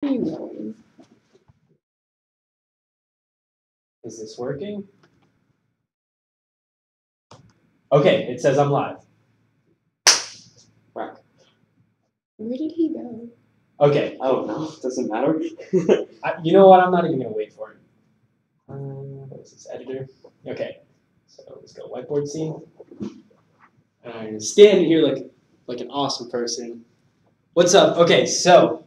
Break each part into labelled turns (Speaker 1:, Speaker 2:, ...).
Speaker 1: you going?
Speaker 2: Is this working? Okay, it says I'm live.
Speaker 1: Where did he go?
Speaker 2: Okay.
Speaker 3: Oh no, doesn't matter.
Speaker 2: You know what? I'm not even gonna wait for it. What is this editor? Okay, so let's go whiteboard scene. And I'm gonna stand here like an awesome person. What's up? Okay, so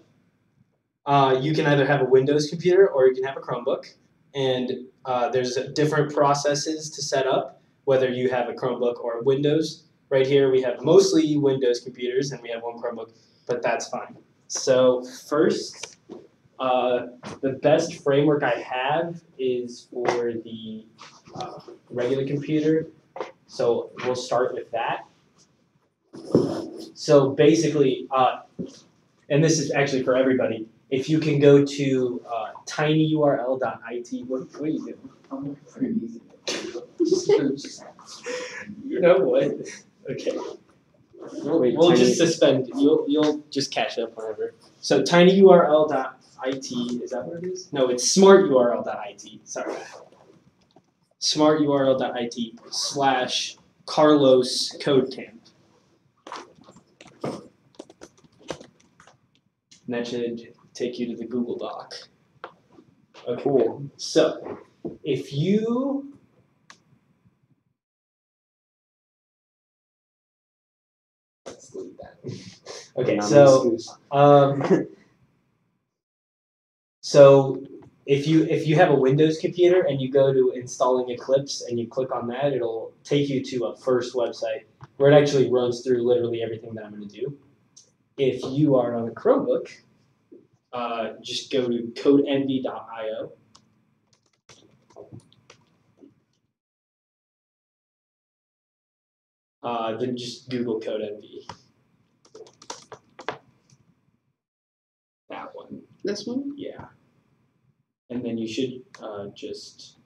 Speaker 2: you can either have a Windows computer or you can have a Chromebook, and there's different processes to set up whether you have a Chromebook or a Windows. Right here we have mostly Windows computers and we have one Chromebook, but that's fine. So first, the best framework I have is for the regular computer. So we'll start with that. So basically, and this is actually for everybody, if you can go to tinyurl.it, what are you doing?
Speaker 3: I'm pretty easy.
Speaker 2: You know what? Okay. We'll just suspend. You'll just catch up whenever. So tinyurl.it, is that what it is? No, it's smarturl.it. Sorry. smarturl.it/Carlos Codecamp. And that should take you to the Google Doc. Okay. Cool. So, if you let's delete that. Okay, so if you have a Windows computer and you go to installing Eclipse and you click on that, it'll take you to a first website where it actually runs through literally everything that I'm going to do. If you are on a Chromebook, just go to codeenvy.io. Then just Google CodeEnvy. That one.
Speaker 1: This one?
Speaker 2: Yeah. And then you should just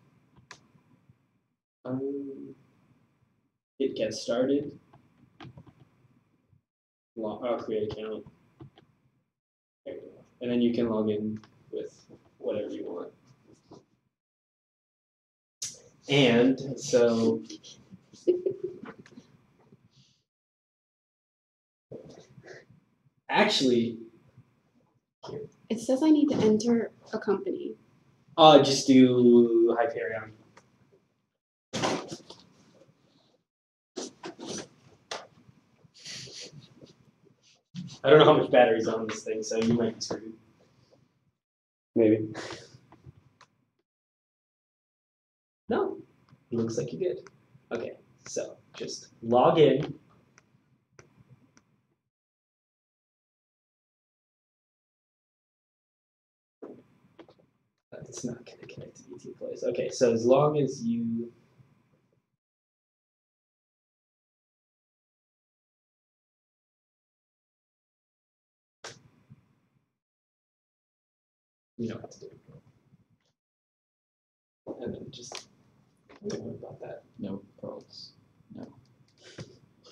Speaker 2: hit get started. Create account. There you go. And then you can log in with whatever you want. And so actually,
Speaker 1: It says I need to enter a company.
Speaker 2: just do Hyperion. I don't know how much battery's on this thing, so you might be screwed.
Speaker 3: Maybe.
Speaker 2: No, it looks like you're good. Okay, so just log in. It's not going to connect to BT Place. Okay, so as long as you know what to do. And then just don't worry about that.
Speaker 3: No pearls. No.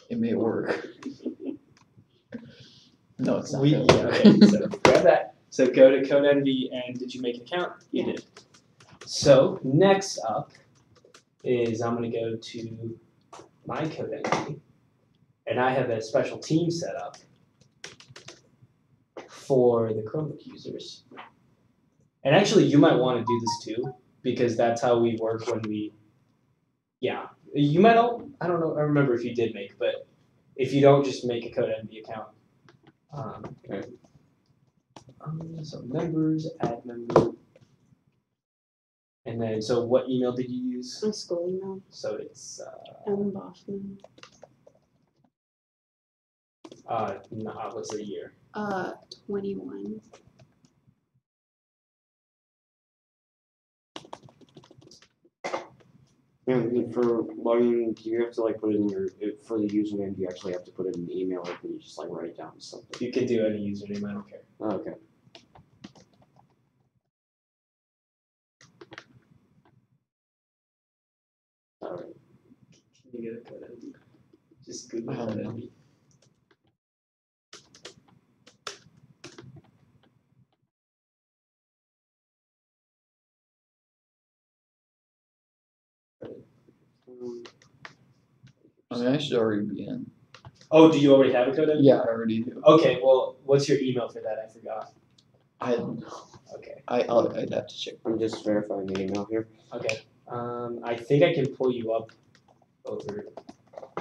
Speaker 3: It may work. No, it's not.
Speaker 2: Okay, so grab that. So go to CodeEnvy, and did you make an account? You did. So next up is I'm going to go to my CodeEnvy, and I have a special team set up for the Chromebook users. And actually, you might want to do this too, because that's how we work when we, you might all, I don't know, I remember if you did make, but if you don't, just make a CodeEnvy account.
Speaker 3: Okay.
Speaker 2: So members, add member. And then, so what email did you use?
Speaker 1: My school email.
Speaker 2: So it's
Speaker 1: M. Boffman.
Speaker 2: what's the year?
Speaker 1: 21.
Speaker 3: And for logging, do you have to like put it in your for the username? Do you actually have to put it in the email, or can you just like write down something?
Speaker 2: You can do any username. I don't care.
Speaker 3: Oh, okay. All right.
Speaker 2: Can you get a CodeEnvy? Just Google CodeEnvy.
Speaker 4: I mean, I should already be in.
Speaker 2: Oh, do you already have a code?
Speaker 4: Yeah, I already do.
Speaker 2: Okay, well, what's your email for that? I forgot.
Speaker 4: I don't know.
Speaker 2: Okay.
Speaker 4: I'd have to check.
Speaker 3: I'm just verifying the email here.
Speaker 2: Okay. I think I can pull you up over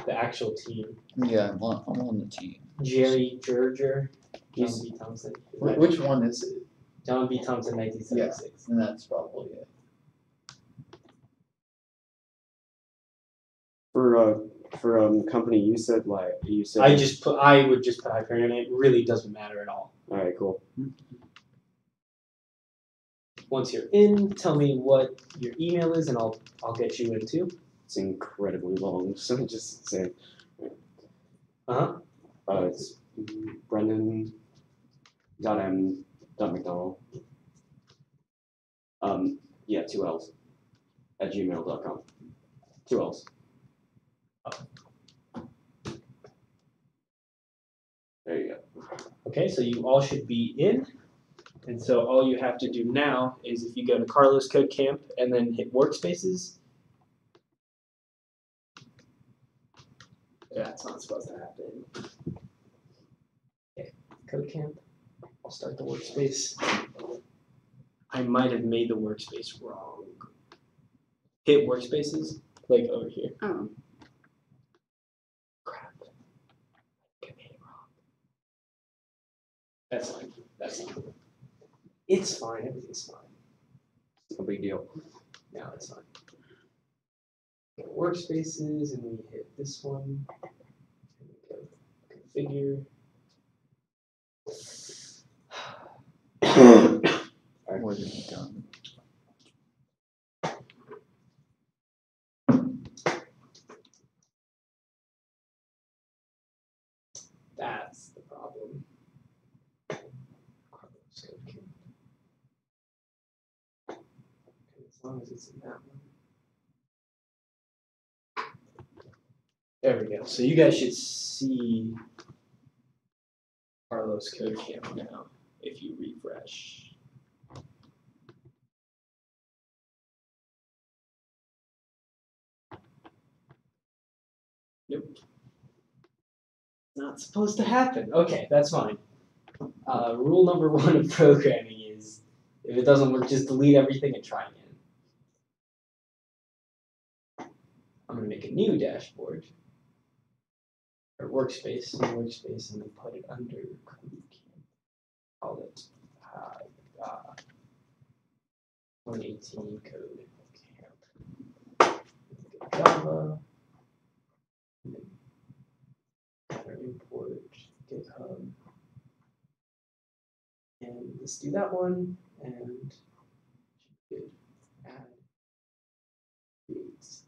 Speaker 2: the actual team.
Speaker 4: Yeah, I'm on the team.
Speaker 2: Jerry Gerger, John
Speaker 3: He's-
Speaker 2: B. Thompson.
Speaker 4: Which one is it?
Speaker 2: John B. Thompson, 1976.
Speaker 4: And that's probably it.
Speaker 3: For company, you said.
Speaker 2: I would just put Hyperion. It really doesn't matter at all.
Speaker 3: All right, cool.
Speaker 2: Once you're in, tell me what your email is, and I'll get you in too.
Speaker 3: It's incredibly long, so just say.
Speaker 2: Uh huh.
Speaker 3: It's Brendan.m.mcdonald. Yeah, 2 L's. @gmail.com. 2 L's. There you go.
Speaker 2: Okay, so you all should be in. And so all you have to do now is if you go to Carlos Code Camp and then hit workspaces. That's not supposed to happen. Okay, Code Camp. I'll start the workspace. I might have made the workspace wrong. Hit workspaces, like over here.
Speaker 1: Oh.
Speaker 2: Crap. I made it wrong. That's fine. That's fine. It's fine. Everything's fine.
Speaker 3: No big deal.
Speaker 2: No, it's fine. Go to workspaces and we hit this one. And we go configure.
Speaker 4: What have you done?
Speaker 2: That's the problem. Okay. As long as it's in that one. There we go. So you guys should see Carlos Code Camp now if you refresh. Nope. Not supposed to happen. Okay, that's fine. Rule number 1 of programming is if it doesn't work, just delete everything and try again. I'm going to make a new dashboard or workspace, and then put it under Code Camp. Call it 118 Code Camp. Java. Import GitHub. And let's do that one. And add creates.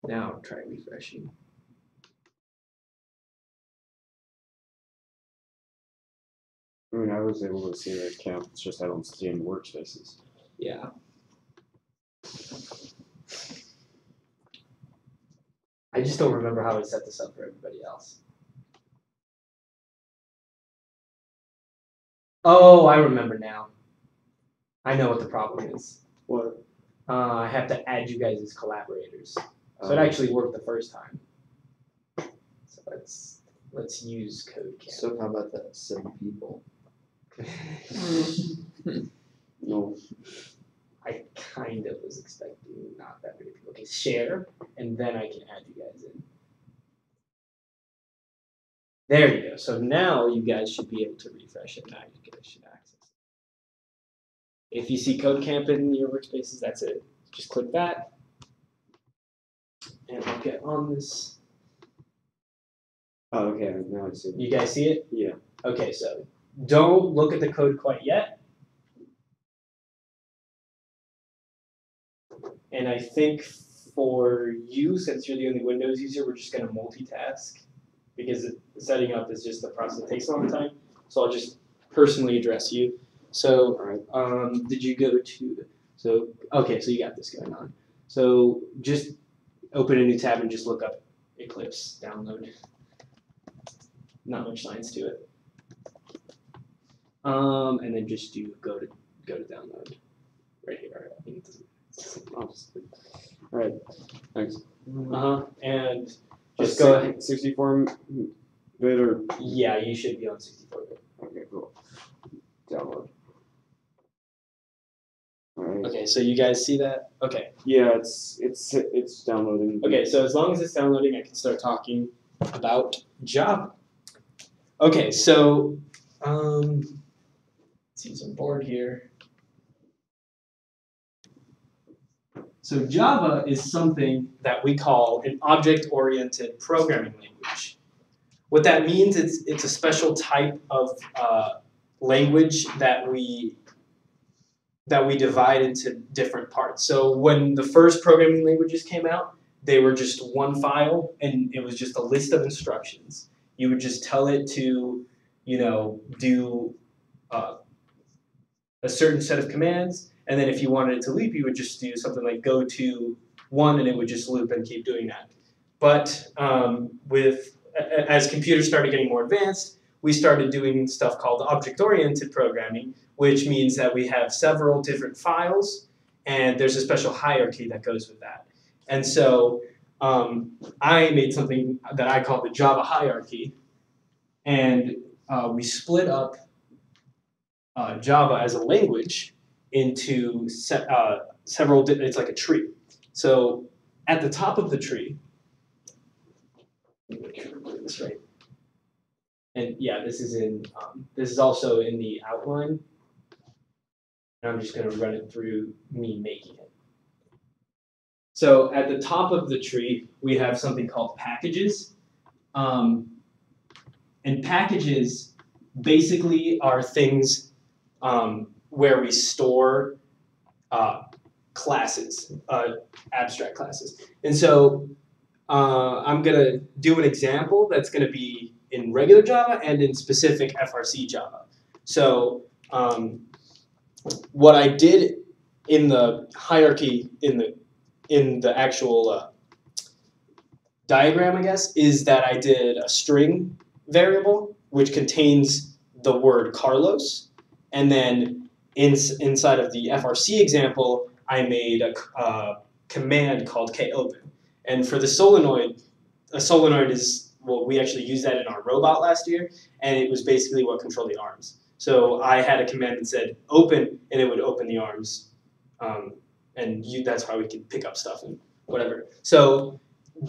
Speaker 2: Now try refreshing.
Speaker 3: I mean, I was able to see the camp. It's just I don't see any workspaces.
Speaker 2: Yeah. I just don't remember how I set this up for everybody else. Oh, I remember now. I know what the problem is.
Speaker 3: What?
Speaker 2: I have to add you guys as collaborators. So it actually worked the first time. So let's use Code Camp.
Speaker 4: So how about that 7 people?
Speaker 3: No.
Speaker 2: I kind of was expecting not that many people. Okay, share, and then I can add you guys in. There you go. So now you guys should be able to refresh it. Now you guys should access it. If you see Code Camp in your workspaces, that's it. Just click that. And I'll get on this.
Speaker 3: Oh, okay. Now I see.
Speaker 2: You guys see it?
Speaker 3: Yeah.
Speaker 2: Okay, so don't look at the code quite yet. And I think for you, since you're the only Windows user, we're just going to multitask because setting up is just the process that takes a long time. So I'll just personally address you. So, did you go to, okay, so you got this going on. So just open a new tab and just look up Eclipse download. Not much science to it. And then just do go to download. right here. I think it doesn't.
Speaker 3: Alright, thanks.
Speaker 2: And
Speaker 3: Just
Speaker 2: just go ahead.
Speaker 3: 64 bit or
Speaker 2: Yeah, you should be on 64-bit.
Speaker 3: okay, cool. Download. Alright.
Speaker 2: Okay, so you guys see that? Okay.
Speaker 3: Yeah, it's downloading.
Speaker 2: Okay, so as long as it's downloading, I can start talking about Java. Okay, so see some board here. So Java is something that we call an object-oriented programming language. What that means is it's a special type of language that we divide into different parts. So when the first programming languages came out, they were just one file, and it was just a list of instructions. You would just tell it to, do a certain set of commands, and then if you wanted it to loop, you would just do something like go to 1, and it would just loop and keep doing that. But as computers started getting more advanced, we started doing stuff called object-oriented programming, which means that we have several different files, and there's a special hierarchy that goes with that. And so I made something that I call the Java hierarchy, and we split up Java as a language into several, it's like a tree. So at the top of the tree, make sure I'm doing this right. And yeah, this is also in the outline. And I'm just going to run it through me making it. So at the top of the tree, we have something called packages. And packages basically are things where we store classes, abstract classes. And so I'm going to do an example that's going to be in regular Java and in specific FRC Java. So what I did in the hierarchy, in the actual diagram, I guess, is that I did a string variable which contains the word Carlos, and then inside of the FRC example, I made a command called kopen. And for the solenoid, a solenoid is, well, we actually used that in our robot last year, and it was basically what controlled the arms. So I had a command that said open, and it would open the arms, and that's how we could pick up stuff and whatever. So,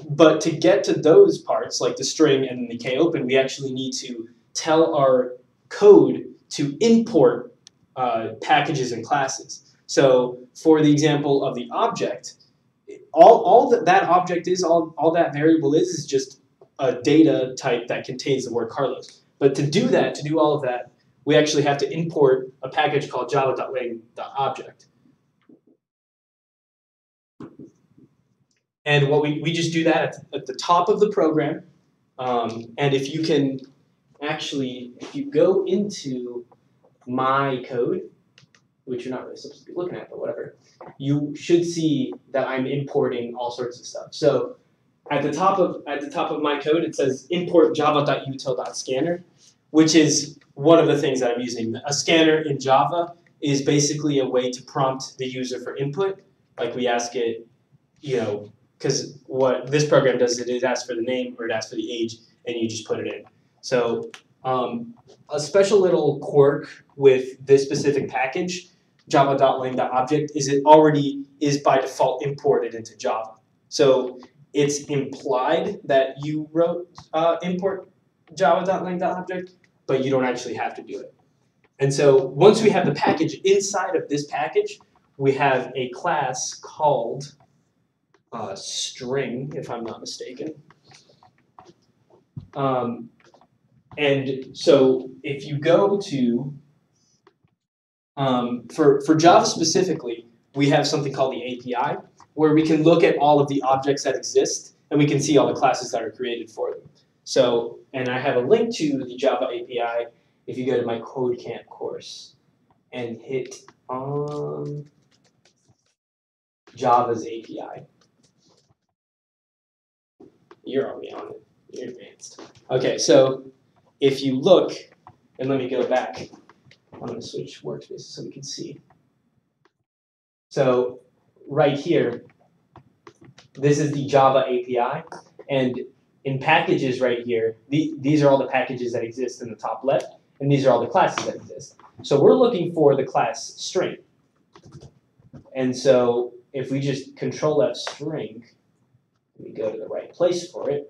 Speaker 2: but to get to those parts, like the string and the kopen, we actually need to tell our code to import packages and classes. So for the example of the object, all that object is, all that variable is just a data type that contains the word Carlos. But to do that, to do all of that, we actually have to import a package called java.lang.object. And what we just do that at the top of the program. And if you can actually, if you go into my code, which you're not really supposed to be looking at, but whatever, you should see that I'm importing all sorts of stuff. So at the top of my code, it says import java.util.scanner, which is one of the things that I'm using. A scanner in Java is basically a way to prompt the user for input. Like we ask it, because what this program does is it asks for the name or it asks for the age, and you just put it in. So a special little quirk with this specific package, java.lang.object, is it already is by default imported into Java. So it's implied that you wrote import java.lang.object, but you don't actually have to do it. And so once we have the package, inside of this package, we have a class called string, if I'm not mistaken. And so if you go to, for Java specifically, we have something called the API, where we can look at all of the objects that exist, and we can see all the classes that are created for them. So, and I have a link to the Java API if you go to my CodeCamp course and hit on Java's API. You're already on it. You're advanced. Okay, so if you look, and let me go back. I'm going to switch workspaces so we can see. So right here, this is the Java API, and in packages right here, these are all the packages that exist in the top left, and these are all the classes that exist. So we're looking for the class string. And so if we just control F string, we go to the right place for it.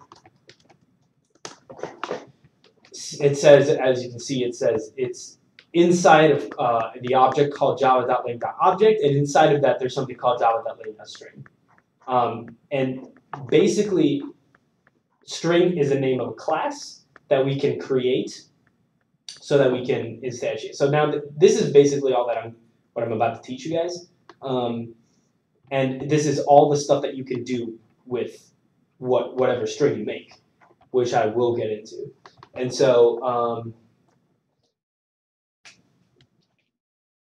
Speaker 2: It says, as you can see, it says it's inside of the object called java.lang.object, and inside of that there's something called java.lang.string. And basically, string is a name of a class that we can create so that we can instantiate. So now this is basically all that what I'm about to teach you guys. And this is all the stuff that you can do with whatever string you make, which I will get into. And so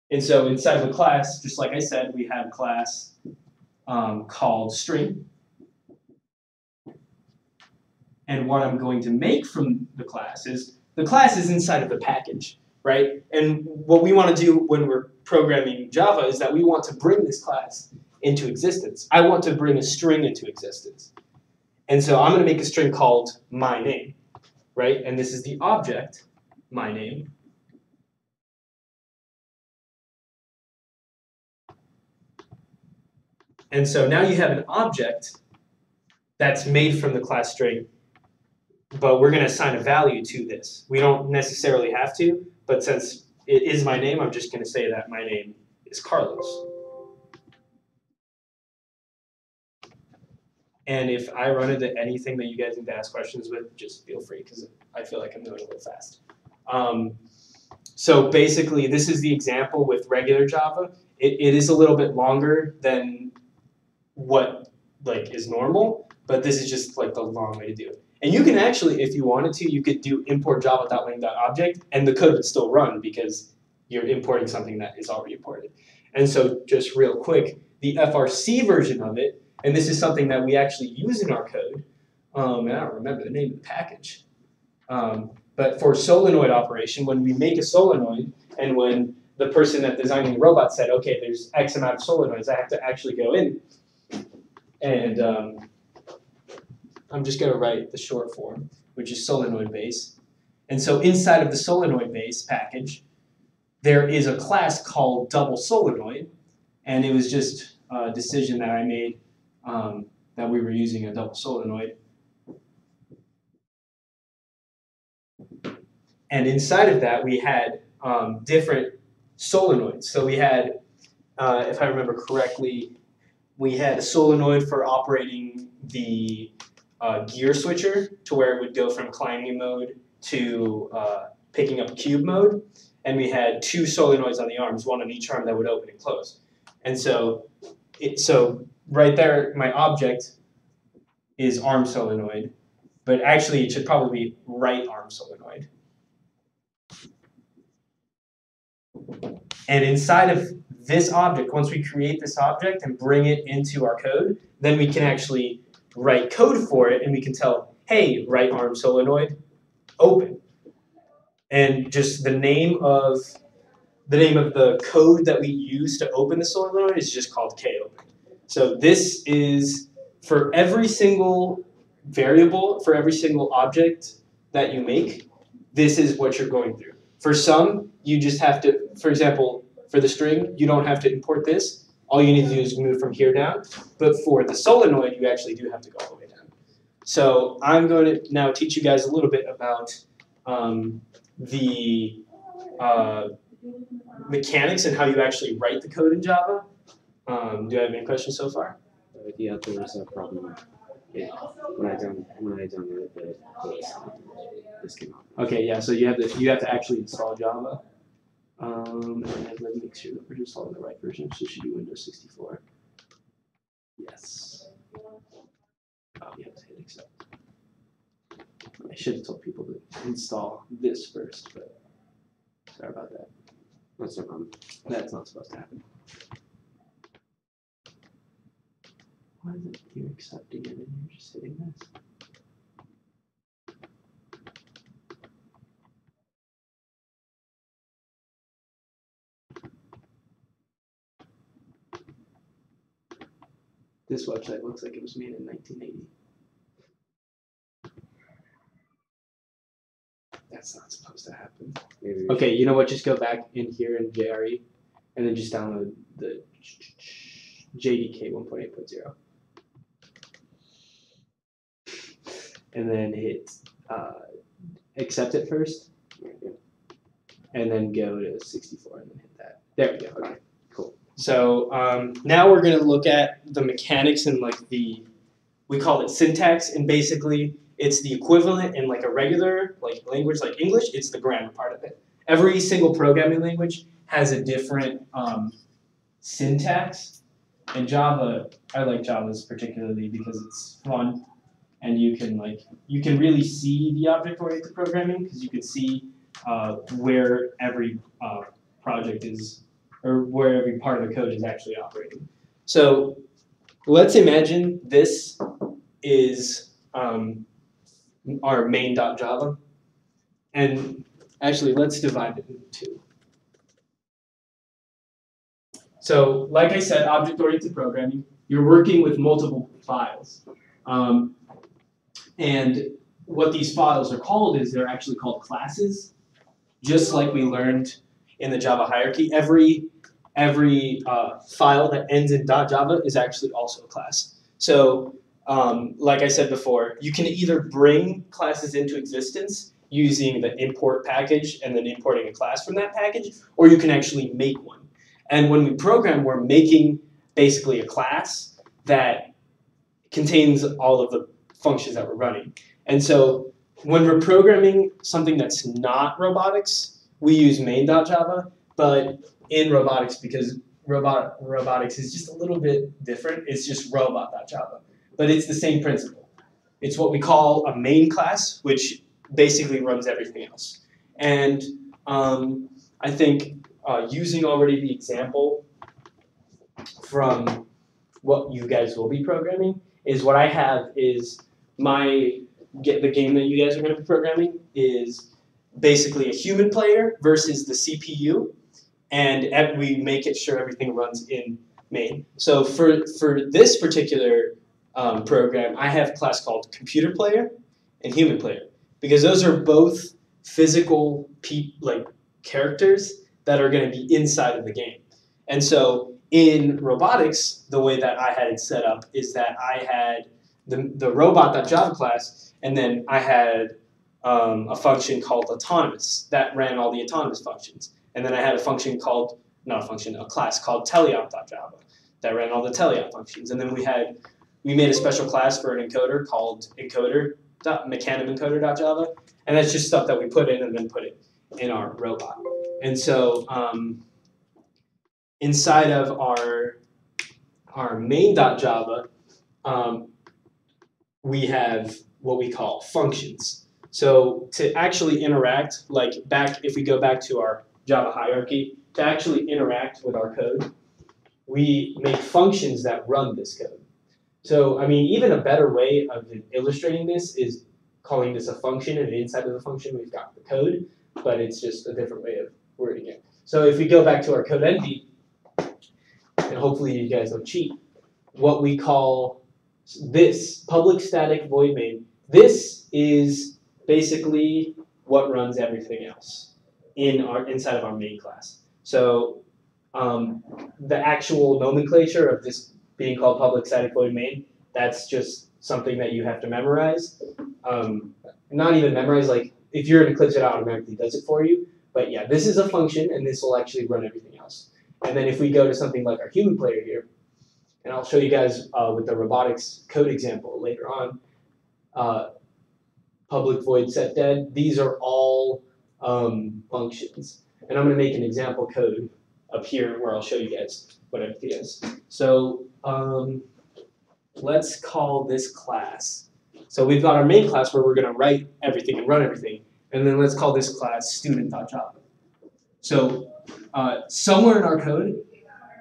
Speaker 2: inside of the class, just like I said, we have a class called string. And what I'm going to make from the class is inside of the package, right? And what we want to do when we're programming Java is that we want to bring this class into existence. I want to bring a string into existence. And so I'm going to make a string called my name, right? And this is the object, my name. And so now you have an object that's made from the class string, but we're going to assign a value to this. We don't necessarily have to, but since it is my name, I'm just going to say that my name is Carlos. And if I run into anything that you guys need to ask questions with, just feel free, because I feel like I'm going a little fast. So basically, this is the example with regular Java. It is a little bit longer than what is normal, but this is just like the long way to do it. And you can actually, if you wanted to, you could do import java.lang.object, and the code would still run because you're importing something that is already imported. And so just real quick, the FRC version of it, and this is something that we actually use in our code, and I don't remember the name of the package, but for solenoid operation, when we make a solenoid, and when the person that designing the robot said, okay, there's X amount of solenoids, I have to actually go in, and I'm just going to write the short form, which is solenoid base. And so inside of the solenoid base package, there is a class called double solenoid, and it was just a decision that I made that we were using a double solenoid. And inside of that, we had different solenoids. So we had, if I remember correctly, we had a solenoid for operating the gear switcher to where it would go from climbing mode to picking up cube mode. And we had two solenoids on the arms, one on each arm that would open and close. And so, right there, my object is arm solenoid, but actually it should probably be right arm solenoid. And inside of this object, once we create this object and bring it into our code, then we can actually write code for it, and we can tell, hey, right arm solenoid, open. And just the name of the code that we use to open the solenoid is just called kopen. So this is for every single variable, for every single object that you make, this is what you're going through. For some, you just have to, for example, for the string, you don't have to import this. All you need to do is move from here down. But for the solenoid, you actually do have to go all the way down. So I'm going to now teach you guys a little bit about the mechanics and how you actually write the code in Java. Do I have any questions so far?
Speaker 3: Yeah, there was a problem. When I downloaded the this came out.
Speaker 2: Okay, yeah. So you have to actually install Java. And let me make sure that we're installing the right version. So it should be Windows 64. Yes. Oh, you have to hit accept. I should have told people to install this first, but sorry about that.
Speaker 3: That's no problem.
Speaker 2: That's not supposed to happen. Why is it you're accepting it and you're just hitting this? this website looks like it was made in 1980. That's not supposed to happen.
Speaker 3: Maybe
Speaker 2: Okay, you know what? Just go back in here in JRE, and then just download the JDK 1.8.0, and then hit accept it first, and then go to 64, and then hit that. There we go. Okay, cool. So now we're gonna look at the mechanics and like we call it syntax, and basically it's the equivalent in like a regular like language like English. It's the grammar part of it. Every single programming language has a different syntax. And Java, I like Java's particularly because it's fun, and you can really see the object-oriented programming because you can see where every project is, or where every part of the code is actually operating. So let's imagine this is our main.java, and actually let's divide it into two. So like I said, object-oriented programming, you're working with multiple files. And what these files are called is they're actually called classes, just like we learned in the Java hierarchy. Every file that ends in .java is actually also a class. So like I said before, you can either bring classes into existence using the import package and then importing a class from that package, or you can actually make one. And when we program, we're making basically a class that contains all of the functions that we're running. And so when we're programming something that's not robotics, we use main.java, but in robotics, because robotics is just a little bit different, it's just robot.java. But it's the same principle. It's what we call a main class, which basically runs everything else. And I think using already the example from what you guys will be programming is what I have is the game that you guys are going to be programming is basically a human player versus the CPU, and we make it sure everything runs in main. So for this particular program, I have a class called computer player and human player because those are both physical characters that are going to be inside of the game. And so in robotics, the way that I had it set up is that I had the robot.java class, and then I had a function called autonomous that ran all the autonomous functions. And then I had a function called, not a function, a class called teleop.java that ran all the teleop functions. And then we made a special class for an encoder called mechanemencoder.java, and that's just stuff that we put in and then put it in our robot. And so inside of our main.java, we have what we call functions. So to actually interact, if we go back to our Java hierarchy, to actually interact with our code, we make functions that run this code. So, I mean, even a better way of illustrating this is calling this a function, and inside of the function we've got the code, but it's just a different way of wording it. So if we go back to our code env, and hopefully you guys don't cheat, what we call this public static void main, this is basically what runs everything else inside of our main class. So the actual nomenclature of this being called public static void main, that's just something that you have to memorize. Not even memorize, like if you're in Eclipse, it automatically does it for you. But yeah, this is a function, and this will actually run everything else. And then if we go to something like our human player here, and I'll show you guys with the robotics code example later on, public void set dead, these are all functions. And I'm going to make an example code up here where I'll show you guys what everything is. So let's call this class. So we've got our main class where we're going to write everything and run everything. And then let's call this class student.java. So somewhere in our code,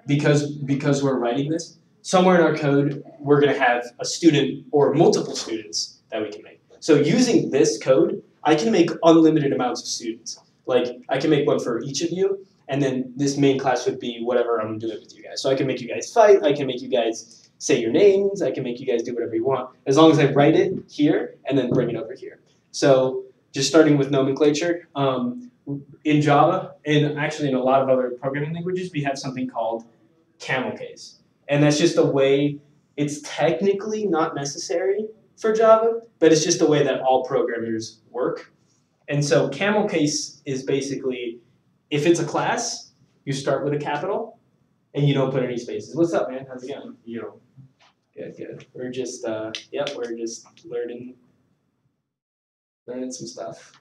Speaker 2: because we're writing this, somewhere in our code, we're going to have a student or multiple students that we can make. So using this code, I can make unlimited amounts of students. Like I can make one for each of you, and then this main class would be whatever I'm doing with you guys. So I can make you guys fight, I can make you guys say your names. I can make you guys do whatever you want, as long as I write it here and then bring it over here. So just starting with nomenclature, in Java, and actually in a lot of other programming languages, we have something called camel case. And that's just a way, it's technically not necessary for Java, but it's just the way that all programmers work. And so camel case is basically, if it's a class, you start with a capital, and you don't put any spaces. What's up, man? How's it going? Good, good. We're just, we're just learning some stuff.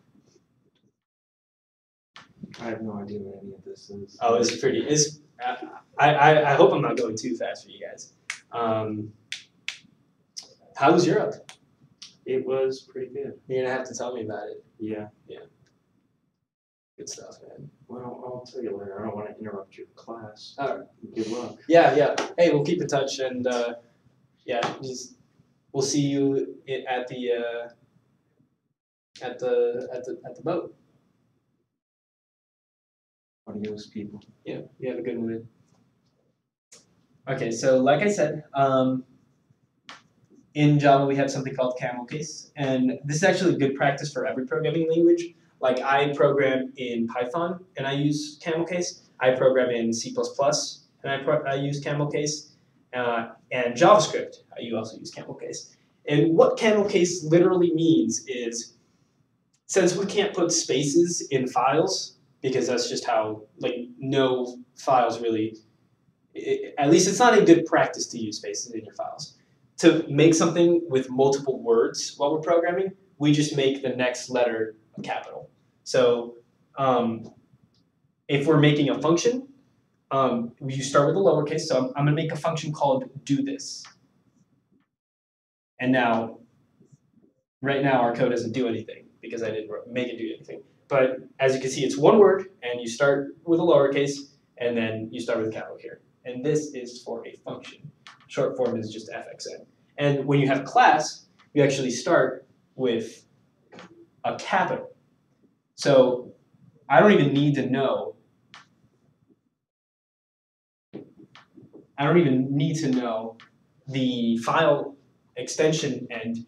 Speaker 3: I have no idea what any of this is.
Speaker 2: Oh, it's pretty. I hope I'm not going too fast for you guys. How was Europe?
Speaker 3: It was pretty good.
Speaker 2: You're gonna have to tell me about it.
Speaker 3: Yeah.
Speaker 2: Good stuff, man.
Speaker 3: Well, I'll tell you later. I don't want to interrupt your class.
Speaker 2: All right.
Speaker 3: Good luck.
Speaker 2: Yeah. Hey, we'll keep in touch, and we'll see you at the boat.
Speaker 3: Adios, people.
Speaker 2: Yeah, you have a good one. Okay, so like I said, in Java we have something called camel case, and this is actually good practice for every programming language. Like I program in Python and I use camel case. I program in C++ and I use camel case, and JavaScript you also use camel case. And what camel case literally means is, since we can't put spaces in files, because that's just how, no files really, at least it's not a good practice to use spaces in your files. To make something with multiple words while we're programming, we just make the next letter a capital. So if we're making a function, you start with a lowercase, so I'm gonna make a function called do this. And now, right now our code doesn't do anything because I didn't make it do anything. But as you can see, it's one word, and you start with a lowercase, and then you start with a capital here. And this is for a function. Short form is just fxn. And when you have class, you actually start with a capital. So I don't even need to know. The file extension end,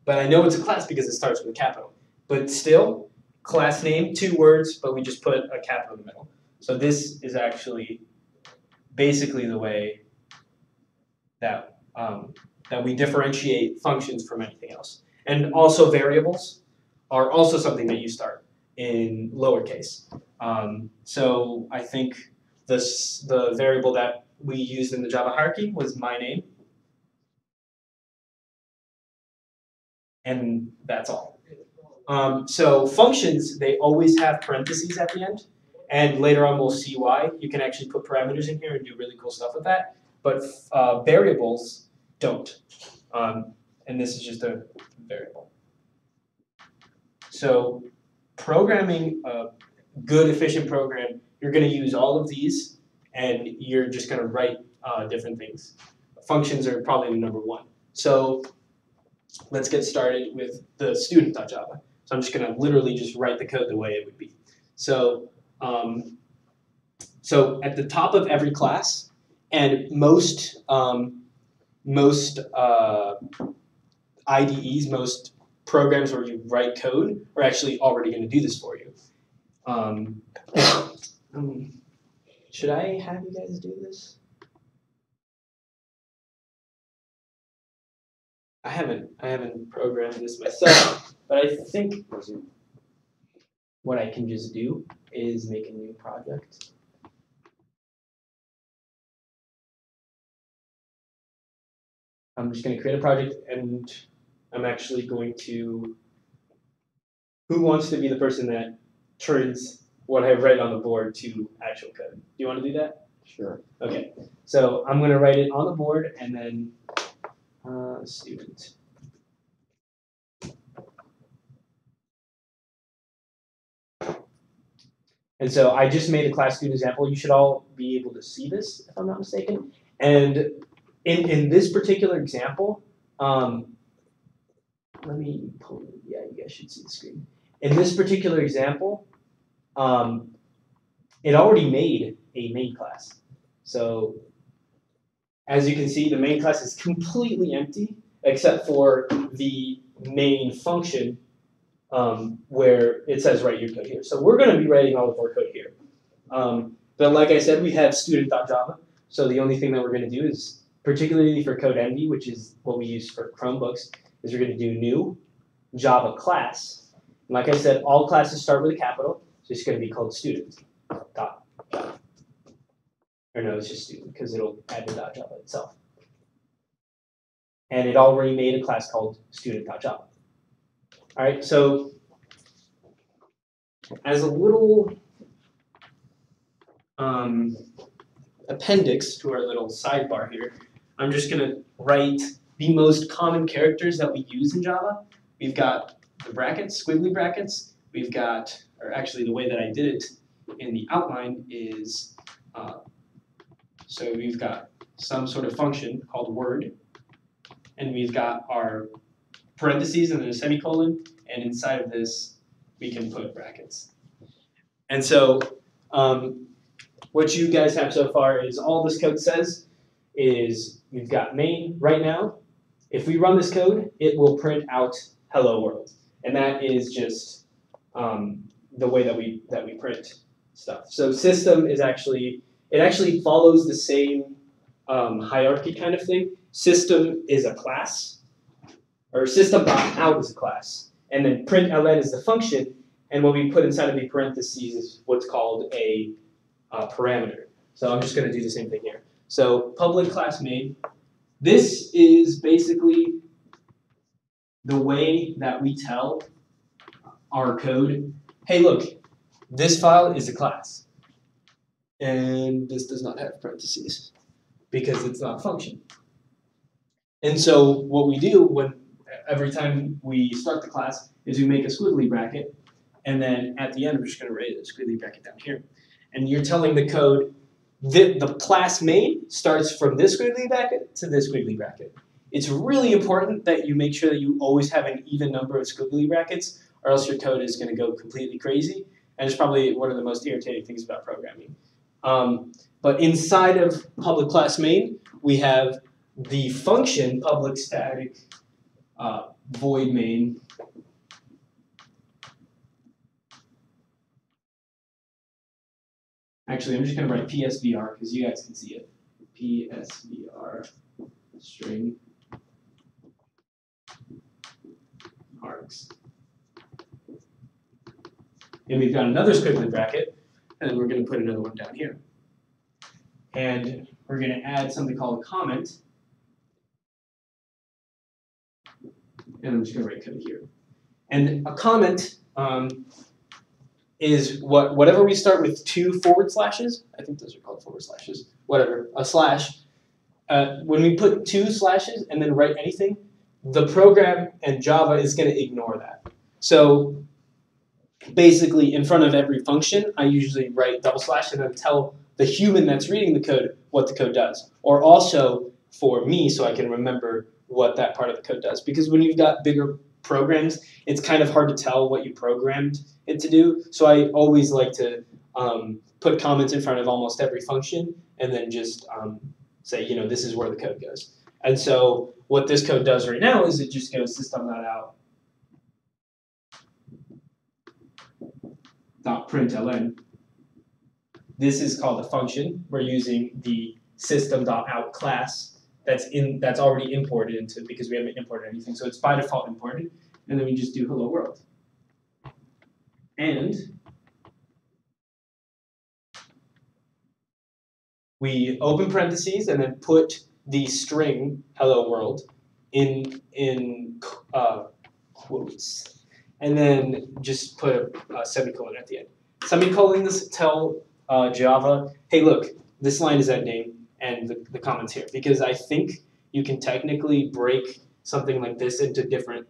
Speaker 2: but I know it's a class because it starts with a capital. But still, class name, 2 words, but we just put a capital in the middle. So this is actually basically the way that that we differentiate functions from anything else. And also variables are also something that you start in lowercase. So I think the variable that we used in the Java hierarchy was my name. And that's all. So functions, they always have parentheses at the end. And later on we'll see why. You can actually put parameters in here and do really cool stuff with that. But variables don't. And this is just a variable. So programming a good, efficient program, you're going to use all of these, and you're just going to write different things. Functions are probably the number one. So let's get started with the student.java. So I'm just going to literally just write the code the way it would be. So, so at the top of every class, and most IDEs, most programs where you write code are actually already going to do this for you. Should I have you guys do this? I haven't programmed this myself, but I think what I can just do is make a new project. I'm just going to create a project, and I'm actually going to, who wants to be the person that turns what I write on the board to actual code? Do you want to do that?
Speaker 3: Sure.
Speaker 2: Okay, so I'm going to write it on the board, and then student. And so I just made a class student example. You should all be able to see this, if I'm not mistaken. And in this particular example, let me pull, yeah, you guys should see the screen. In this particular example, it already made a main class. So as you can see, the main class is completely empty except for the main function where it says write your code here. So we're going to be writing all of our code here. But like I said, we have student.java. So the only thing that we're going to do is, particularly for CodeEnvy, which is what we use for Chromebooks, is we're going to do new Java class. And like I said, all classes start with a capital, so it's going to be called student.java. Or no, it's just student, because it'll add the .java itself. And it already made a class called student.java. All right, so as a little appendix to our little sidebar here, I'm just going to write the most common characters that we use in Java. We've got the brackets, squiggly brackets. We've got, or actually the way that I did it in the outline is, so we've got some sort of function called word, and we've got our parentheses and then a semicolon, and inside of this we can put brackets. And so what you guys have so far is all this code says is we've got main right now. If we run this code, it will print out hello world. And that is just the way that we print stuff. So system is actually, it actually follows the same hierarchy kind of thing. System is a class, or system.out is a class. And then println is the function. And what we put inside of the parentheses is what's called a parameter. So I'm just going to do the same thing here. So public class main. This is basically the way that we tell our code, hey look, this file is a class. And this does not have parentheses because it's not a function. And so what we do every time we start the class is we make a squiggly bracket, and then at the end I'm just going to write a squiggly bracket down here. And you're telling the code that the class main starts from this squiggly bracket to this squiggly bracket. It's really important that you make sure that you always have an even number of squiggly brackets, or else your code is going to go completely crazy. And it's probably one of the most irritating things about programming. But inside of public class main, we have the function public static void main. Actually, I'm just going to write PSVR because you guys can see it. PSVR string args. And we've got another squiggly bracket, and then we're going to put another one down here. And we're going to add something called a comment. And I'm just going to write code here. And a comment is whatever we start with 2 forward slashes. I think those are called forward slashes. Whatever, a slash. When we put 2 slashes and then write anything, the program and Java is going to ignore that. So basically, in front of every function, I usually write double slash and then tell the human that's reading the code what the code does. Or also for me, so I can remember what that part of the code does. Because when you've got bigger programs, it's kind of hard to tell what you programmed it to do. So I always like to put comments in front of almost every function and then just say, you know, this is where the code goes. And so what this code does right now is it just goes system.out .println. This is called a function. We're using the system.out class that's already imported into, because we haven't imported anything, so it's by default imported, and then we just do hello world. And we open parentheses and then put the string hello world in quotes, and then just put a semicolon at the end. Semicolons tell Java, hey look, this line is ending and the comment's here, because I think you can technically break something like this into different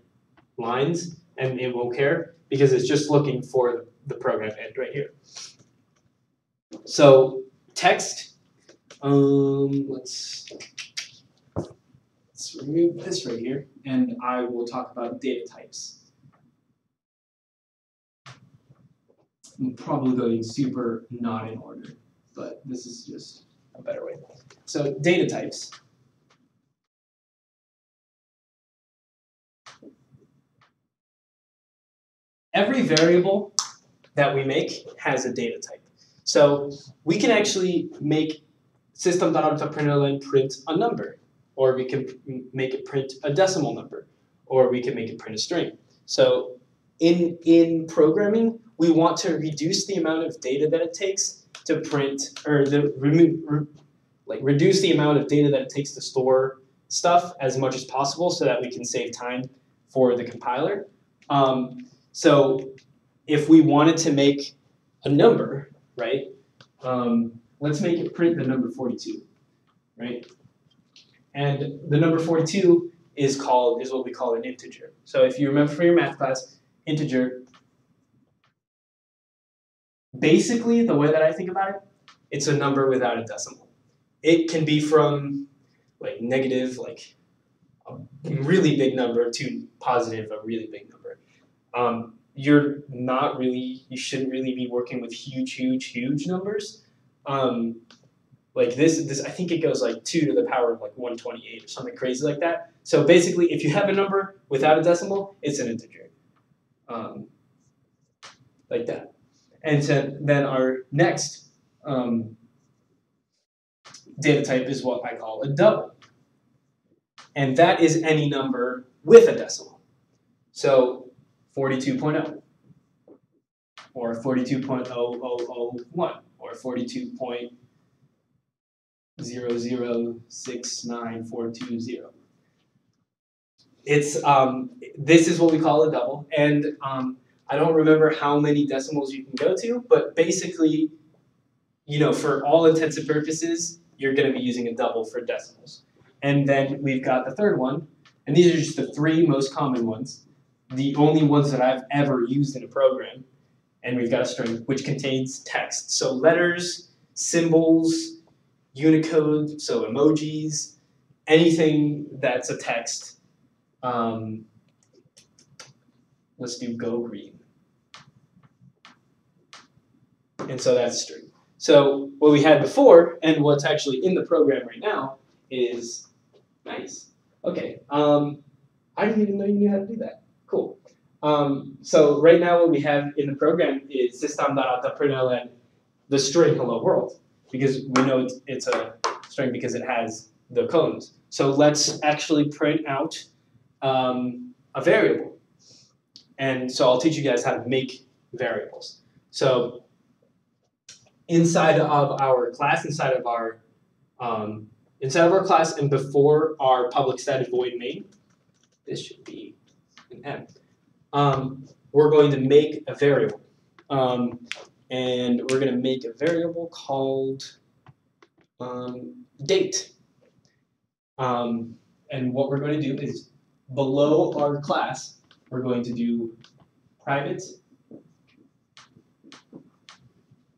Speaker 2: lines and it won't care because it's just looking for the program end right here. So text, let's remove this right here and I will talk about data types. I'm probably going super not in order, but this is just a better way. So data types. every variable that we make has a data type. So we can actually make system.out.println print a number, or we can make it print a decimal number, or we can make it print a string. So in programming, we want to reduce the amount of data that it takes to print, or reduce the amount of data that it takes to store stuff as much as possible, so that we can save time for the compiler. So if we wanted to make a number, right? Let's make it print the number 42, right? And the number 42 is what we call an integer. So if you remember from your math class, integer, basically the way that I think about it, it's a number without a decimal. It can be from like negative, like a really big number, to positive, a really big number. You shouldn't really be working with huge numbers. Like this, I think it goes like 2 to the power of like 128 or something crazy like that. So basically, if you have a number without a decimal, it's an integer, like that. And so then our next data type is what I call a double, and that is any number with a decimal. So 42.0, or 42.0001, or 42.0069420. It's this is what we call a double, and I don't remember how many decimals you can go to, but basically, for all intents and purposes, you're going to be using a double for decimals. And then we've got the third one, and these are just the 3 most common ones, the only ones that I've ever used in a program. And we've got a string which contains text, so letters, symbols, Unicode, so emojis, anything that's a text. Let's do go green. And so that's a string. So what we had before, and what's actually in the program right now, is nice. Okay, I didn't even know you knew how to do that. Cool. So right now what we have in the program is system.out.println the string hello world, because we know it's a string because it has the colons. So let's actually print out a variable. And so I'll teach you guys how to make variables. So inside of our class, inside of our class, and before our public static void main, this should be an M. We're going to make a variable, and we're going to make a variable called date. And what we're going to do is, below our class, we're going to do private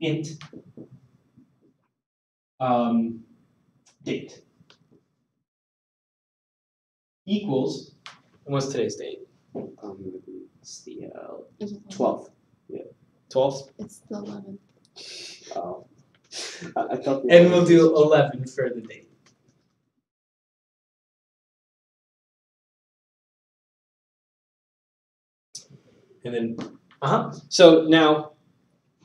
Speaker 2: int date equals, and what's today's date?
Speaker 3: It's the
Speaker 1: Is it
Speaker 3: 12th.
Speaker 2: 12th?
Speaker 1: It's the 11th.
Speaker 3: Oh. I thought.
Speaker 2: And we'll do 11 for the date. And then, So now,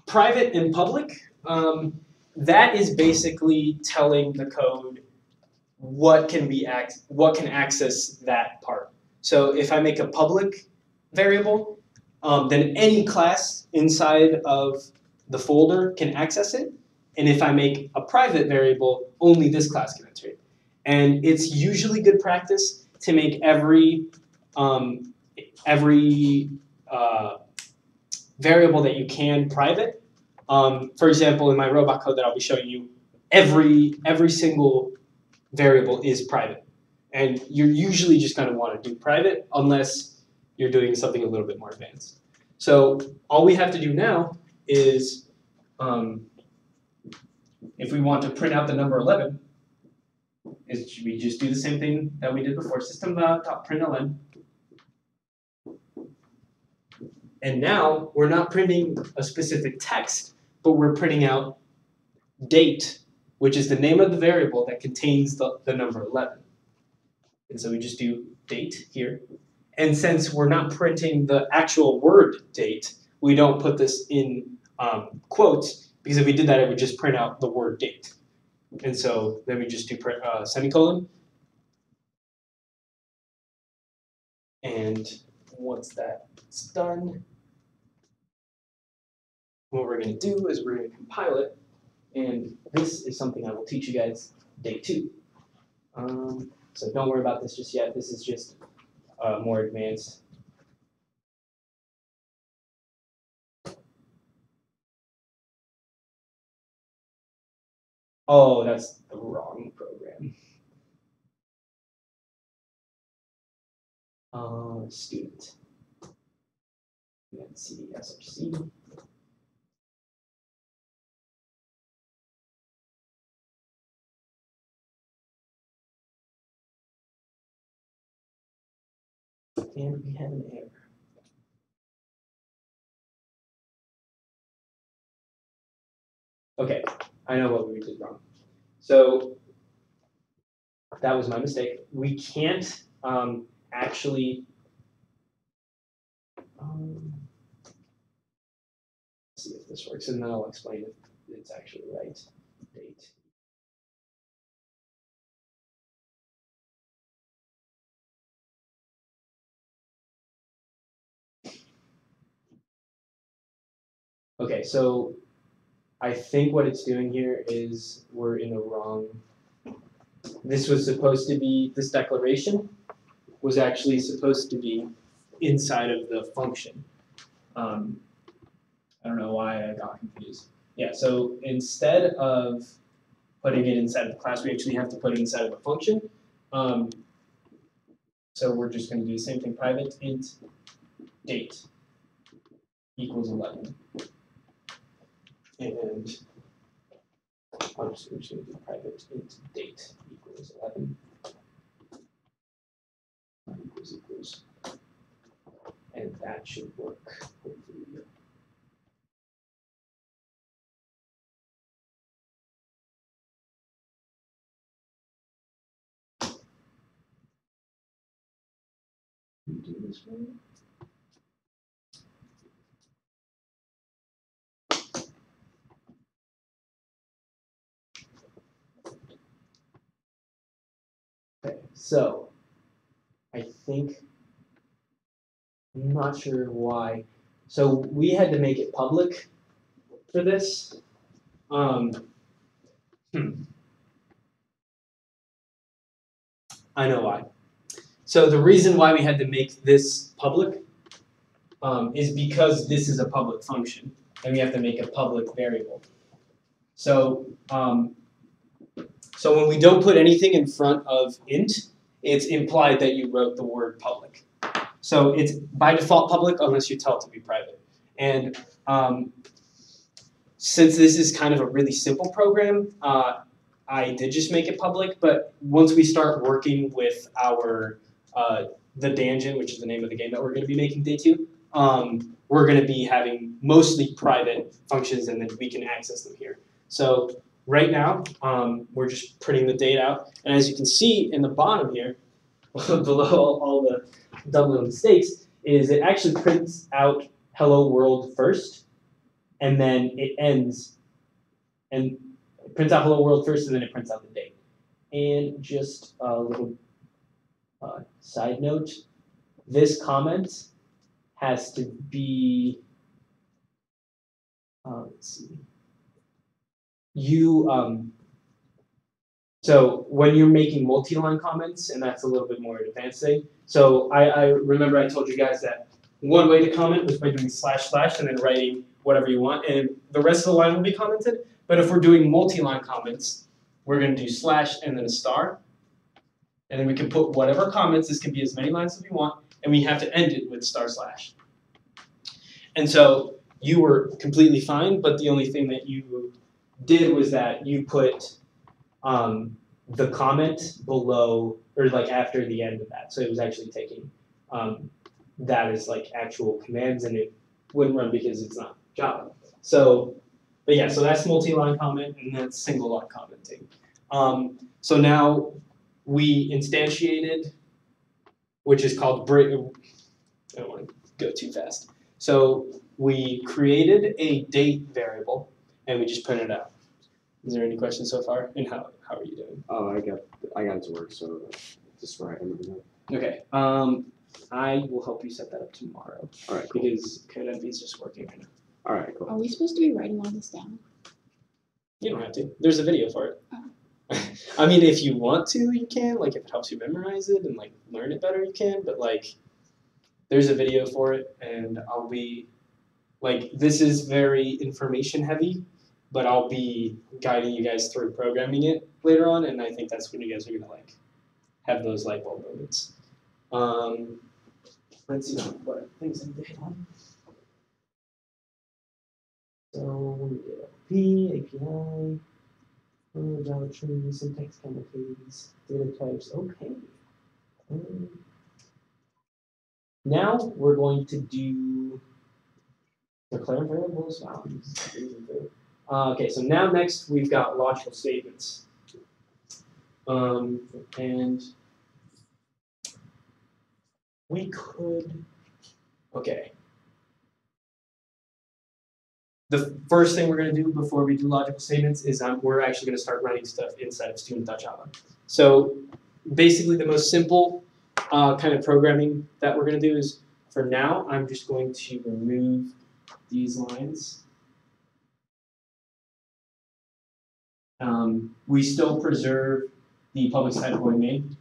Speaker 2: private and public, that is basically telling the code what can access that part. So if I make a public variable, then any class inside of the folder can access it. And if I make a private variable, only this class can enter it. And it's usually good practice to make every variable that you can private. For example, in my robot code that I'll be showing you, every single variable is private. And you're usually just going to want to do private unless you're doing something a little bit more advanced. So all we have to do now is, if we want to print out the number 11, is we just do the same thing that we did before, system.println. And now we're not printing a specific text, but we're printing out date, which is the name of the variable that contains the number 11. And so we just do date here. And since we're not printing the actual word date, we don't put this in quotes, because if we did that, it would just print out the word date. And so then we just do semicolon. And once that's done, what we're going to do is we're going to compile it. And this is something I will teach you guys day 2. So don't worry about this just yet. This is just more advanced. Oh, that's the wrong program. Student. And then CDSRC. And we have an error. Okay, I know what we did wrong. So that was my mistake. We can't actually see if this works, and then I'll explain if it's actually right. Date. Okay, so I think what it's doing here is we're in the wrong. This was supposed to be, this declaration was actually supposed to be inside of the function. I don't know why I got confused. Yeah, so instead of putting it inside of the class, we actually have to put it inside of a function. So we're just going to do the same thing, private int date equals 11. And we're just going to do private int date equals 11. Equals. And that should work, hopefully. Do this one. Okay, so I think, I'm not sure why. So we had to make it public for this. I know why. So the reason why we had to make this public is because this is a public function, and we have to make a public variable. So so when we don't put anything in front of int, it's implied that you wrote the word public. So it's by default public unless you tell it to be private. And since this is kind of a really simple program, I did just make it public, but once we start working with our the Danjin, which is the name of the game that we're going to be making day 2, we're going to be having mostly private functions, and then we can access them here. So right now, we're just printing the date out, and as you can see in the bottom here, below all the double mistakes, is it actually prints out hello world first, and then it ends, and it prints out hello world first, and then it prints out the date. And just a little side note, this comment has to be, let's see, so when you're making multi-line comments, and that's a little bit more advanced thing, so I remember I told you guys that one way to comment was by doing / / and then writing whatever you want, and the rest of the line will be commented. But if we're doing multi-line comments, we're going to do / and then a star, and then we can put whatever comments. This can be as many lines as we want, and we have to end it with //. And so you were completely fine, but the only thing that you did was that you put the comment below, or like after the end of that. So it was actually taking that as like actual commands, and it wouldn't run because it's not Java. So, but yeah, so that's multi-line comment, and that's single-line commenting. So now we instantiated which is called break. I don't want to go too fast. So we created a date variable and we just printed it out. Is there any questions so far? And how are you doing?
Speaker 3: Oh, I got it to work, so just right. I remember that.
Speaker 2: Okay. I will help you set that up tomorrow
Speaker 3: All right, cool.
Speaker 2: because CodeMP is just working right now.
Speaker 3: All right, cool.
Speaker 1: Are we supposed to be writing all this down?
Speaker 2: You don't have to. There's a video for it.
Speaker 1: Oh.
Speaker 2: I mean, if you want to, you can. Like, if it helps you memorize it and like learn it better, you can. But like, there's a video for it, and I'll be like, this is very information heavy, but I'll be guiding you guys through programming it later on, and I think that's when you guys are gonna like have those light bulb moments. Let's see what things I did on. So we did API, Java tree, syntax chemicals, data types. Okay. Now we're going to do declare variables. Wow. Okay, so now next we've got logical statements. And we could, okay. The first thing we're going to do before we do logical statements is we're actually going to start writing stuff inside of student.java. So basically the most simple kind of programming that we're going to do is, for now, I'm just going to remove these lines. We still preserve the public side void main.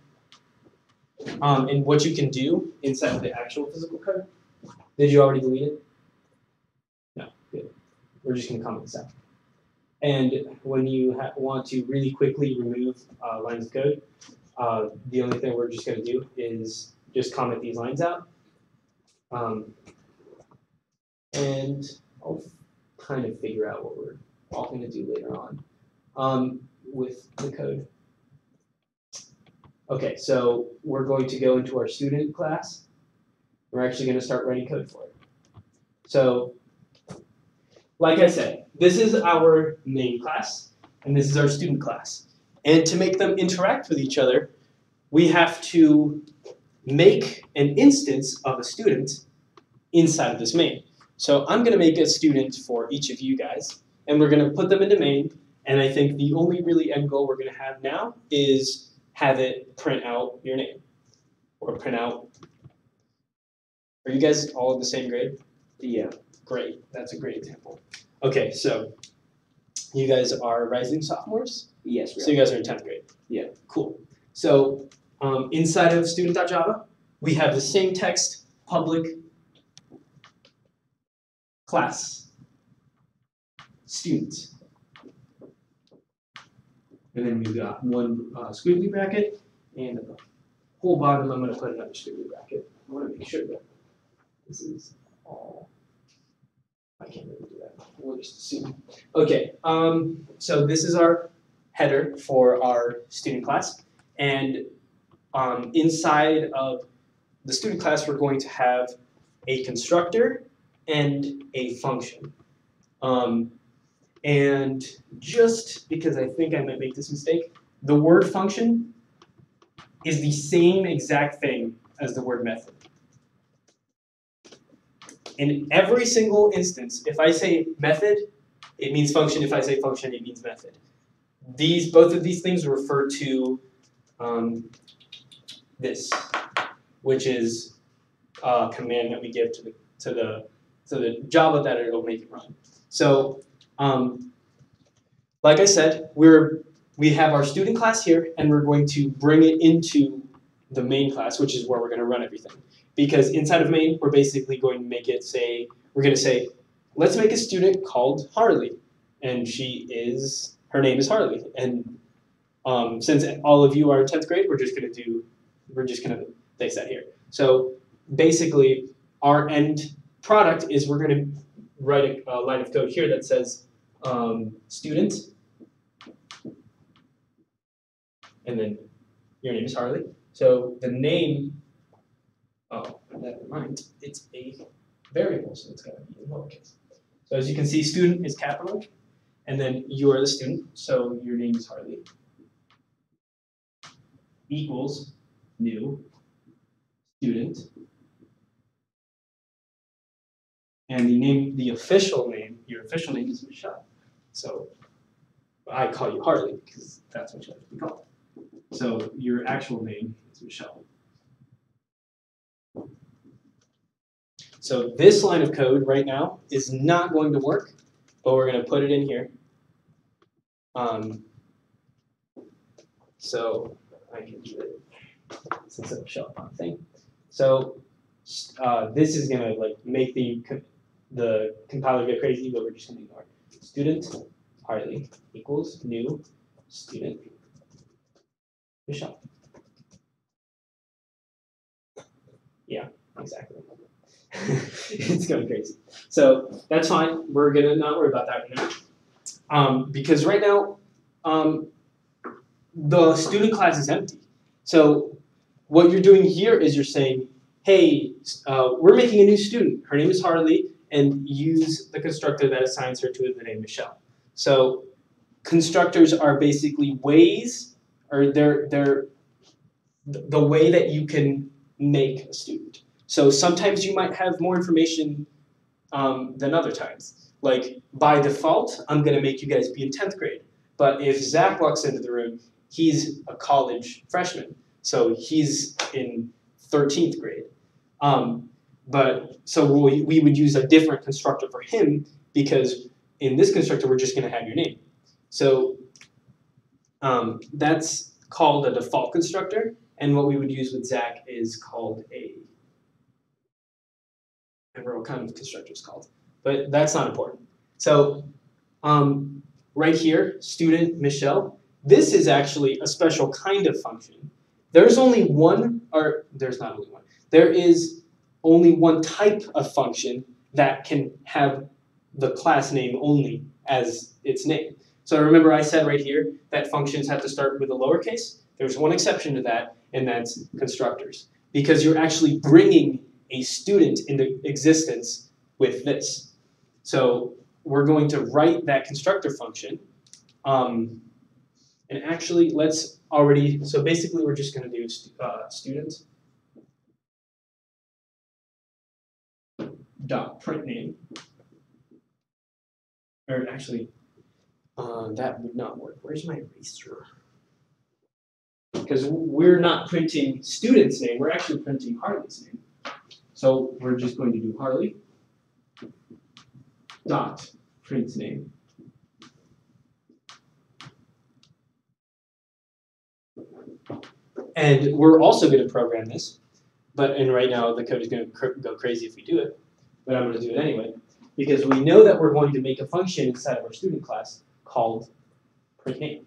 Speaker 2: And what you can do inside of the actual physical code. Did you already delete it? No, good. We're just going to comment this out. And when you want to really quickly remove lines of code, the only thing we're just going to do is just comment these lines out. And I'll kind of figure out what we're all going to do later on with the code. Okay, so we're going to go into our student class. We're actually going to start writing code for it. So, like I said, this is our main class, and this is our student class. And to make them interact with each other, we have to make an instance of a student inside of this main. So I'm going to make a student for each of you guys, and we're going to put them into main. And I think the only really end goal we're going to have now is have it print out your name, or print out. Are you guys all in the same grade?
Speaker 3: Yeah.
Speaker 2: Great. That's a great example. Okay, so you guys are rising sophomores?
Speaker 3: Yes. We
Speaker 2: So you guys are in 10th grade?
Speaker 3: Yeah.
Speaker 2: Cool. So inside of student.java, we have the same text, public class student. And then we've got one squiggly bracket, and at the whole bottom I'm going to put another squiggly bracket. I want to make sure that this is all. I can't really do that. We'll just assume. Okay, so this is our header for our student class. And inside of the student class, we're going to have a constructor and a function. And just because I think I might make this mistake, the word function is the same exact thing as the word method. In every single instance, if I say method, it means function. If I say function, it means method. Both of these things refer to this, which is a command that we give to the Java that it'll make it run. So, like I said, we have our student class here, and we're going to bring it into the main class, which is where we're going to run everything. Because inside of main, we're basically going to make it say, we're going to say, let's make a student called Harley, and her name is Harley. And since all of you are in 10th grade, we're just going to fix that here. So basically, our end product is we're going to write a line of code here that says student, and then your name is Harley. So the name, oh, never mind, it's a variable, so it's got to be in lowercase. So as you can see, student is capital, and then you are the student, so your name is Harley. Equals new student, and the official name, your official name is Michelle. So I call you Harley because that's what you have to be called. So your actual name is Michelle. So this line of code right now is not going to work, but we're going to put it in here. So I can do it since it'll show up on the thing. So this is going to like make the compiler go crazy, but we're just going to ignore it. Student Harley equals new student Michelle. Yeah, exactly. It's going crazy. So that's fine. We're going to not worry about that right now. Because right now, the student class is empty. So what you're doing here is you're saying, hey, we're making a new student. Her name is Harley, and use the constructor that assigns her to the name Michelle. So constructors are basically ways, or they're the way that you can make a student. So sometimes you might have more information than other times. Like by default, I'm going to make you guys be in 10th grade. But if Zach walks into the room, he's a college freshman. So he's in 13th grade. So we would use a different constructor for him because in this constructor, we're just going to have your name. So that's called a default constructor. And what we would use with Zach is called I remember what kind of constructor it's called, but that's not important. So right here, student Michelle, this is actually a special kind of function. There's only one, or there's not only one, there is only one type of function that can have the class name only as its name. So remember I said right here that functions have to start with a lowercase? There's one exception to that, and that's constructors. Because you're actually bringing a student into existence with this. So we're going to write that constructor function. And actually, so basically we're just going to do student dot print name. Or actually, that would not work. Where's my eraser? Because we're not printing student's name, we're actually printing Harley's name. So we're just going to do Harley dot print name. And we're also going to program this, and right now the code is going to go crazy if we do it, but I'm going to do it anyway, because we know that we're going to make a function inside of our student class called print name.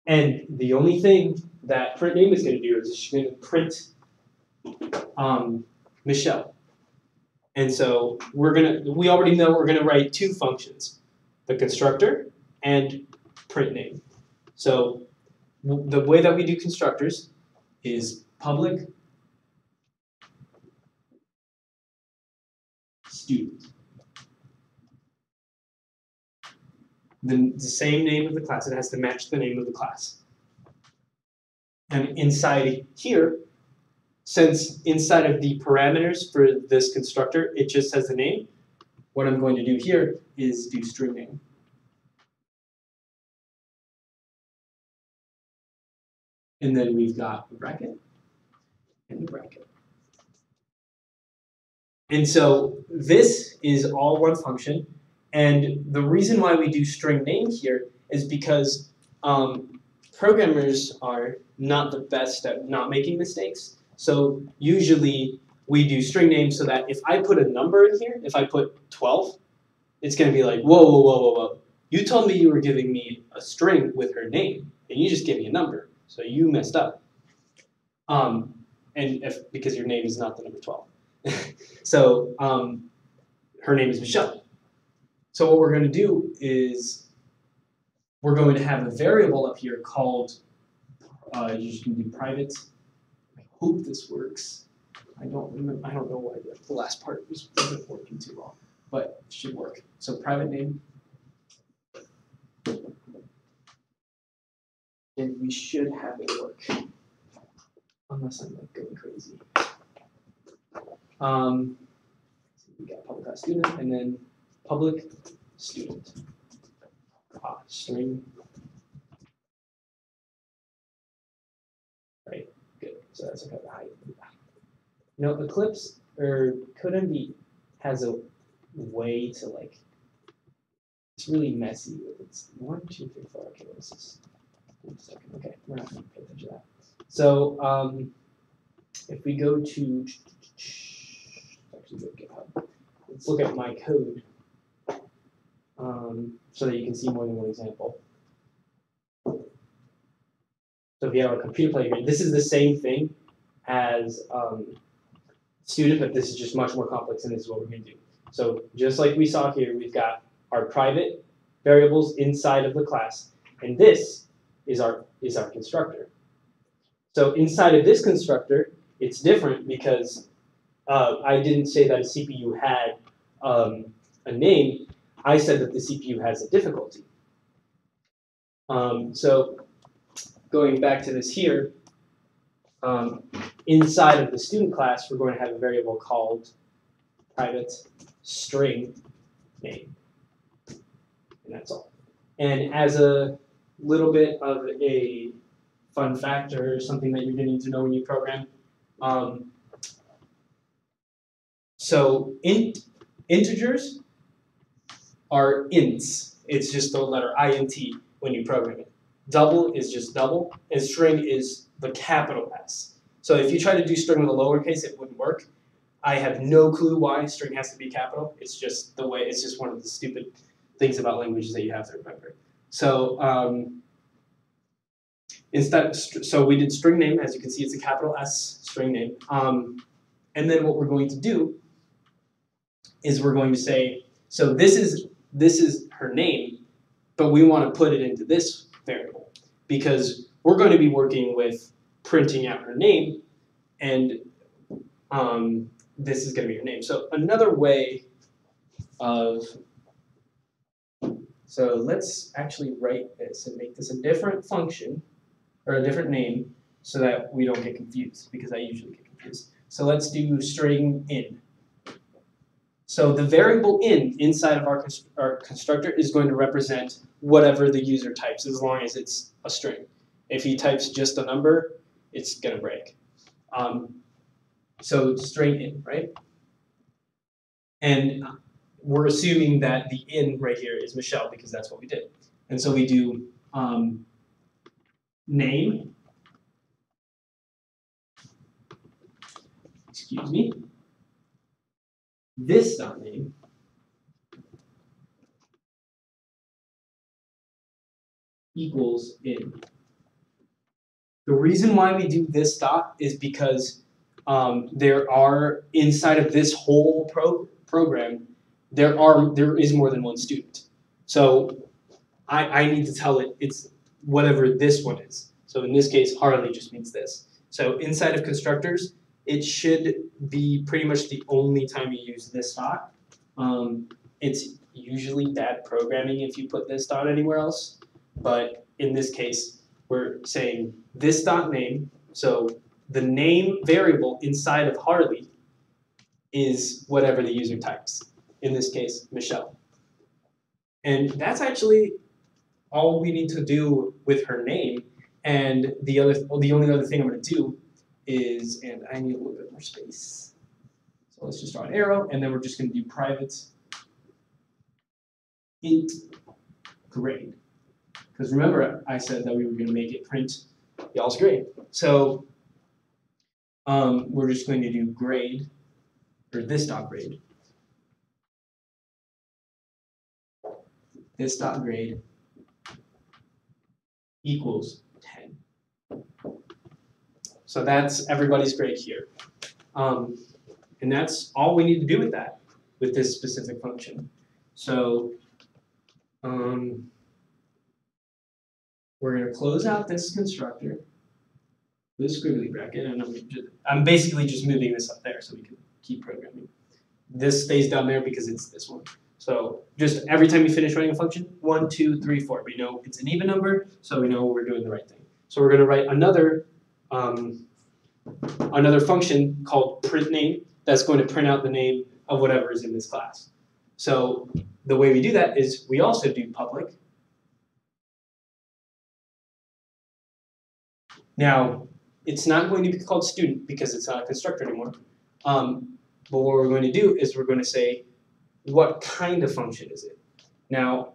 Speaker 2: And the only thing that print name is going to do is it's going to print Michelle. And so we already know we're going to write two functions, the constructor and print name. So the way that we do constructors is public student. The same name of the class, it has to match the name of the class. And inside here, since inside of the parameters for this constructor, it just has the name, what I'm going to do here is do string name. And then we've got a bracket and a bracket. And so this is all one function. And the reason why we do string name here is because programmers are not the best at not making mistakes. So usually we do string name so that if I put a number in here, if I put 12, it's going to be like, whoa, whoa, whoa, whoa, whoa. You told me you were giving me a string with her name, and you just gave me a number. So you messed up. Because your name is not the number 12. So her name is Michelle. So what we're going to do is we're going to have a variable up here called, you're just going to do private. I hope this works. I don't remember. I don't know why the last part wasn't working too well, but it should work. So private name And we should have it work. Unless I'm like going crazy. So we got public class student and then public student. String. Right, good. So that's okay. You know, Eclipse or CodeMD has a way to like, it's really messy. It's 1, 2, 3, 4. Okay, what's this? 1 second. Okay, we're not going to pay attention to that. So if we go to actually go to GitHub, let's look at my code so that you can see more than one example. So if you have a computer player here, this is the same thing as student, but this is just much more complex, and this is what we're going to do. So just like we saw here, we've got our private variables inside of the class, and this is our constructor. So inside of this constructor, it's different because I didn't say that a CPU had a name. I said that the CPU has a difficulty. So going back to this here, inside of the student class, we're going to have a variable called private string name. And that's all. And as a little bit of a fun fact or something that you're going to need to know when you program, so integers are ints. It's just the letter int when you program it. Double is just double, and string is the capital S. So if you try to do string with a lowercase, it wouldn't work. I have no clue why string has to be capital. It's just the way. It's just one of the stupid things about languages that you have to remember. So so we did string name. As you can see, it's a capital S string name. And then what we're going to do is we're going to say, so this is her name, but we want to put it into this variable because we're going to be working with printing out her name, and this is going to be her name. So another way of, so let's actually write this and make this a different function or a different name so that we don't get confused, because I usually get confused. So let's do string in. So the variable in inside of our constructor is going to represent whatever the user types, as long as it's a string. If he types just a number, it's going to break. So string in, right? And we're assuming that the in right here is Michelle because that's what we did. And so we do name, excuse me, this dot name equals in. The reason why we do this dot is because there are, inside of this whole program, there is more than one student. So I need to tell it it's whatever this one is. So in this case, Harley just means this. So inside of constructors, it should be pretty much the only time you use this dot. It's usually bad programming if you put this dot anywhere else, but in this case, we're saying this dot name, so the name variable inside of Harley is whatever the user types. In this case, Michelle. And that's actually all we need to do with her name. And the only other thing I'm going to do is, and I need a little bit more space. So let's just draw an arrow, and then we're just going to do private int grade. Because remember, I said that we were going to make it print y'all's grade. So we're just going to do grade, or this dot grade. This dot grade equals 10. So that's everybody's grade here. And that's all we need to do with that, with this specific function. So we're going to close out this constructor, this squiggly bracket, and I'm basically just moving this up there so we can keep programming. This stays down there because it's this one. So just every time you finish writing a function, 1, 2, 3, 4. We know it's an even number, so we know we're doing the right thing. So we're going to write another function called print name that's going to print out the name of whatever is in this class. So the way we do that is we also do public. Now, it's not going to be called student because it's not a constructor anymore. But what we're going to do is we're going to say, what kind of function is it? Now,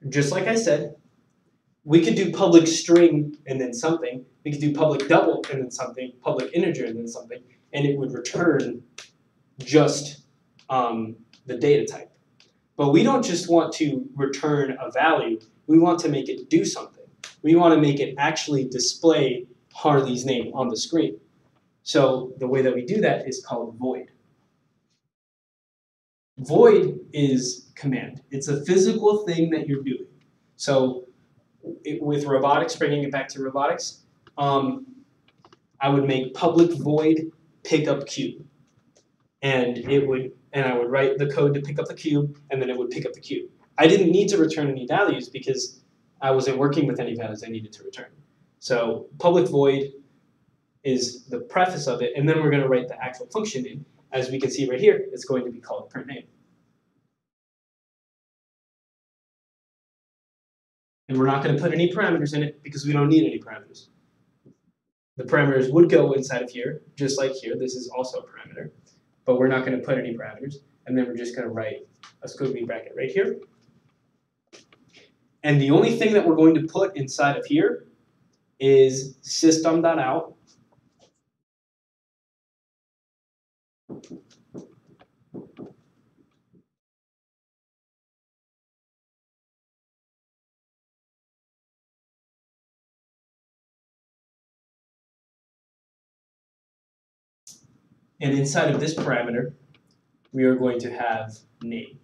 Speaker 2: just like I said, we could do public string and then something. We could do public double and then something, public integer and then something, and it would return just the data type. But we don't just want to return a value. We want to make it do something. We want to make it actually display Harley's name on the screen. So the way that we do that is called void. Void is command. It's a physical thing that you're doing. So with robotics, bringing it back to robotics, I would make public void pickup cube. And I would write the code to pick up the cube, and then it would pick up the cube. I didn't need to return any values because I wasn't working with any values I needed to return. So public void is the preface of it, and then we're going to write the actual function in. As we can see right here, it's going to be called print name. And we're not going to put any parameters in it because we don't need any parameters. The parameters would go inside of here, just like here. This is also a parameter, but we're not going to put any parameters. And then we're just going to write a squiggly bracket right here. And the only thing that we're going to put inside of here is system.out. And inside of this parameter, we are going to have name.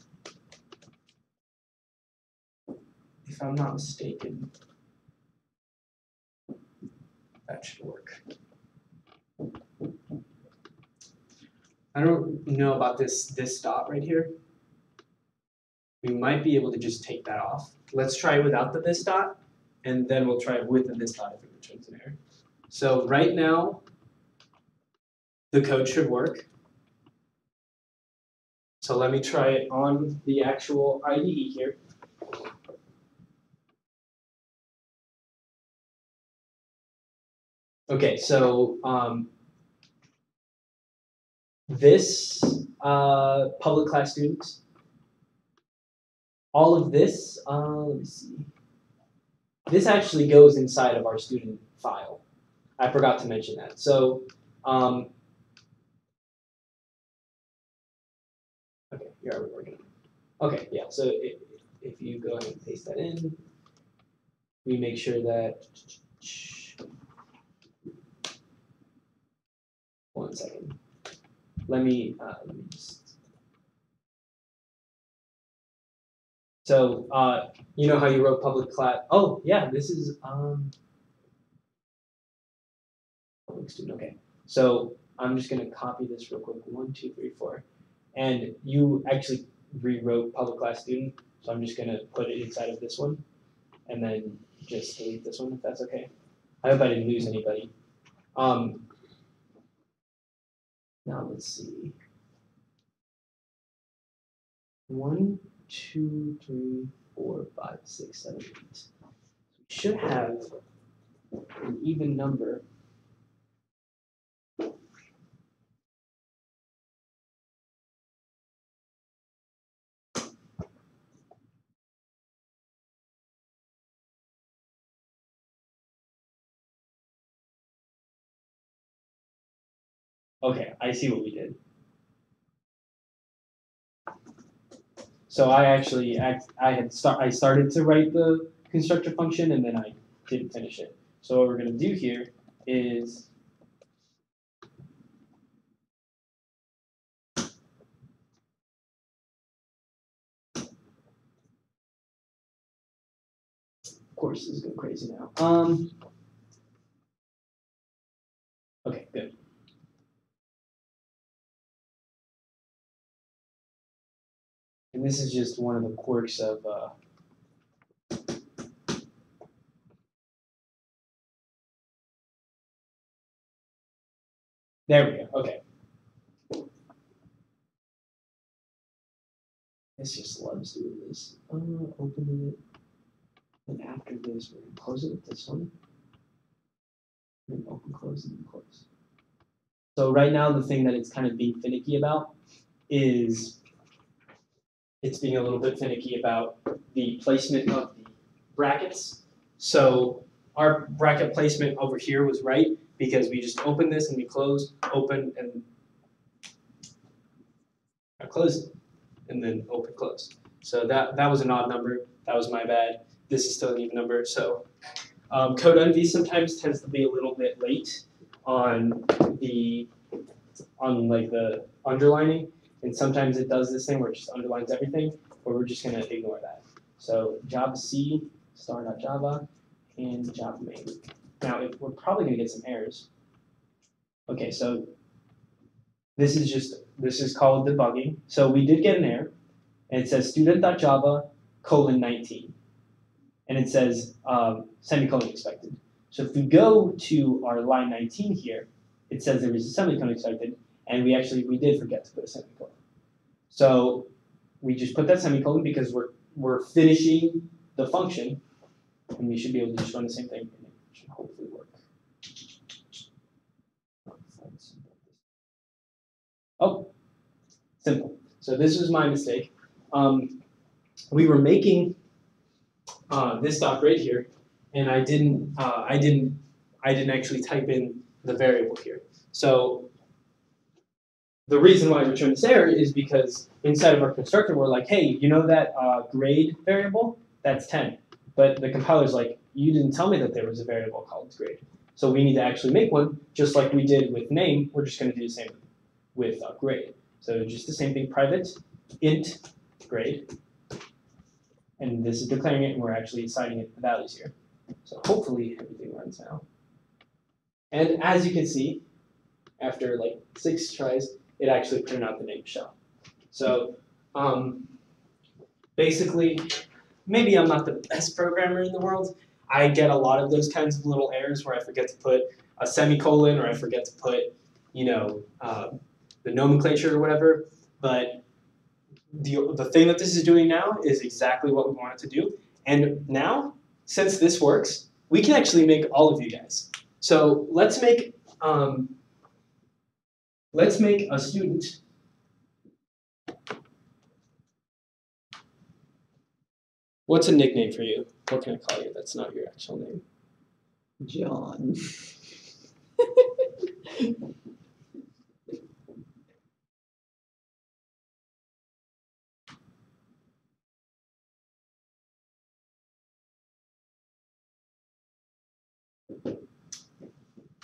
Speaker 2: If I'm not mistaken, that should work. I don't know about this dot right here. We might be able to just take that off. Let's try it without the this dot, and then we'll try it with the this dot if it returns an error. So right now, the code should work. So let me try it on the actual IDE here. Okay, so this public class students, all of this, let me see. This actually goes inside of our student file. I forgot to mention that. So, okay, here are we working. Okay, yeah, so if you go ahead and paste that in, we make sure that, one second. Let me just. So you know how you wrote public class? Oh yeah, this is public student. Okay, so I'm just gonna copy this real quick. 1, 2, 3, 4, and you actually rewrote public class student. So I'm just gonna put it inside of this one, and then just delete this one if that's okay. I hope I didn't lose anybody. Now let's see. 1, 2, 3, 4, 5, 6, 7, 8. We should have an even number. Okay, I see what we did. So I started to write the constructor function and then I didn't finish it. So what we're going to do here is of course this is going crazy now. Okay, good. And this is just one of the quirks of There we go. Okay. This just loves doing this. Open it. And after this, we're gonna close it with this one. Then open, close, and then close. So right now, the thing that it's kind of being finicky about is it's being a little bit finicky about the placement of the brackets. So our bracket placement over here was right because we just open this and we close, open, and close it, and then open, close. So that was an odd number. That was my bad. This is still an even number. So Code Envy sometimes tends to be a little bit late on the underlining, and sometimes it does this thing where it just underlines everything, but we're just gonna ignore that. So Java C star.java and Java main. Now we're probably gonna get some errors. Okay, so this is called debugging. So we did get an error, and it says student.java : 19, and it says semicolon expected. So if we go to our line 19 here, it says there is a semicolon expected, and we did forget to put a semicolon. So we just put that semicolon because we're finishing the function, and we should be able to just run the same thing, and it should hopefully work. Oh, simple. So this was my mistake. We were making this doc right here, and I didn't actually type in the variable here. So the reason why I returned this error is because inside of our constructor, we're like, hey, you know that grade variable? That's 10. But the compiler's like, you didn't tell me that there was a variable called grade. So we need to actually make one, just like we did with name. We're just going to do the same with grade. So just the same thing, private int grade. And this is declaring it, and we're actually assigning it the values here. So hopefully everything runs now. And as you can see, after like 6 tries, it actually printed out the name Michelle. So basically, maybe I'm not the best programmer in the world. I get a lot of those kinds of little errors where I forget to put a semicolon or I forget to put, the nomenclature or whatever. But the thing that this is doing now is exactly what we want it to do. And now, since this works, we can actually make all of you guys. So let's make a student. What's a nickname for you? What can I call you? That's not your actual name.
Speaker 4: John.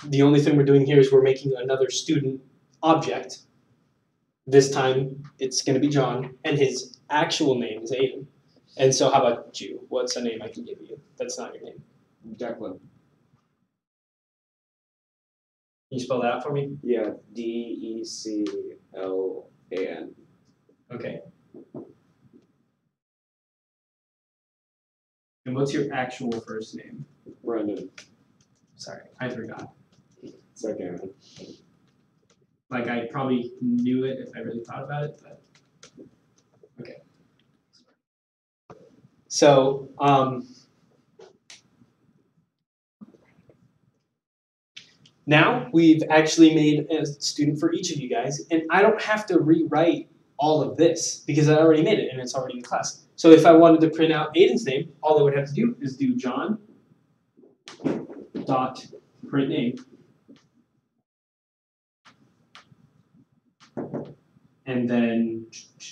Speaker 2: The only thing we're doing here is we're making another student object. This time it's going to be John, and his actual name is Aiden. And so how about you? What's a name I can give you? That's not your name.
Speaker 3: Declan.
Speaker 2: Can you spell that out for me?
Speaker 3: Yeah, D-E-C-L-A-N.
Speaker 2: Okay. And what's your actual first name?
Speaker 3: Brendan.
Speaker 2: Sorry, I forgot.
Speaker 3: It's okay, man.
Speaker 2: Like, I probably knew it if I really thought about it, but okay. So, now we've actually made a student for each of you guys, and I don't have to rewrite all of this because I already made it and it's already in class. So if I wanted to print out Aiden's name, all I would have to do is do John dot print name. And then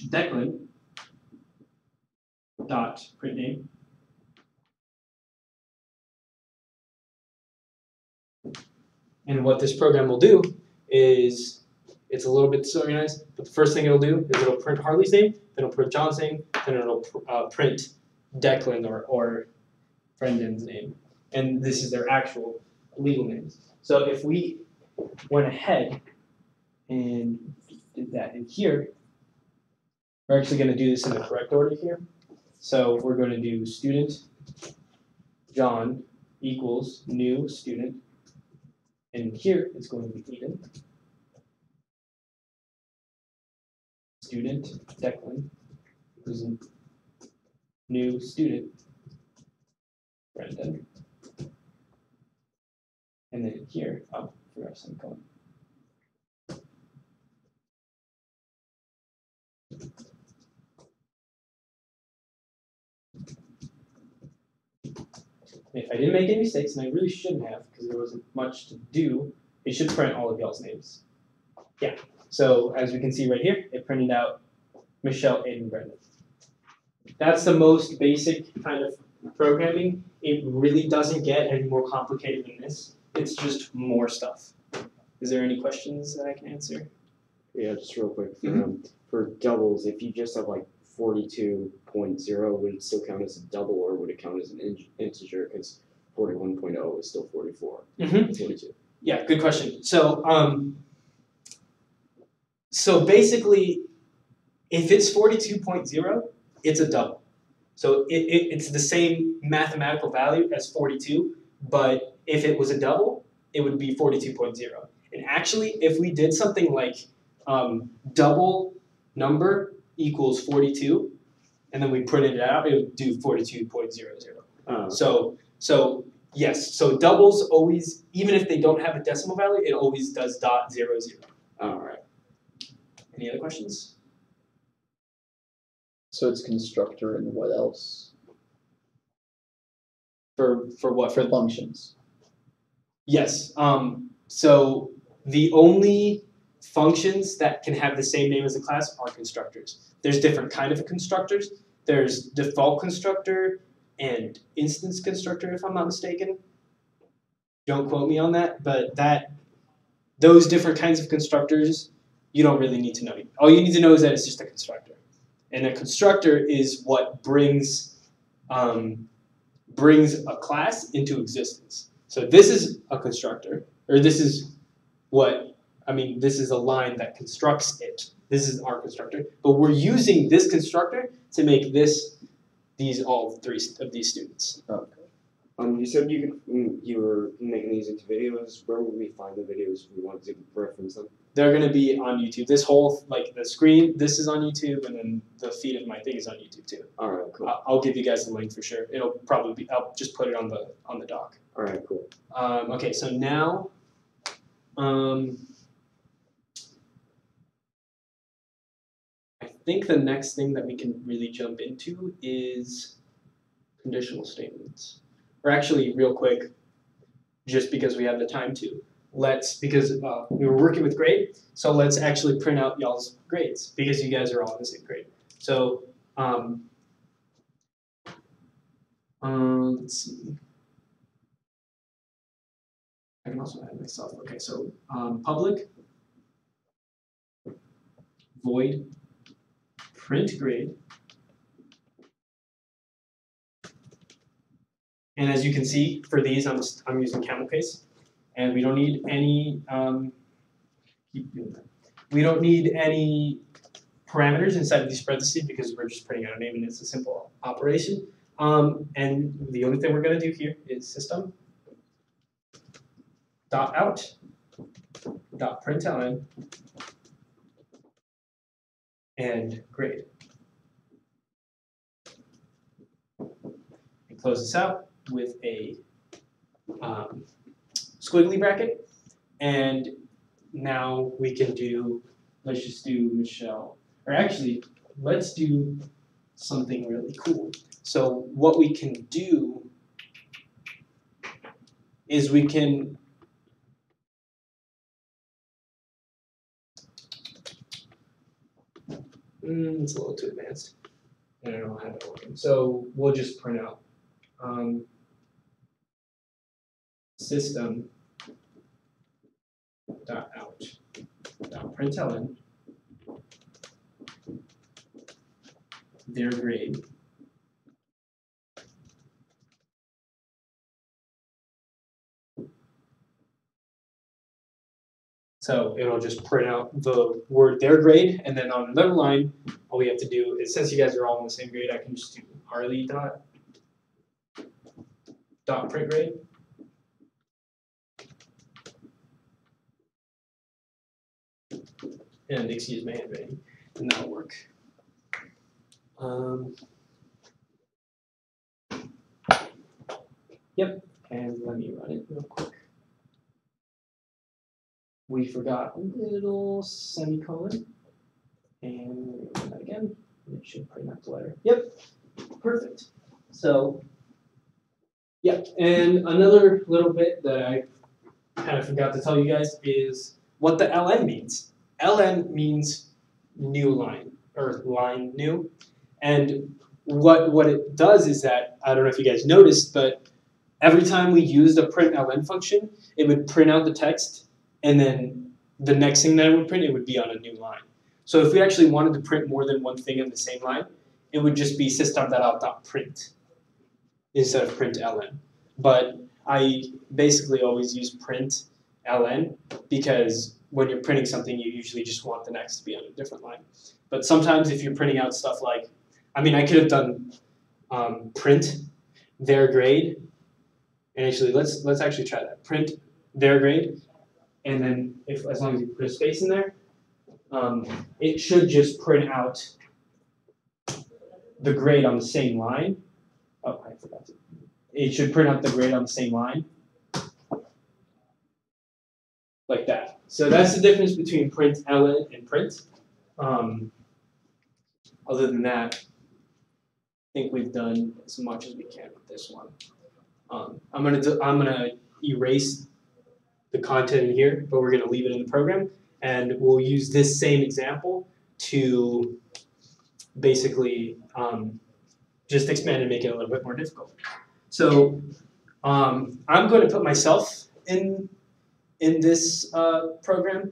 Speaker 2: Declan dot print name. And what this program will do is, it's a little bit disorganized, but the first thing it'll do is it'll print Harley's name, then it'll print John's name, then it'll print Declan or Brendan's name. And this is their actual legal names. So if we went ahead and did that in here, we're actually going to do this in the correct order here. So we're going to do student John equals new student. And here it's going to be Aiden. student Declan, who's a new student Brendan. And then here, oh, for our semicolon. If I didn't make any mistakes, and I really shouldn't have because there wasn't much to do, it should print all of y'all's names. Yeah, so as we can see right here, it printed out Michelle, Aiden, Brendan. That's the most basic kind of programming. It really doesn't get any more complicated than this. It's just more stuff. Is there any questions that I can answer?
Speaker 3: Yeah, just real quick. For doubles, if you just have like 42.0, would it still count as a double, or would it count as an integer? Because 41.0 is still 44. 42.
Speaker 2: Yeah, good question. So, so basically, if it's 42.0, it's a double. So it's the same mathematical value as 42, but if it was a double, it would be 42.0. And actually, if we did something like double number equals 42, and then we printed it out, it would do 42.00. So yes, so doubles always, even if they don't have a decimal value, it always does .00.
Speaker 3: All right.
Speaker 2: Any other questions?
Speaker 4: So it's constructor and what else?
Speaker 2: For what?
Speaker 4: For functions.
Speaker 2: Yes. So the only functions that can have the same name as a class are constructors. There's different kind of constructors. There's default constructor and instance constructor, if I'm not mistaken. Don't quote me on that, but those different kinds of constructors, you don't really need to know. All you need to know is that it's just a constructor. And a constructor is what brings a class into existence. So this is a constructor, or this is this is a line that constructs it. This is our constructor, but we're using this constructor to make all three of these students.
Speaker 3: Okay. You said you were making these into videos. Where would we find the videos if we wanted to reference them?
Speaker 2: They're going to be on YouTube. This whole, the screen, this is on YouTube, and then the feed of my thing is on YouTube too.
Speaker 3: All right, cool.
Speaker 2: I'll give you guys the link for sure. It'll probably be, I'll just put it on the doc.
Speaker 3: All right, cool.
Speaker 2: Okay, so now, I think the next thing that we can really jump into is conditional statements. Or actually, real quick, just because we have the time to, because we were working with grade, so let's actually print out y'all's grades because you guys are all in the same grade. So, let's see. I can also add myself. Okay, so public void print grade. And as you can see, for these, I'm using camel case, and we don't need any. Keep doing that. We don't need any parameters inside of these parentheses because we're just putting out a name, and it's a simple operation. And the only thing we're going to do here is system dot out dot println and grade. And close this out with a squiggly bracket, and now we can do, let's just do Michelle, or actually, let's do something really cool. So what we can do is we can it's a little too advanced. I don't know how that works. So we'll just print out system dot out dot println their grade so it'll just print out the word their grade, and then on another line all we have to do is, since you guys are all in the same grade, I can just do Harley dot print grade. And excuse my handwriting, and that'll work. Yep, and let me run it real quick. We forgot a little semicolon, and run that again. It should print out the letter. Yep, perfect. So, yeah, and another little bit that I kind of forgot to tell you guys is what the LN means. LN means new line, or line new. And what it does is that, I don't know if you guys noticed, but every time we used a print LN function, it would print out the text, and then the next thing that it would print, it would be on a new line. So if we actually wanted to print more than one thing on the same line, it would just be system.out.print instead of print ln. But I basically always use print ln because when you're printing something, you usually just want the next to be on a different line. But sometimes if you're printing out stuff like, I mean, I could have done print their grade. And actually, let's actually try that. Print their grade, and then as long as you put a space in there, it should just print out the grade on the same line. Oh, I forgot to. It should print out the grade on the same line, like that. So that's the difference between print ln and print. Other than that, I think we've done as much as we can with this one. I'm gonna erase the content in here, but we're gonna leave it in the program, and we'll use this same example to basically just expand and make it a little bit more difficult. So I'm going to put myself in this program.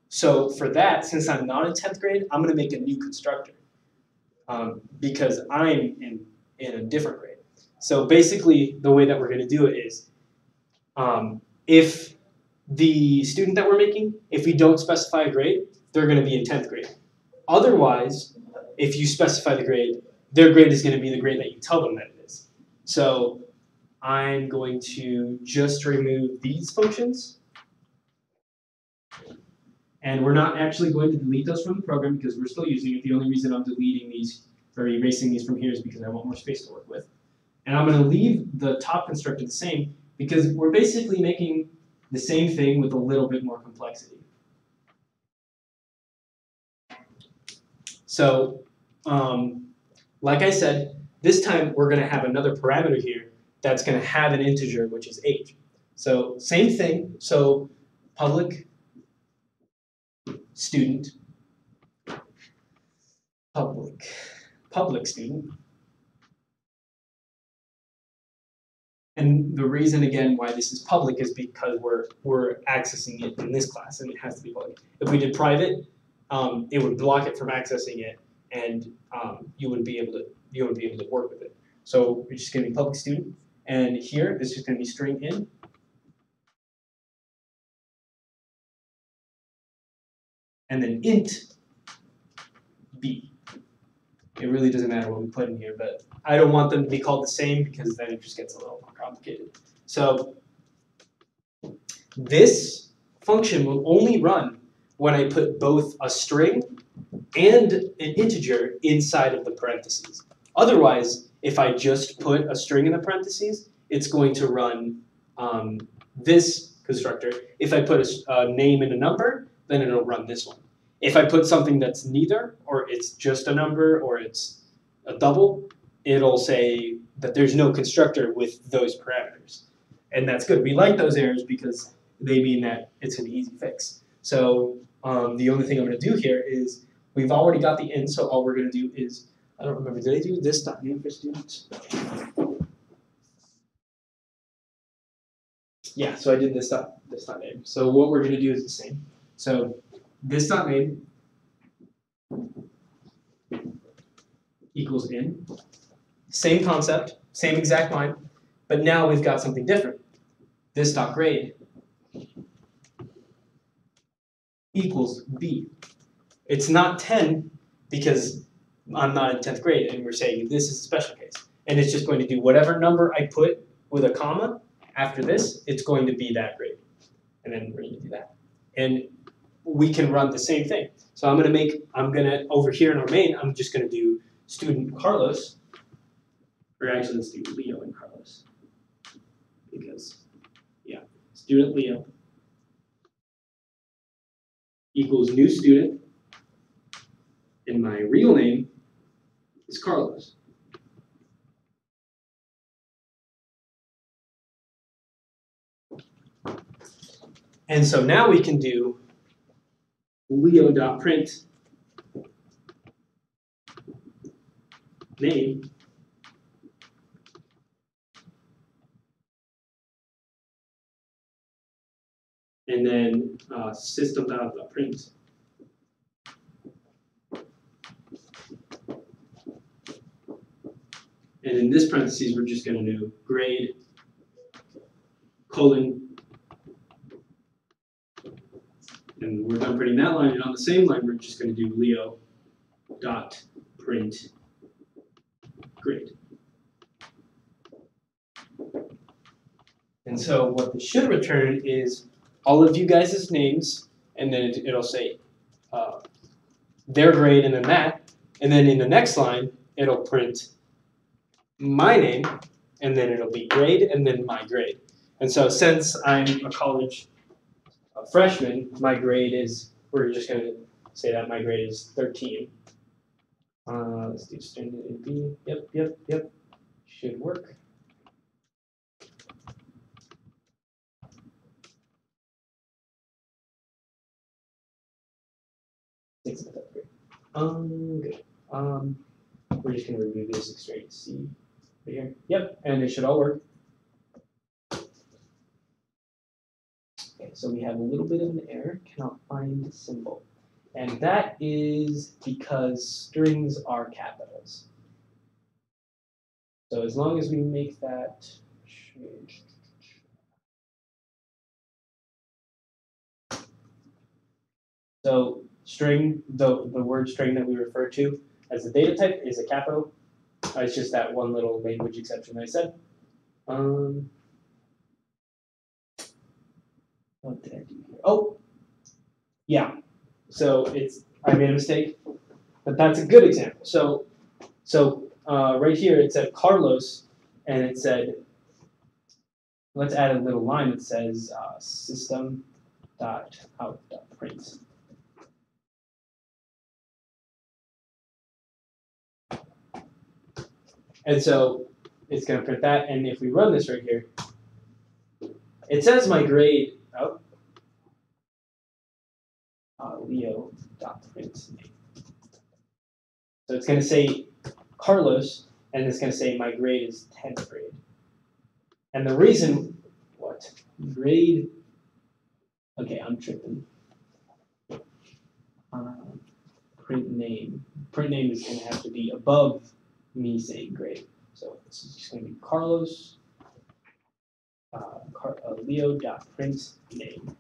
Speaker 2: So for that, since I'm not in 10th grade, I'm going to make a new constructor because I'm in a different grade. So basically, the way that we're going to do it is if the student that we're making, if we don't specify a grade, they're going to be in 10th grade. Otherwise, if you specify the grade, their grade is going to be the grade that you tell them that it is. So I'm going to just remove these functions. And we're not actually going to delete those from the program because we're still using it. The only reason I'm deleting these or erasing these from here is because I want more space to work with. And I'm going to leave the top constructor the same because we're basically making the same thing with a little bit more complexity. So, like I said, this time we're going to have another parameter here that's going to have an integer, which is age. So same thing. So public student, public student. And the reason, again, why this is public is because we're accessing it in this class, and it has to be public. If we did private, it would block it from accessing it, and you wouldn't be able to work with it. So we're just going to be public student, and here this is going to be string in. And then int b. It really doesn't matter what we put in here, but I don't want them to be called the same because then it just gets a little more complicated. So this function will only run when I put both a string and an integer inside of the parentheses. Otherwise, if I just put a string in the parentheses, it's going to run this constructor. If I put a name and a number, then it'll run this one. If I put something that's neither, or it's just a number, or it's a double, it'll say that there's no constructor with those parameters. And that's good. We like those errors because they mean that it's an easy fix. So the only thing I'm going to do here is we've already got the int, so all we're going to do is, I don't remember, did I do this .name for students? Yeah, so I did this .name. So what we're going to do is the same. So this .name equals in. Same concept, same exact line, but now we've got something different. This .grade equals b. It's not 10 because I'm not in 10th grade, and we're saying this is a special case. And it's just going to do whatever number I put with a comma after this, it's going to be that grade. And then we're going to do that. And we can run the same thing. So over here in our main, I'm just going to do student Carlos, or actually let's do Leo and Carlos, because, yeah, student Leo equals new student, and my real name is Carlos. And so now we can do Leo.print name and then system.print. And in this parentheses, we're just going to do grade colon, and we're done printing that line. And on the same line, we're just going to do Leo dot print grade. And so what this should return is all of you guys' names, and then it'll say their grade and then that. And then in the next line, it'll print my name, and then it'll be grade, and then my grade. And so since I'm a college freshman, my grade is, we're just going to say that my grade is 13. Let's do standard B. Yep. Should work. Good. We're just going to remove this straight C right here. Yep, and it should all work. Okay, so we have a little bit of an error, cannot find the symbol. And that is because strings are capitals. So as long as we make that change. So string, the word string that we refer to as the data type is a capital. It's just that one little language exception I said. What did I do here? Oh, yeah. So I made a mistake, but that's a good example. So right here it said Carlos, and it said, let's add a little line that says system.out.print. And so it's going to print that, and if we run this right here, it says my grade, Leo.print name. So it's going to say Carlos, and it's going to say my grade is 10th grade. And the reason, grade, okay, I'm tripping. Print name is going to have to be above me saying grade. So this is just going to be Carlos, Leo.print name.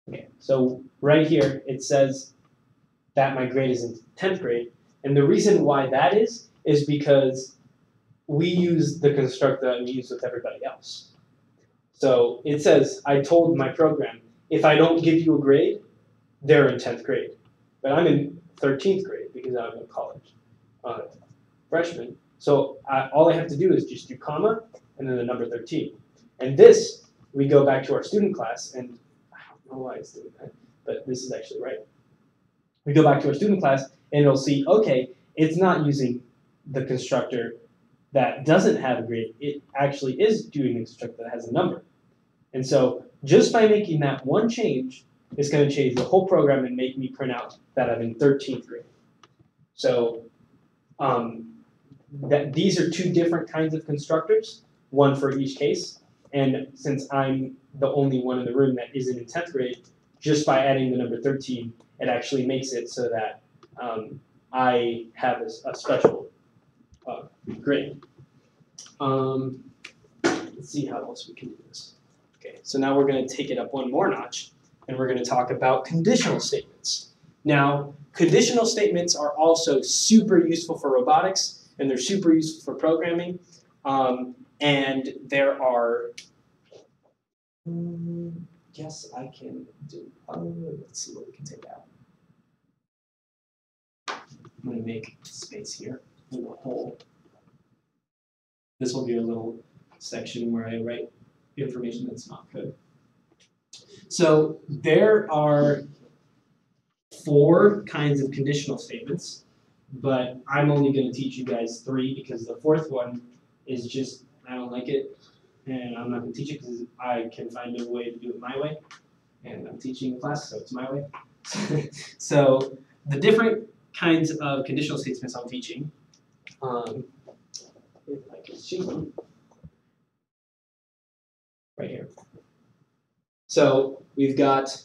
Speaker 2: Okay, so right here it says that my grade is in 10th grade. And the reason why that is because we use the constructor that we use with everybody else. So it says, I told my program, if I don't give you a grade, they're in 10th grade. But I'm in 13th grade because I'm in college, freshman. So all I have to do is just do comma and then the number 13. And this, we go back to our student class, and I don't know why it's doing that, but this is actually right. We go back to our student class, and it'll see, okay, it's not using the constructor that doesn't have a grade. It actually is doing a constructor that has a number. And so just by making that one change, it's going to change the whole program and make me print out that I'm in 13th grade. So these are two different kinds of constructors, one for each case. And since I'm the only one in the room that isn't in 10th grade, just by adding the number 13, it actually makes it so that I have a special grade. Let's see how else we can do this. Okay, so now we're going to take it up one more notch, and we're going to talk about conditional statements. Now, conditional statements are also super useful for robotics, and they're super useful for programming. And there are, yes, I can do, let's see what we can take out. I'm going to make space here, a little hole. This will be a little section where I write information that's not code. So there are 4 kinds of conditional statements, but I'm only going to teach you guys 3 because the 4th one is just, I don't like it, and I'm not going to teach it because I can find a way to do it my way, and I'm teaching the class, so it's my way. So the different kinds of conditional statements I'm teaching, if I can choose them, right here. So we've got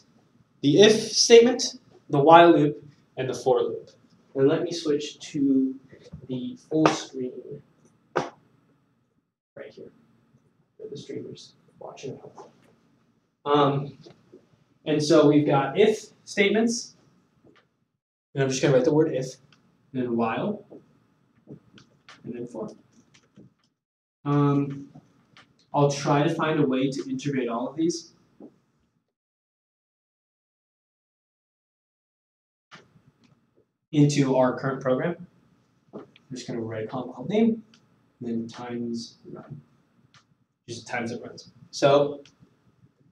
Speaker 2: the if statement, the while loop, and the for loop. And let me switch to the full screen right here for the streamers watching. And so we've got if statements, and I'm just going to write the word if, and then while, and then for. I'll try to find a way to integrate all of these. Into our current program. I'm just going to write a column called name, and then times run. Just times it runs. So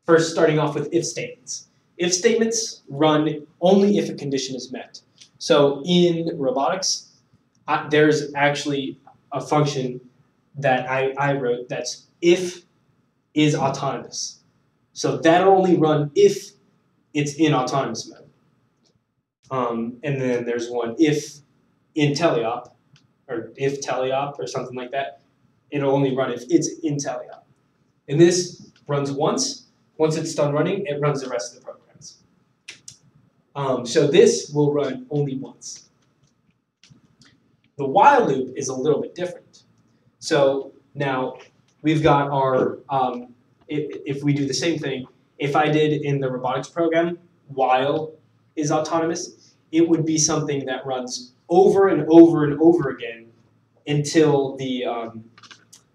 Speaker 2: first, starting off with if statements. If statements run only if a condition is met. So in robotics, there's actually a function that I wrote that's if is autonomous. So that'll only run if it's in autonomous mode. And then there's one if in teleop, or if teleop or something like that. It'll only run if it's in teleop. And this runs once. Once it's done running, it runs the rest of the programs. So this will run only once. The while loop is a little bit different. So now we've got our, if we do the same thing, if I did in the robotics program, while is autonomous, it would be something that runs over and over and over again until the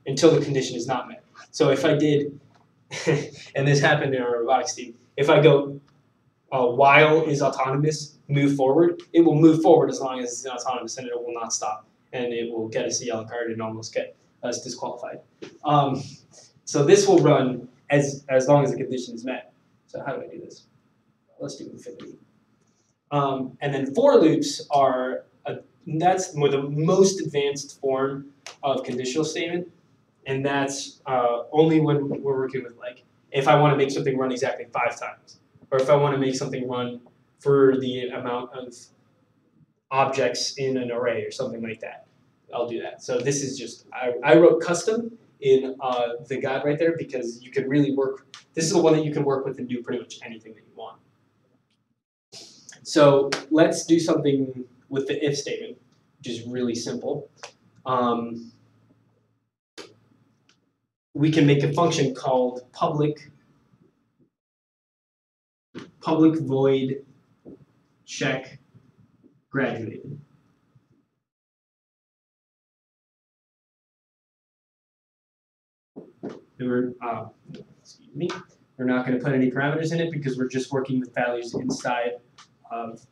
Speaker 2: condition is not met. So if I did, and this happened in our robotics team, if I go while is autonomous, move forward, it will move forward as long as it's autonomous, and it will not stop, and it will get us a yellow card and almost get us disqualified. So this will run as long as the condition is met. So how do I do this? Let's do infinity. And then for loops are that's the most advanced form of conditional statement, and that's only when we're working with, like, if I want to make something run exactly 5 times, or if I want to make something run for the amount of objects in an array or something like that, I'll do that. So this is just, I wrote custom in the guide right there because you can really work, this is the one that you can work with and do pretty much anything that you want. So let's do something with the if statement, which is really simple. We can make a function called public void check graduated. Excuse me. We're not going to put any parameters in it because we're just working with values inside of.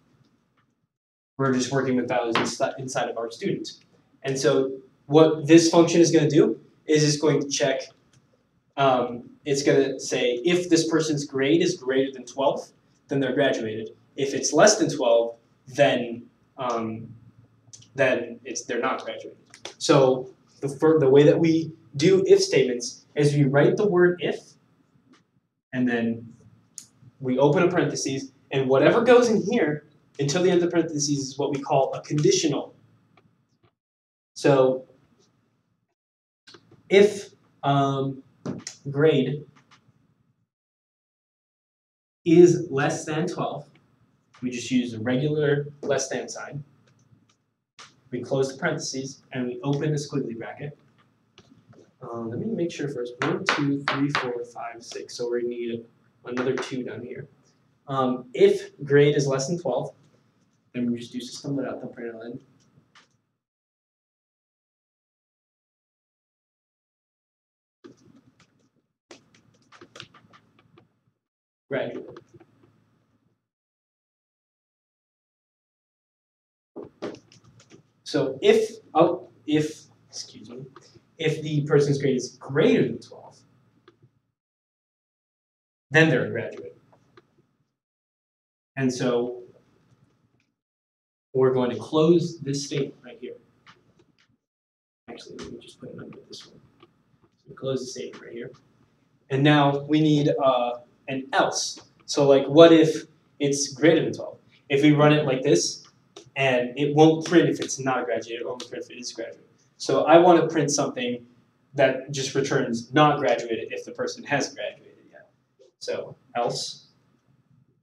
Speaker 2: We're just working with values inside of our student. And so what this function is going to do is it's going to check. It's going to say if this person's grade is greater than 12, then they're graduated. If it's less than 12, then they're not graduated. So the way that we do if statements is we write the word if, and then we open a parentheses, and whatever goes in here until the end of the parentheses is what we call a conditional. So if grade is less than 12, we just use a regular less than sign. We close the parentheses and we open the squiggly bracket. Let me make sure first. 1, 2, 3, 4, 5, 6. So we need another 2 down here. If grade is less than 12, then we just do system.out.println. Graduate. So if the person's grade is greater than 12, then they're a graduate. And so we're going to close this statement right here. Actually, let me just put it under this one. So we close the statement right here. And now we need an else. So like, what if it's greater than 12? If we run it like this, and it won't print if it's not a graduate, it only print if it is a graduate. So I want to print something that just returns not graduated if the person hasn't graduated yet. So else,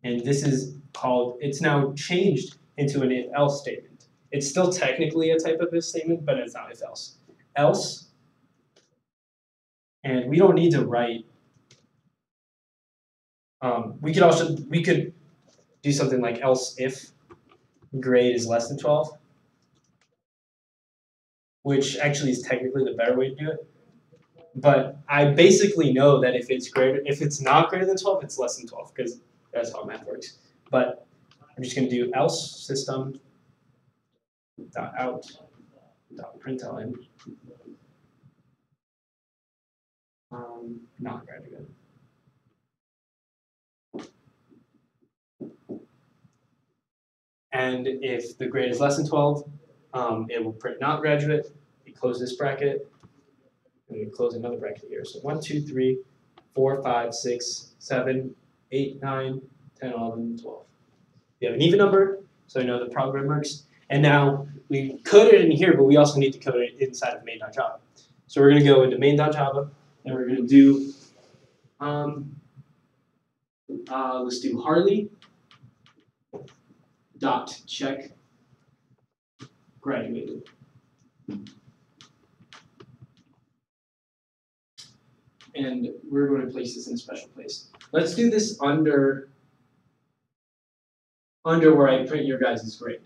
Speaker 2: and this is called, it's now changed into an if else statement. It's still technically a type of if statement, but it's not if else. Else, and we don't need to write. We could do something like else if grade is less than 12, which actually is technically the better way to do it. But I basically know that if it's not greater than 12, it's less than 12 because that's how math works. But I'm just going to do else system dot out dot println not graduate. And if the grade is less than 12, it will print not graduate. We close this bracket, and we close another bracket here. So 1, 2, 3, 4, 5, 6, 7, 8, 9, 10, 11, 12. We have an even number, so I know the program works. And now we code it in here, but we also need to code it inside of main.java. So we're going to go into main.java, and we're going to do, let's do Harley dot check graduated. And we're going to place this in a special place. Let's do this under where I print your guys' grade,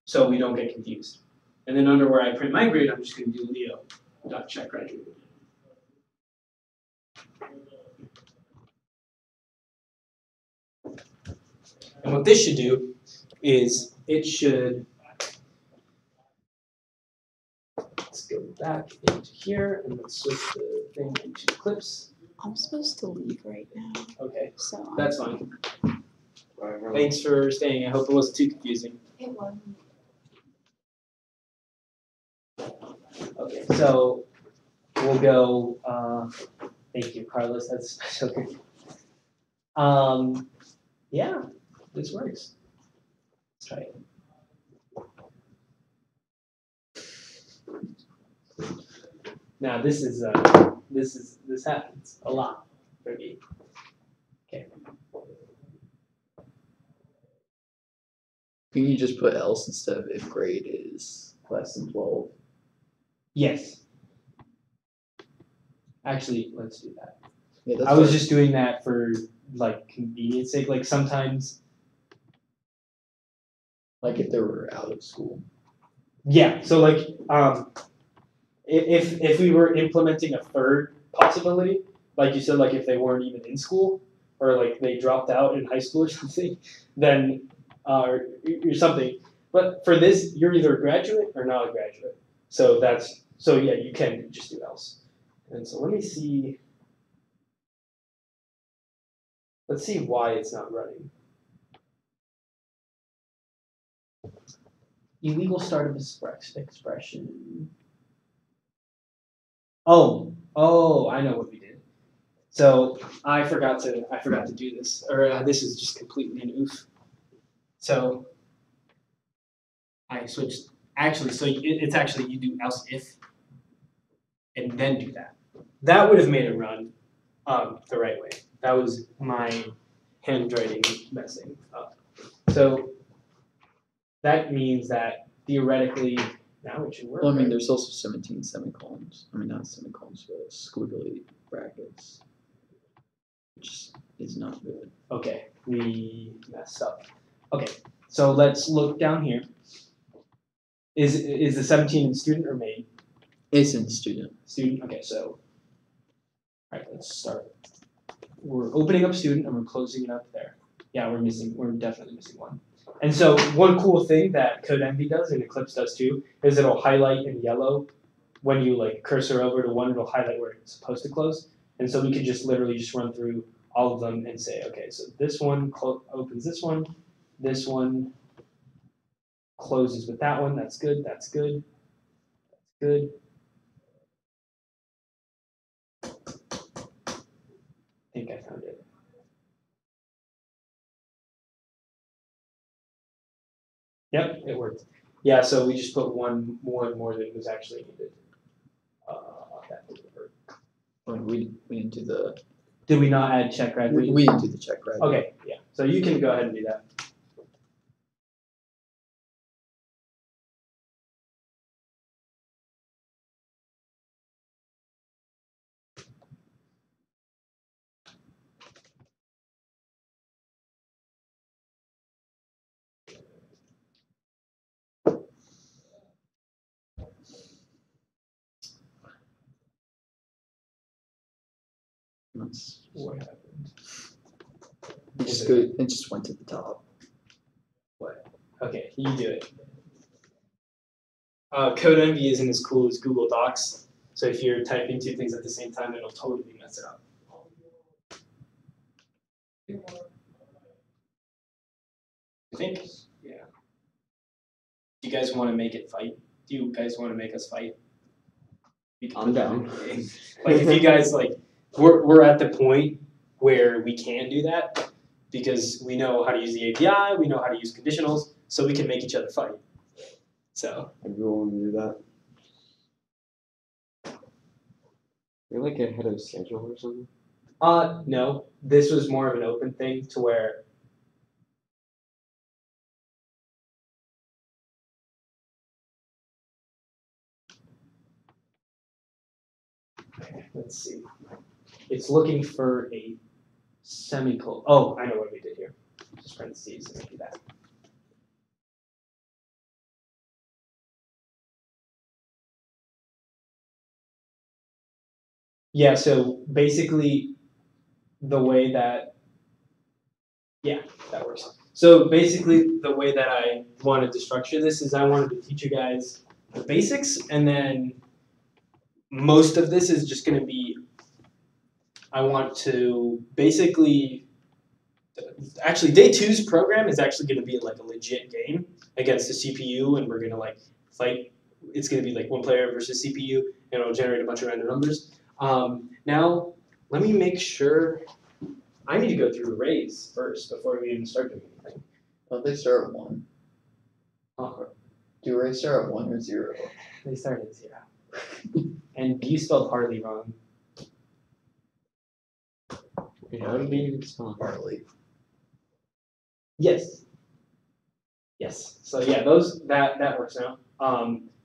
Speaker 2: so we don't get confused. And then under where I print my grade, I'm just going to do Leo dot check graduated. And what this should do is it should, let's go back into here and let's switch the thing into Eclipse.
Speaker 1: I'm supposed to leave right now,
Speaker 2: Okay,
Speaker 1: so
Speaker 2: that's fine. Thanks for staying. I hope it wasn't too confusing.
Speaker 1: it wasn't.
Speaker 2: Okay, so we'll go, thank you, Carlos, that's special. Yeah, this works. Let's try it. Now this happens a lot for me. Okay.
Speaker 4: Can you just put else instead of if grade is less than 12?
Speaker 2: Yes. Actually, let's do that.
Speaker 4: Yeah, that's
Speaker 2: I was
Speaker 4: fine.
Speaker 2: just doing that for like convenience sake. Like sometimes,
Speaker 4: Like if they were out of school.
Speaker 2: yeah. So like, if we were implementing a third possibility, like you said, like if they weren't even in school or like they dropped out in high school or something, then or something. But for this, you're either a graduate or not a graduate. So yeah, you can just do else. And so let me see. Let's see why it's not running. Illegal start of expression. Oh, I know what we did. So I forgot to do this, or this is just completely an oof. So I switched. Actually, so it's actually you do else if, and then do that. That would have made it run the right way. That was my handwriting messing up. So that means that theoretically now it should work.
Speaker 4: Well, I mean,
Speaker 2: right?
Speaker 4: there's also 17 semicolons. I mean, not semicolons, but squiggly brackets, which is not good.
Speaker 2: Okay, we messed up. Okay, so let's look down here. Is the 17 in student or main?
Speaker 4: It's in student.
Speaker 2: Student. Okay, so all right, let's start. We're opening up student and we're closing it up there. Yeah, we're definitely missing one. And so one cool thing that CodeEnvy does and Eclipse does too is it'll highlight in yellow when you like cursor over to one, it'll highlight where it's supposed to close. And so we could just literally just run through all of them and say, okay, so this one opens this one closes with that one. That's good. That's good. That's good. I think I found it. Yep, it worked. Yeah, so we just put one more than was actually needed. That didn't work.
Speaker 4: We didn't do the.
Speaker 2: Did we not add check red?
Speaker 4: We didn't do the check red.
Speaker 2: Okay, yeah. So you can go ahead and do that.
Speaker 4: That's
Speaker 2: What happened?
Speaker 4: it just went to the top.
Speaker 2: Okay, you do it. CodeEnvy isn't as cool as Google Docs, so if you're typing two things at the same time, it'll totally mess it up. I think, yeah. Do you guys want to make it fight? Do you guys want to make us fight?
Speaker 3: I'm down.
Speaker 2: Like if you guys like, we're at the point where we can do that because we know how to use the API, we know how to use conditionals, so we can make each other fight. So
Speaker 3: I'd be willing to do that. You're like ahead of schedule or something?
Speaker 2: No. This was more of an open thing to where let's see. It's looking for a semicolon. Oh, I know what we did here. Just parentheses and do that. Yeah, so basically the way that, yeah, that works. So basically the way that I wanted to structure this is I wanted to teach you guys the basics, and then most of this is just going to be, I want to basically, actually day two's program is actually going to be like a legit game against the CPU, and we're going to like fight. It's going to be like one player versus CPU, and it'll generate a bunch of random numbers. Now, let me make sure, I need to go through arrays first before we even start doing anything.
Speaker 4: Don't they start at 1? Do arrays start at 1 or 0?
Speaker 2: They start at 0. And you spelled hardly wrong.
Speaker 3: How did we spell
Speaker 4: Hardly.
Speaker 2: Yes. Yes. So yeah, that works now.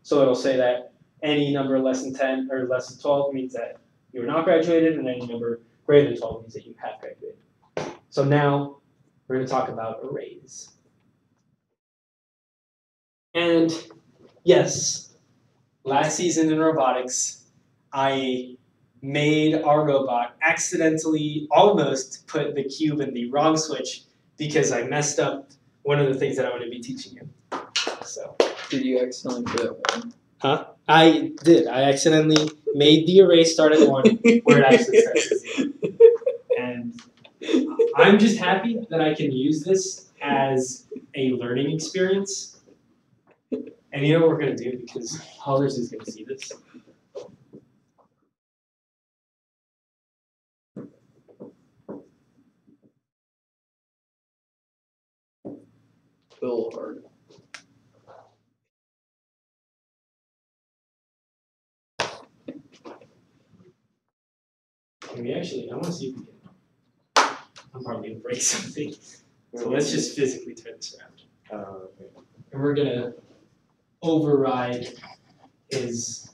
Speaker 2: So it'll say that any number less than 10 or less than 12 means that you're not graduated, and any number greater than 12 means that you have graduated. So now we're going to talk about arrays. And yes, last season in robotics, I made our robot accidentally almost put the cube in the wrong switch because I messed up one of the things that I'm going to be teaching you. So.
Speaker 4: Did you accidentally put it at 1?
Speaker 2: Huh? I did. I accidentally made the array start at 1 where it actually starts at 0. And I'm just happy that I can use this as a learning experience. And you know what we're going to do, because Hollers is going to see this.
Speaker 4: A little hard.
Speaker 2: Maybe actually, I want to see if we can. I'm probably going to break something. So let's just physically turn this around.
Speaker 3: okay.
Speaker 2: And we're going to override his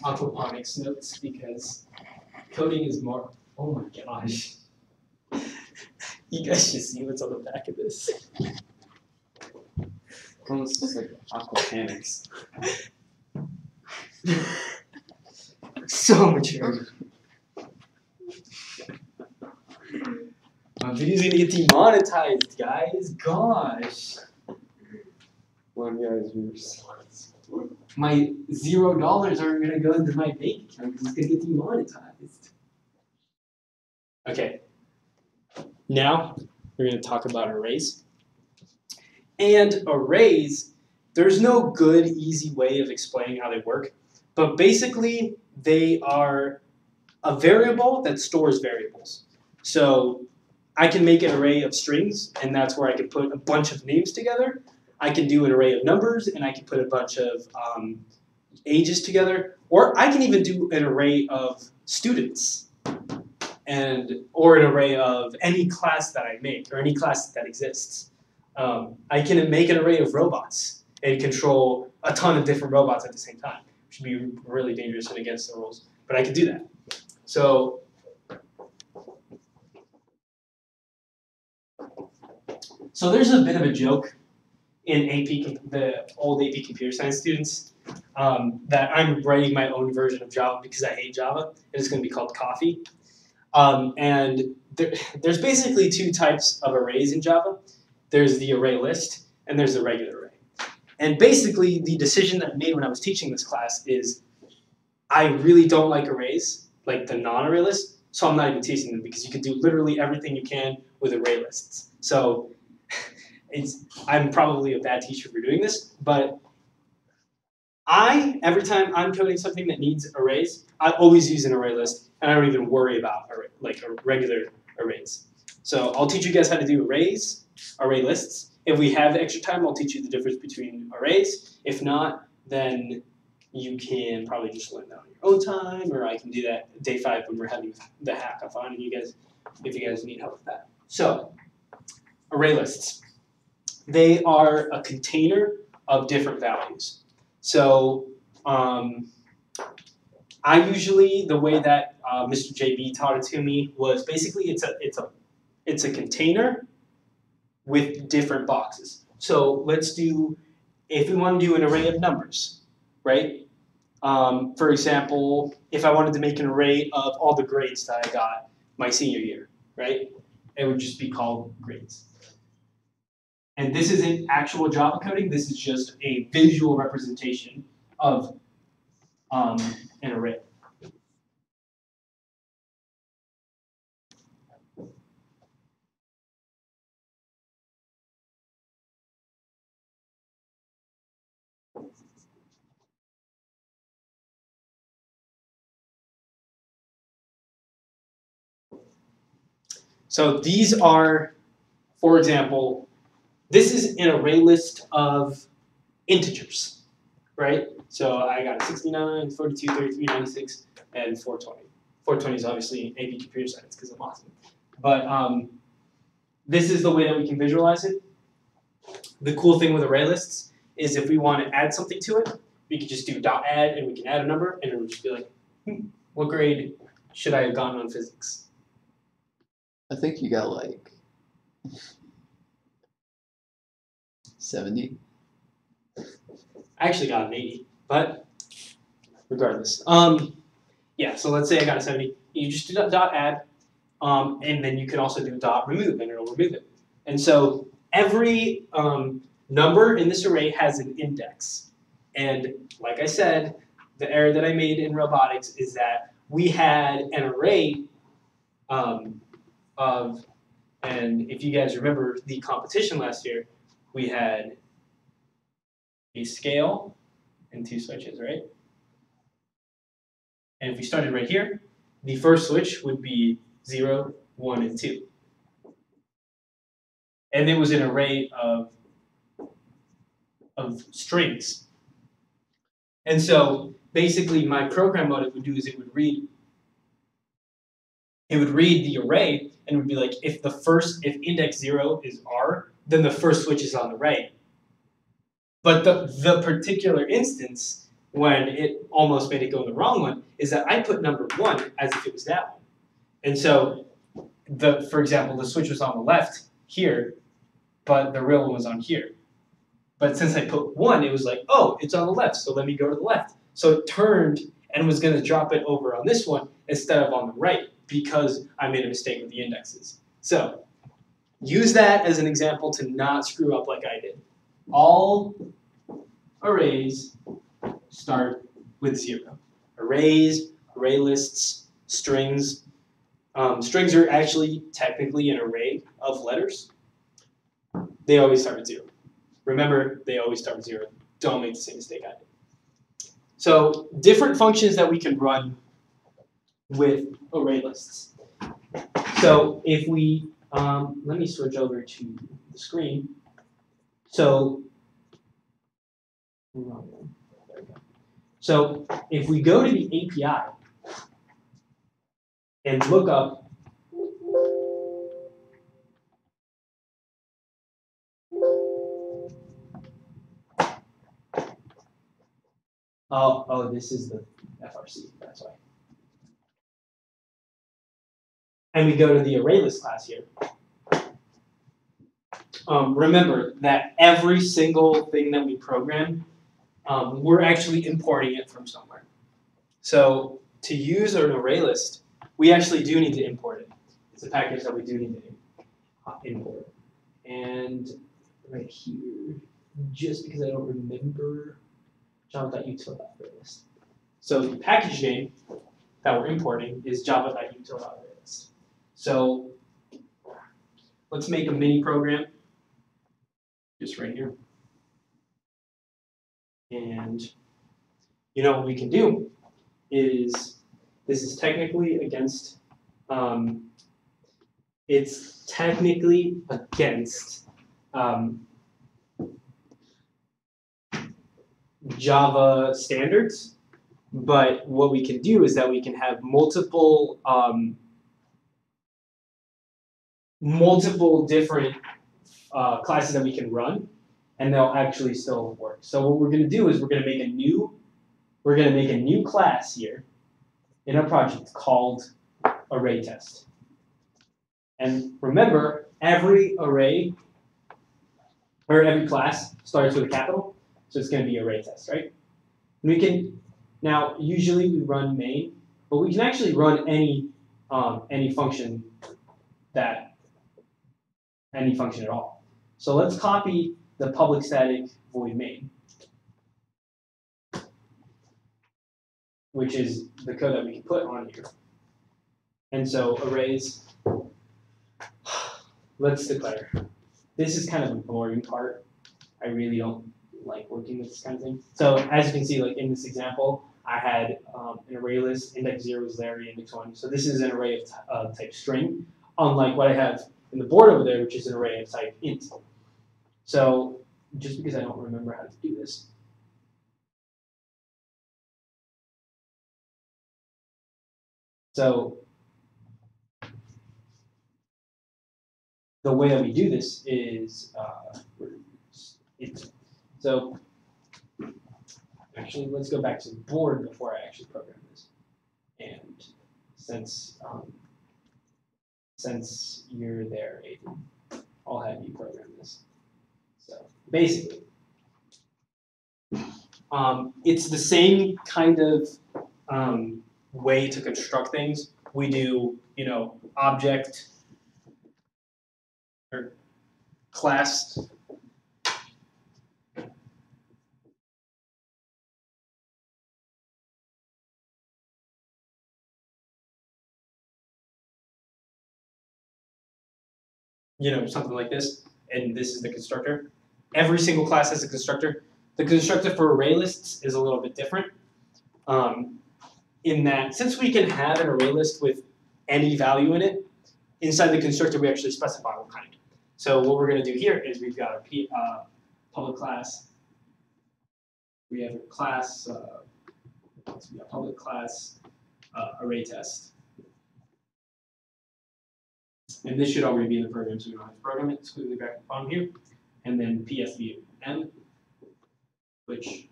Speaker 2: aquaponics notes because coding is more. Oh my gosh. You guys should see what's on the back of this.
Speaker 3: Almost just like aquaponics.
Speaker 2: So mature. My video's gonna get demonetized, guys. Gosh.
Speaker 3: One guy's views.
Speaker 2: My $0 are gonna go into my bank account because it's gonna get demonetized. Okay. Now we're gonna talk about arrays. And arrays, there's no good, easy way of explaining how they work, but basically they are a variable that stores variables. So I can make an array of strings, and that's where I can put a bunch of names together. I can do an array of numbers, and I can put a bunch of ages together, or I can even do an array of students, or an array of any class that I make, or any class that exists. I can make an array of robots and control a ton of different robots at the same time, which would be really dangerous and against the rules, but I can do that. So there's a bit of a joke in the old AP computer science students that I'm writing my own version of Java because I hate Java. It's going to be called Coffee. And there's basically two types of arrays in Java. There's the array list and there's the regular array. And basically the decision that I made when I was teaching this class is I really don't like arrays, like the non-array list, so I'm not even teaching them because you can do literally everything you can with array lists. So I'm probably a bad teacher for doing this, but every time I'm coding something that needs arrays, I always use an array list, and I don't even worry about regular arrays. So I'll teach you guys how to do array lists. If we have extra time, I'll teach you the difference between arrays. If not, then you can probably just learn that on your own time, or I can do that day 5 when we're having the hackathon, and if you guys need help with that. So, array lists. They are a container of different values. So, the way that Mr. JB taught it to me was basically it's a container with different boxes. So if we want to do an array of numbers, right? For example, if I wanted to make an array of all the grades that I got my senior year, right? It would just be called grades. And this isn't actual Java coding, this is just a visual representation of an array. So these are, for example, this is an array list of integers, right? So I got a 69, 42, 33, 96, and 420. 420 is obviously AP Computer Science because I'm awesome. But this is the way that we can visualize it. The cool thing with array lists is if we want to add something to it, we can just do .add and we can add a number and it would just be like, what grade should I have gotten on physics?
Speaker 4: I think you got like 70.
Speaker 2: I actually got an 80, but regardless. Yeah, so let's say I got a 70. You just do .add, and then you can also do .remove, and it'll remove it. And so every number in this array has an index. And like I said, the error that I made in robotics is that we had an array and if you guys remember the competition last year, we had a scale and 2 switches, right? And if we started right here, the first switch would be 0, 1, and 2. And it was an array of strings. And so basically my program, what it would do is it would read the array and it would be like, if index 0 is R, then the first switch is on the right. But the particular instance when it almost made it go in the wrong one is that I put number 1 as if it was that one. And so, for example, the switch was on the left here, but the real one was on here. But since I put 1, it was like, oh, it's on the left, so let me go to the left. So it turned and was going to drop it over on this one instead of on the right because I made a mistake with the indexes. So use that as an example to not screw up like I did. All arrays start with 0. Arrays, array lists, strings. Strings are actually technically an array of letters. They always start with 0. Remember, they always start with 0. Don't make the same mistake I did. So different functions that we can run with array lists. So if we, let me switch over to the screen. So, there we go. So if we go to the API and look up oh, this is the FRC, that's why. And we go to the ArrayList class here. Remember that every single thing that we program, we're actually importing it from somewhere. So to use an ArrayList, we actually do need to import it. It's a package that we do need to import. And right here, just because I don't remember java.util.ArrayList. So the package name that we're importing is java.util.ArrayList. So let's make a mini program just right here. And you know what we can do is, this is technically against, it's technically against Java standards, but what we can do is that we can have multiple different classes that we can run, and they'll actually still work. So what we're going to do is we're going to make a new class here in our project called ArrayTest. And remember, every array or every class starts with a capital, so it's going to be ArrayTest, right? And we can now usually we run main, but we can actually run any function at all. So let's copy the public static void main, which is the code that we can put on here. And so arrays, let's declare. This is kind of a boring part. I really don't like working with this kind of thing. So as you can see, like in this example, I had an array list, index 0 is Larry, index 1. So this is an array of type string, unlike what I have in the board over there, which is an array of type int. So just because I don't remember how to do this. So the way that we do this is so actually let's go back to the board before I actually program this. And since you're there, Aiden, I'll have you program this. So basically, it's the same kind of way to construct things. We do, object or class. Something like this, and this is the constructor. Every single class has a constructor. The constructor for array lists is a little bit different, in that since we can have an array list with any value in it, inside the constructor we actually specify what kind. So what we're going to do here is we've got a public class. We have a class, public class array test. And this should already be in the program, so we don't have to program it. It's clearly back at the bottom here. And then PSVM, which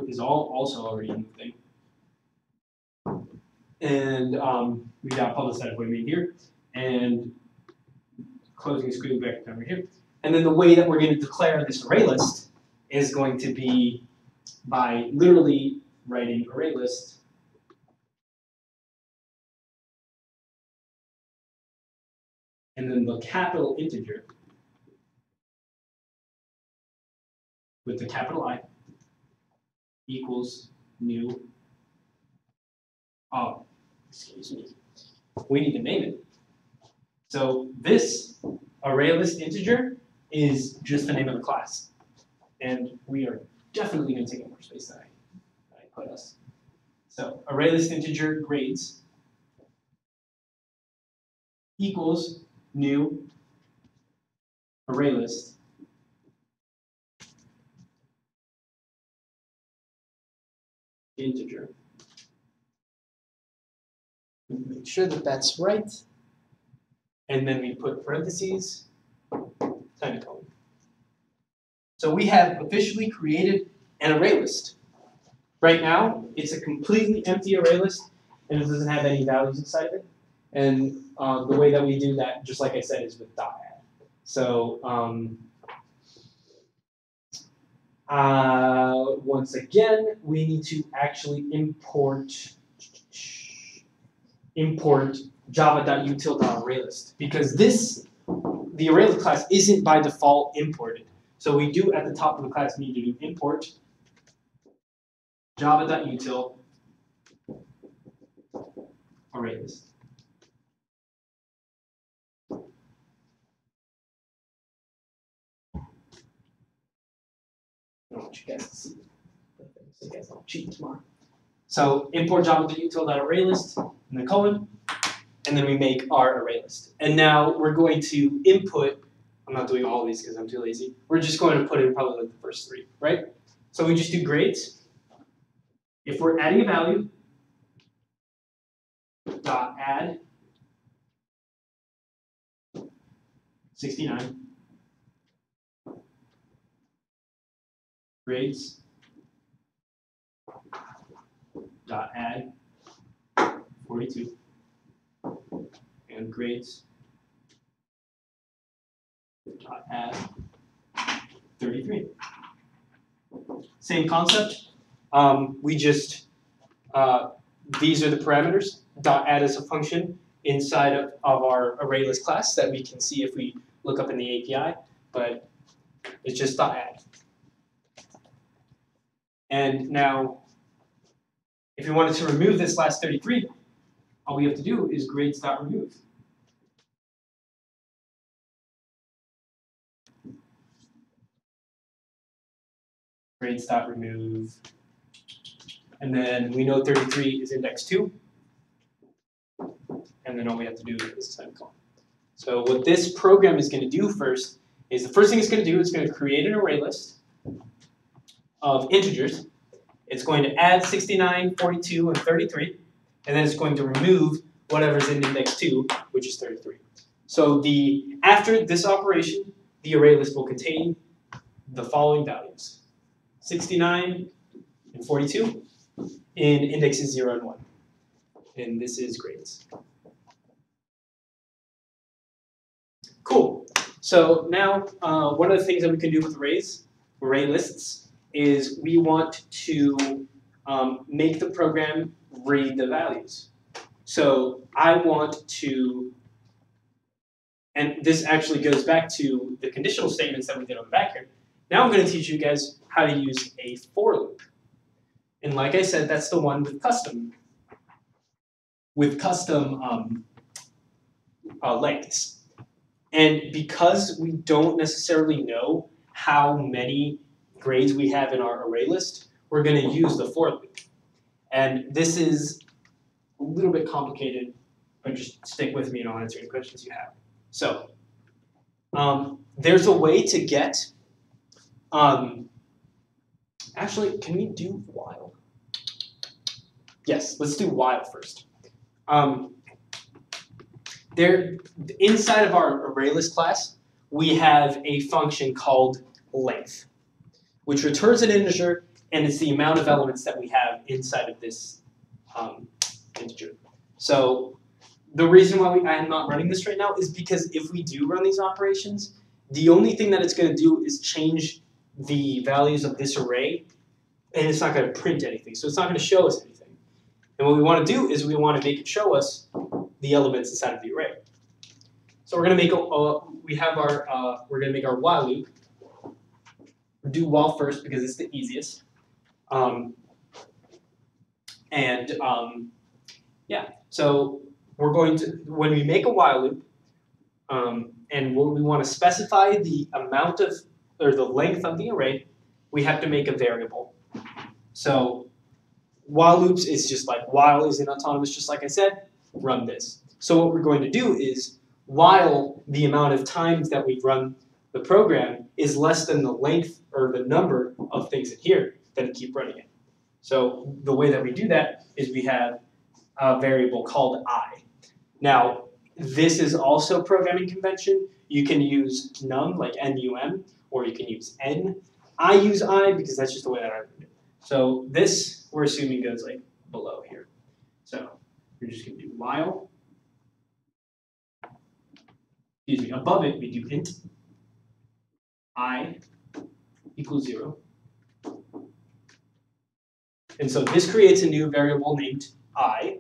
Speaker 2: is also already in the thing. And we got public static void main here, and closing is clearly back over here. And then the way that we're going to declare this array list is going to be by literally writing array list and then the capital integer with the capital I equals new, oh, excuse me, we need to name it. So this ArrayList integer is just the name of the class. And we are definitely going to take up more space than I put us. So ArrayList integer grades equals new ArrayList integer. Make sure that that's right. And then we put parentheses, semicolon. So we have officially created an array list. Right now, it's a completely empty array list, and it doesn't have any values inside of it. And the way that we do that, just like I said, is with .add. So once again, we need to actually import java.util.arraylist, because the ArrayList class isn't by default imported. So we do at the top of the class need to do import java.util ArrayList. I want you guys to see the thing so you guys don't cheat tomorrow. So import java.util.arraylist in the colon, and then we make our array list. And now we're going to input, I'm not doing all of these because I'm too lazy. We're just going to put in probably like the first three, right? So we just do grades. If we're adding a value, dot add 69 grades dot add 42 and grades dot add 33. Same concept. We just these are the parameters. Dot add is a function inside of our ArrayList class that we can see if we look up in the API, but it's just dot add. And now, if we wanted to remove this last 33, all we have to do is grades.remove. Grades.remove. And then we know 33 is index 2. And then all we have to do is a semicolon. So what this program is going to do first is the first thing it's going to do is going to create an array list of integers. It's going to add 69, 42, and 33. And then it's going to remove whatever's in index 2, which is 33. So after this operation, the array list will contain the following values: 69 and 42 in indexes 0 and 1. And this is grades. Cool. So now one of the things that we can do with array lists, is we want to make the program read the values. So I want to, and this actually goes back to the conditional statements that we did on the back here. Now I'm going to teach you guys how to use a for loop. And like I said, that's the one with custom lengths. And because we don't necessarily know how many grades we have in our array list, we're going to use the for loop. And this is a little bit complicated, but just stick with me and I'll answer any questions you have. So there's a way to get, actually, can we do while? Yes, let's do while first. Inside of our ArrayList class, we have a function called length, which returns an integer, and it's the amount of elements that we have inside of this integer. So the reason why I am not running this right now is because if we do run these operations, the only thing that it's going to do is change the values of this array, and it's not going to print anything. So it's not going to show us anything. And what we want to do is we want to make it show us the elements inside of the array. So we're gonna make we're gonna make our while loop. Do while first because it's the easiest. Yeah, so we're going to, when we make a while loop, and we want to specify the amount of, or the length of the array, we have to make a variable. So while loops is just like while is in autonomous, just like I said, run this. So what we're going to do is while the amount of times that we run the program is less than the length or the number of things in here, then keep running it. So the way that we do that is we have a variable called I. Now, this is also programming convention. You can use num, like num, or you can use n. I use I because that's just the way that I learned it. So this, we're assuming, goes like below here. So we're just going to do while. Excuse me, above it, we do int I equals 0. And so this creates a new variable named I.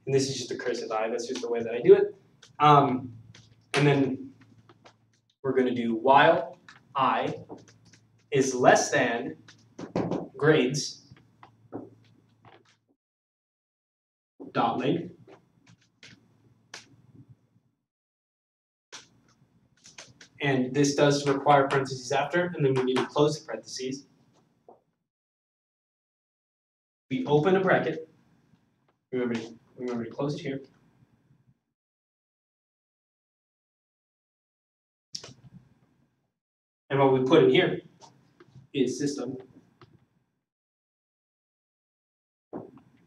Speaker 2: And this is just a cursive I, that's just the way that I do it. And then we're going to do while I is less than grades dot length and this does require parentheses after, and then we need to close the parentheses. We open a bracket. Remember to close it here. And what we put in here is system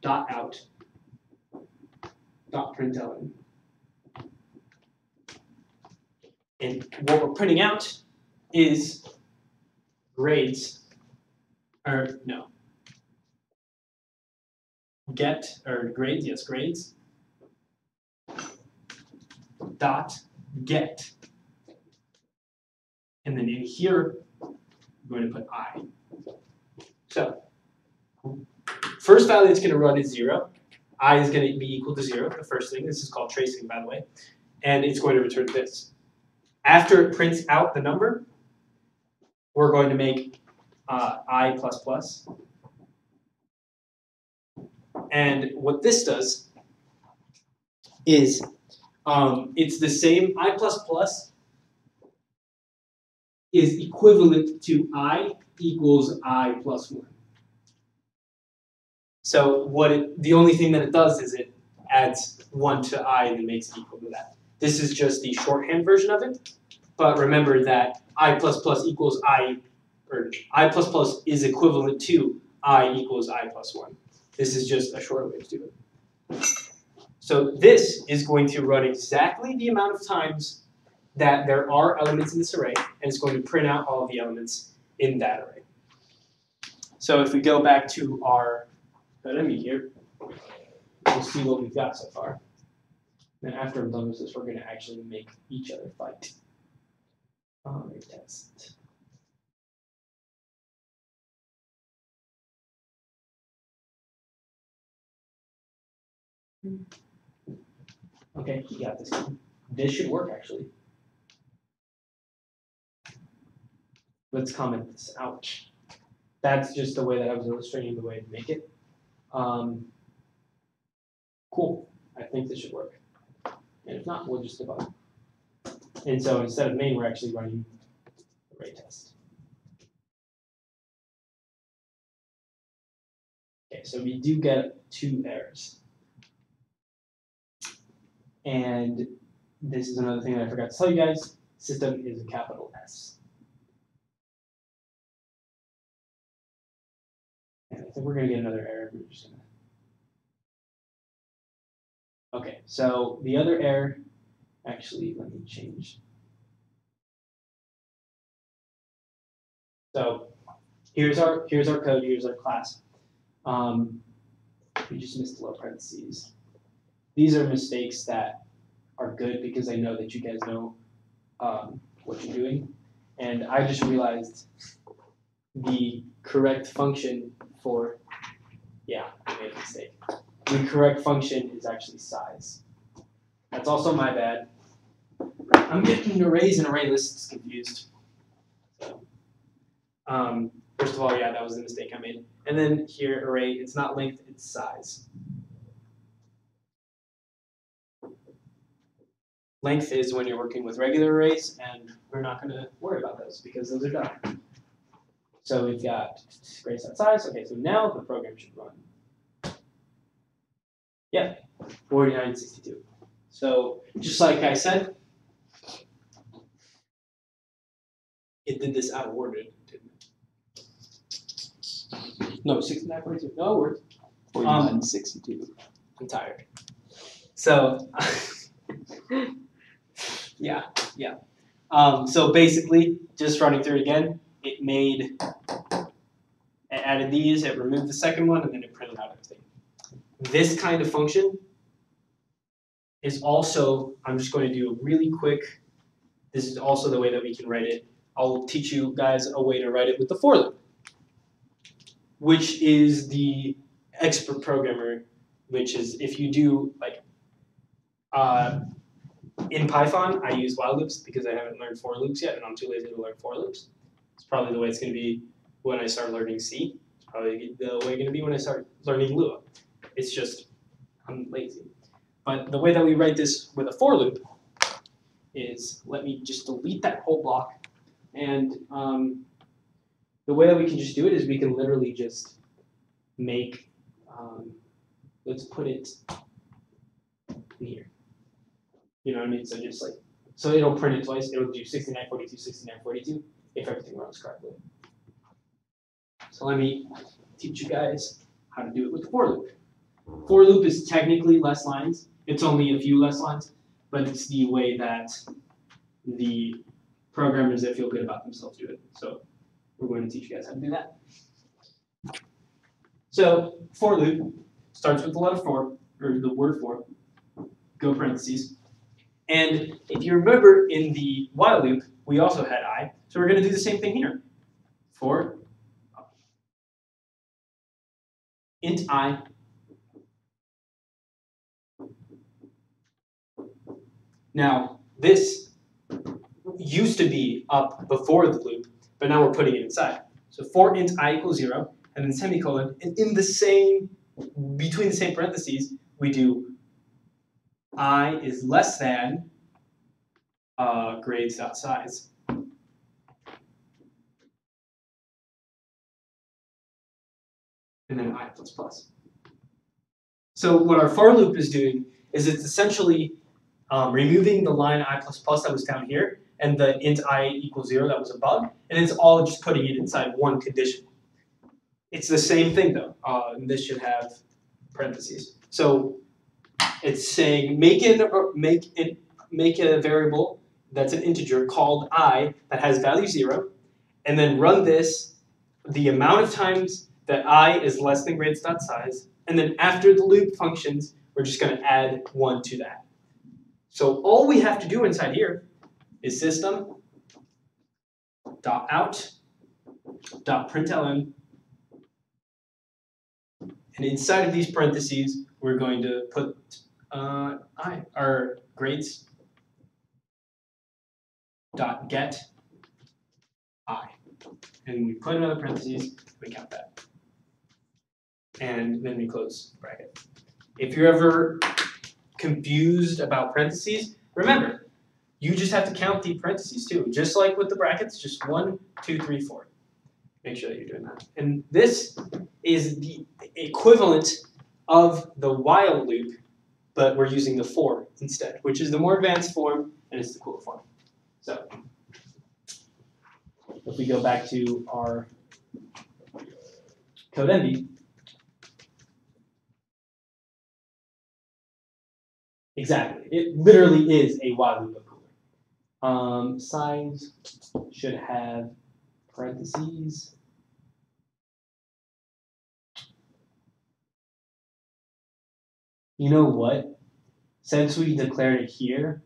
Speaker 2: dot out dot println. And what we're printing out is grades, or no, get, or grades, yes, grades, dot get. And then in here, we're going to put I. So, first value it's going to run is 0. I is going to be equal to 0, the first thing. This is called tracing, by the way. And it's going to return this. After it prints out the number, we're going to make I++. And what this does is it's the same. I++ is equivalent to I equals I plus 1. So the only thing that it does is it adds 1 to I and then makes it equal to that. This is just the shorthand version of it. But remember that I++ equals I, or I++ is equivalent to I equals I plus 1. This is just a short way to do it. So this is going to run exactly the amount of times that there are elements in this array, and it's going to print out all of the elements in that array. So if we go back to our enemy here, we'll see what we've got so far. Then after I'm done with this, we're going to actually make each other fight. Test. Okay, you got this. This should work actually. Let's comment this. Ouch. That's just the way that I was illustrating the way to make it. Cool. I think this should work. And if not, we'll just debug. And so instead of main, we're actually running array test. Okay, so we do get 2 errors. And this is another thing that I forgot to tell you guys. System is a capital S. And I think we're going to get another error. We're just gonna... Okay, so the other error, actually, let me change. So here's our code, here's our class. We just missed the low parentheses. These are mistakes that are good because I know that you guys know what you're doing. And I just realized the correct function for, yeah, I made a mistake. The correct function is actually size. That's also my bad. I'm getting arrays and array lists confused. So, first of all, yeah, that was a mistake I made. And then here, array, it's not length, it's size. Length is when you're working with regular arrays, and we're not going to worry about those because those are done. So we've got grades.size. Okay, so now the program should run. Yeah, 4962. So just like I said, it did this out of order, didn't it? No, 6942. No, it worked.
Speaker 4: 4962.
Speaker 2: I'm tired. So, yeah. So basically, just running through it again, it added these, it removed the second one, and then it printed out everything. This kind of function is also, I'm just going to do a really quick, this is also the way that we can write it. I'll teach you guys a way to write it with the for loop, which is the expert programmer, which is if you do like, in Python, I use while loops because I haven't learned for loops yet, and I'm too lazy to learn for loops. It's probably the way it's going to be when I start learning C. It's probably the way it's going to be when I start learning Lua. It's just, I'm lazy. But the way that we write this with a for loop is, let me just delete that whole block. And the way that we can just do it is we can literally just make, let's put it in here. You know what I mean? So just like, so it'll print it twice. It'll do 6942, 6942 if everything runs correctly. So let me teach you guys how to do it with the for loop. For loop is technically less lines. It's only a few less lines, but it's the way that the programmers that feel good about themselves do it. So we're going to teach you guys how to do that. So for loop starts with the letter for, or the word for, go parentheses. And if you remember in the while loop, we also had I. So we're going to do the same thing here. For int I. Now, this used to be up before the loop, but now we're putting it inside. So for int I equals 0, and then semicolon, and in the same, between the same parentheses, we do I is less than grades.size. And then I plus plus. So what our for loop is doing is it's essentially removing the line I plus plus that was down here and the int I equals 0 that was above, and it's all just putting it inside one condition. It's the same thing though. This should have parentheses. So it's saying make a variable that's an integer called I that has value 0, and then run this the amount of times that I is less than grades.size, and then after the loop functions, we're just going to add 1 to that. So all we have to do inside here is system.out.println, and inside of these parentheses, we're going to put our grades.get I. And we put another parentheses, we count that. And then we close bracket. If you're ever confused about parentheses, remember, you just have to count the parentheses too. Just like with the brackets, just 1, 2, 3, 4. Make sure that you're doing that. And this is the equivalent of the while loop, but we're using the for instead, which is the more advanced form, and it's the cooler form. So if we go back to our CodeEnvy, exactly, it literally is a while loop but cooler. Size should have parentheses. You know what? Since we declared it here,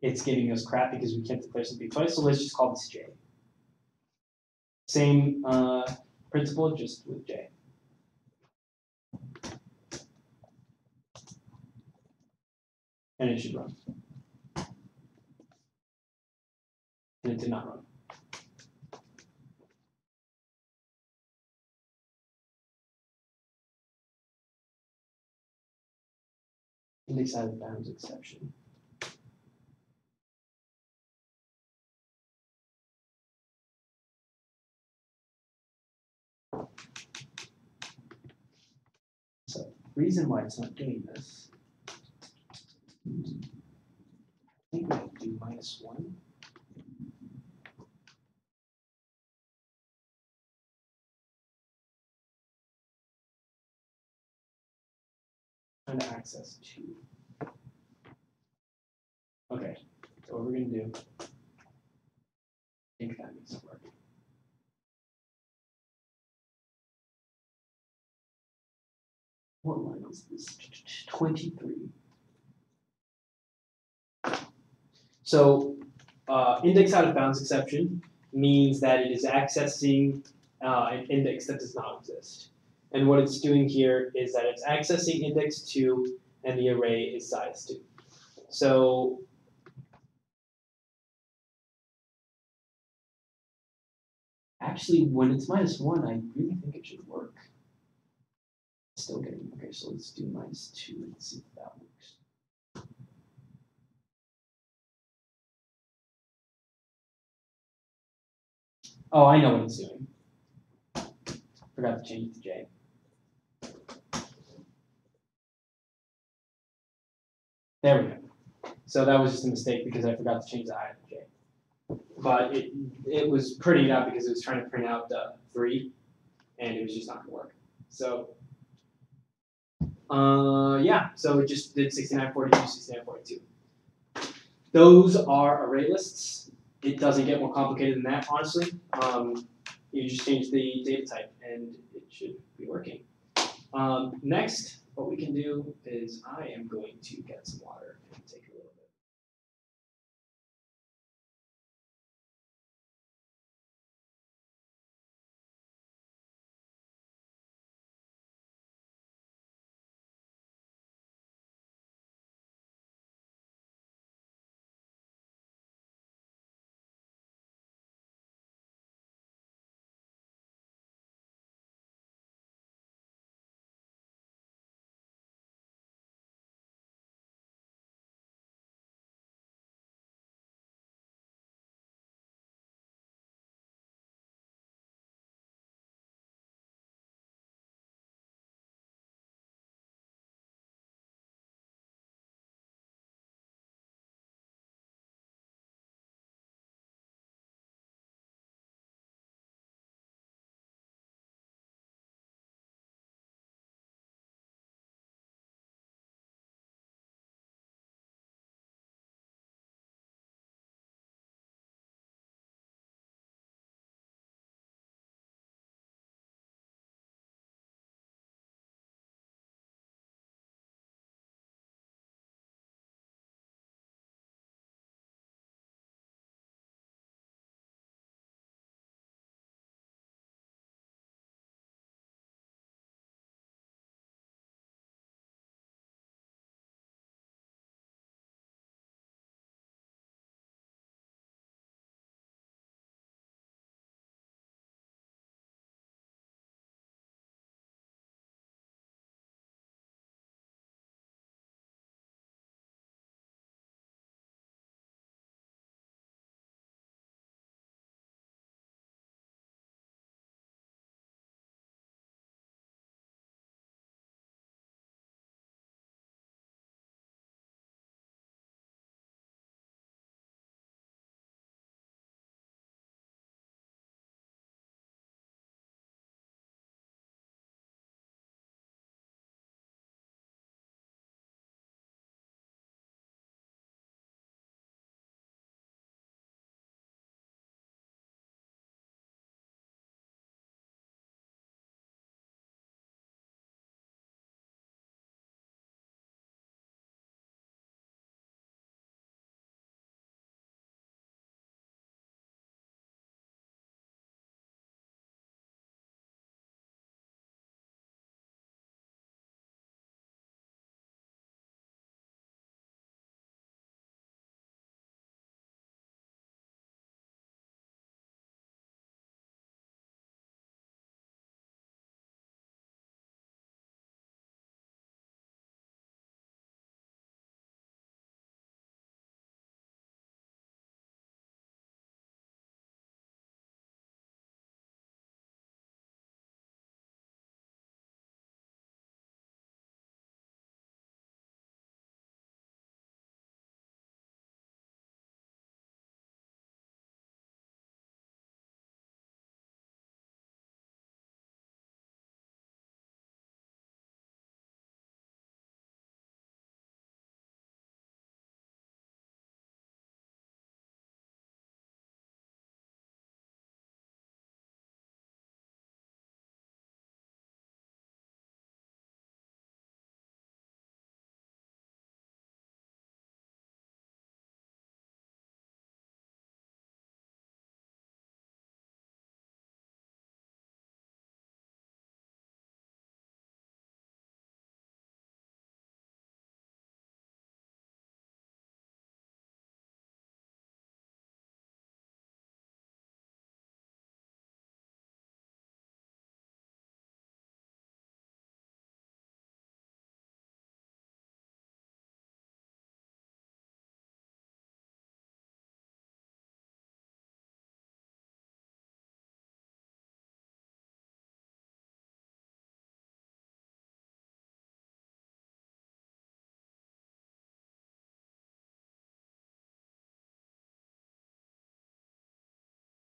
Speaker 2: it's giving us crap because we can't declare something twice, so let's just call this J. Same principle, just with J. And it should run. and it did not run. Index out of bounds exception. So reason why it's not doing this, I think we have to do -1. Trying to access 2. Okay, so what we're gonna do, I think that needs to work. What line is this? 23. So index out of bounds exception means that it is accessing an index that does not exist. And what it's doing here is that it's accessing index 2 and the array is size 2. So actually, when it's -1, I really think it should work. Still getting, okay, so let's do -2 and see if that works. Oh, I know what it's doing. Forgot to change it to J. There we go. So that was just a mistake because I forgot to change the I to J. But it was printing it out because it was trying to print out 3, and it was just not going to work. So yeah, so it just did 6942, 6942. Those are array lists. It doesn't get more complicated than that, honestly. You just change the data type, and it should be working. Next, what we can do is I am going to get some water and take a little bit.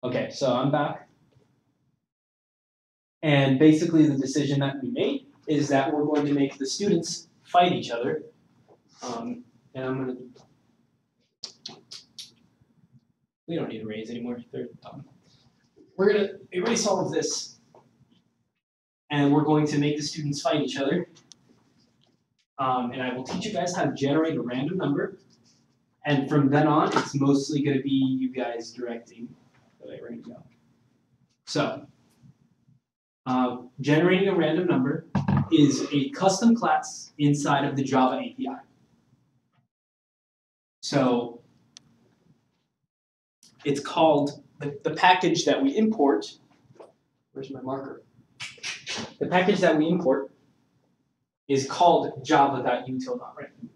Speaker 2: Okay, so I'm back. And basically the decision that we made is that we're going to make the students fight each other. And I'm going to, we don't need to raise anymore, they're done. We're going to erase all of this. And we're going to make the students fight each other. And I will teach you guys how to generate a random number. And from then on, it's mostly going to be you guys directing the way we're going to go. So, generating a random number is a custom class inside of the Java API. So, it's called, the package that we import, where's my marker? The package that we import is called java.util.random.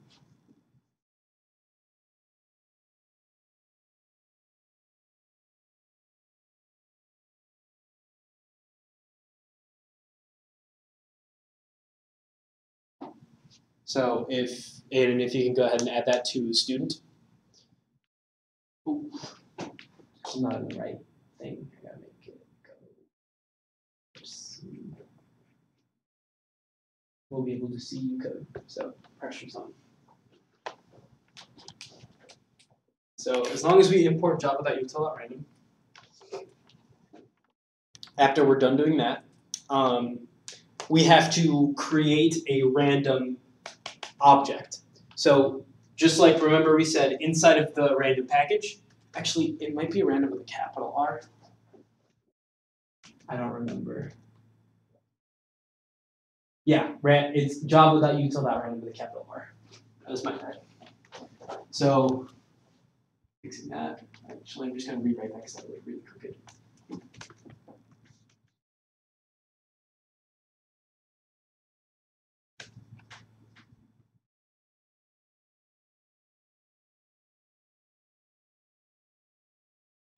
Speaker 2: So if Aiden, if you can go ahead and add that to student. Ooh, I'm not in the right thing. I gotta make it go. We'll be able to see you code. So pressure's on. So as long as we import java.util.random, after we're done doing that, we have to create a random object. So just like, remember we said inside of the random package, actually it might be random with a capital R. I don't remember. Yeah, it's java.util.random with a capital R. That was my bad. So fixing that. Actually, I'm just going to rewrite that because that was really crooked.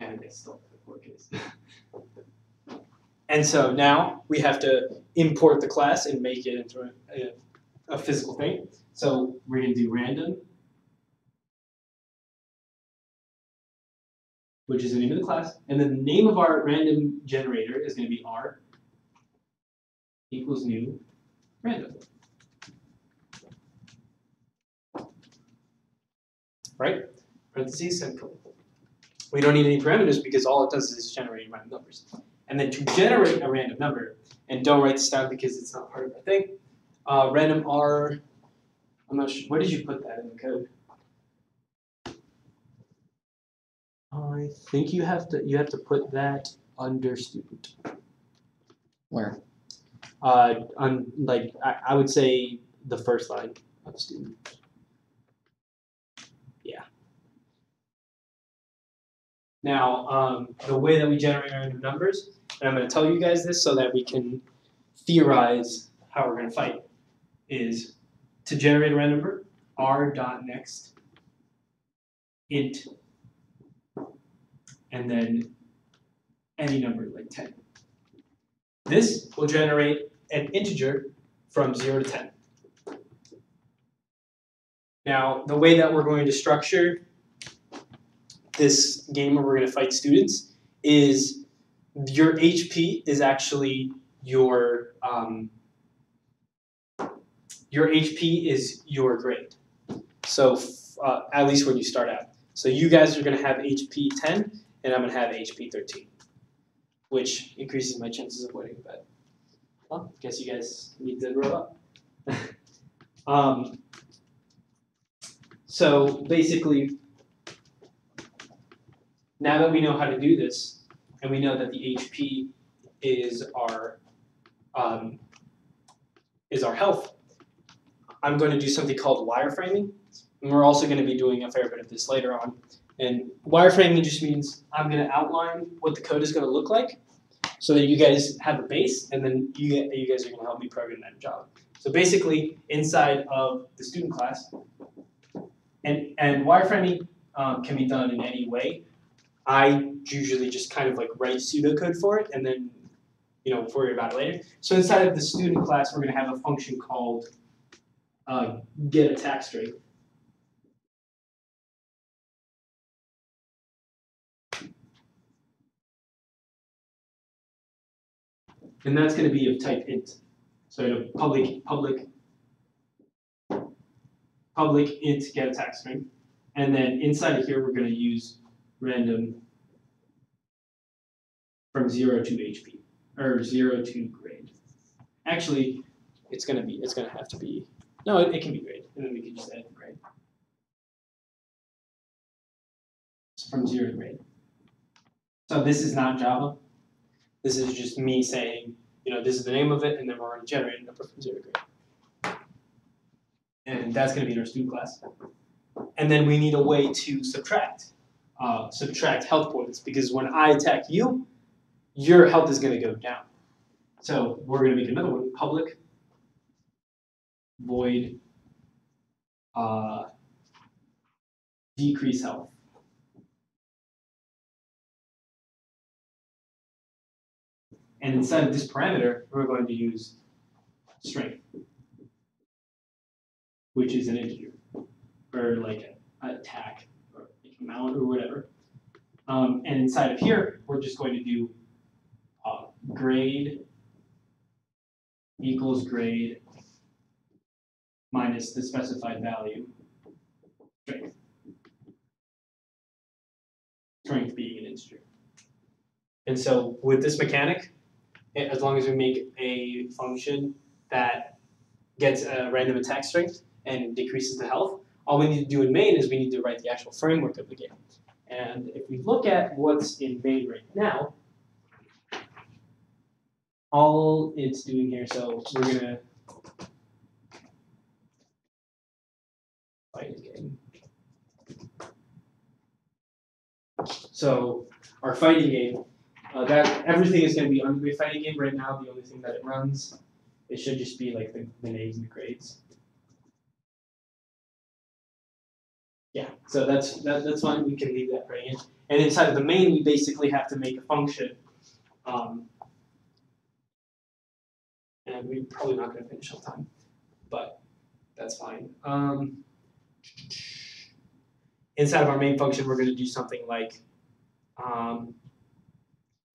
Speaker 2: And it's still lowercase. And so now we have to import the class and make it into a physical thing. So we're going to do random, which is the name of the class. And then the name of our random generator is going to be R equals new random. Right? Parentheses, semicolon. We don't need any parameters because all it does is generate random numbers. And then to generate a random number, and don't write this down because it's not part of the thing, random R, I'm not sure, where did you put that in the code? I think you have to put that under student.
Speaker 4: Where?
Speaker 2: On like I would say the first line of student. Yeah. Now the way that we generate random numbers, and I'm going to tell you guys this so that we can theorize how we're going to fight, is to generate a random number, r.next int, and then any number like 10. This will generate an integer from 0 to 10. Now, the way that we're going to structure this game where we're going to fight students is your HP is actually your HP is your grade. So at least when you start out. So you guys are going to have HP 10, and I'm going to have HP 13, which increases my chances of winning. But well, I guess you guys need to grow up. So basically, now that we know how to do this, and we know that the HP is our health, I'm going to do something called wireframing, and we're also going to be doing a fair bit of this later on. And wireframing just means I'm going to outline what the code is going to look like, so that you guys have a base, and then you guys are going to help me program that in Java. So basically, inside of the student class, and wireframing can be done in any way. I usually just kind of like write pseudocode for it, and then worry about it later. So inside of the student class, we're going to have a function called getAttackStrength. and that's going to be of type int. So in a public int get attack string, and then inside of here we're going to use random from 0 to HP or 0 to grade. Actually, it's going to have to be no, it can be grade, and then we can just add the grade. It's from 0 to grade. So this is not Java. This is just me saying, this is the name of it, and then we're going to generate a number from 0 to grade. And that's going to be in our student class. And then we need a way to subtract health points, because when I attack you, your health is going to go down. So we're going to make another one, public void decrease health. And inside of this parameter, we're going to use strength, which is an integer, or like an attack, or amount, or whatever. And inside of here, we're just going to do grade equals grade minus the specified value, strength. Strength being an integer. And so with this mechanic, as long as we make a function that gets a random attack strength and decreases the health, all we need to do in main is we need to write the actual framework of the game. And if we look at what's in main right now, all it's doing here, so we're going to fight a game. So our fighting game, that everything is going to be under a fighting game right now. The only thing that it runs, it should just be like the names and the grades. Yeah, so that's fine. We can leave that right in. And inside of the main, we basically have to make a function. And we're probably not going to finish on time, but that's fine. Inside of our main function, we're going to do something like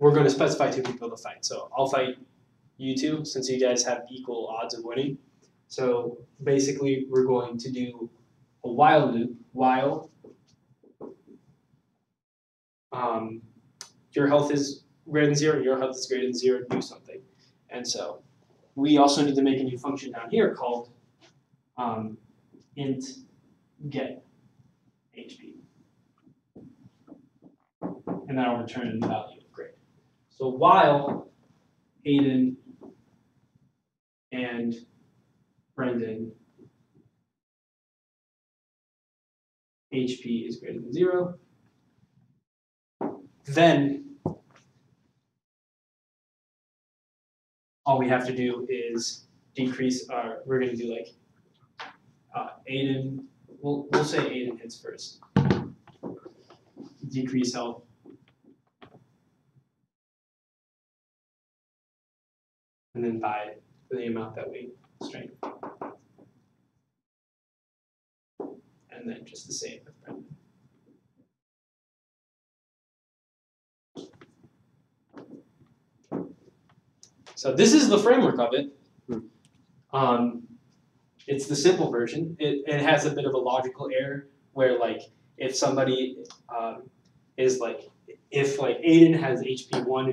Speaker 2: we're going to specify two people to fight. So I'll fight you two, since you guys have equal odds of winning. So basically, we're going to do a while loop, while your health is greater than 0, your health is greater than 0, do something. And so we also need to make a new function down here called int get HP. And that'll return the value of grade. So while Aiden and Brendan HP is greater than 0, then all we have to do is decrease our, we're going to do like Aiden, we'll say Aiden hits first. Decrease health. And then by the amount that we strength. And then just the same with Brendan. So this is the framework of it. It's the simple version. It has a bit of a logical error where, like, if somebody is like, if like Aiden has HP 1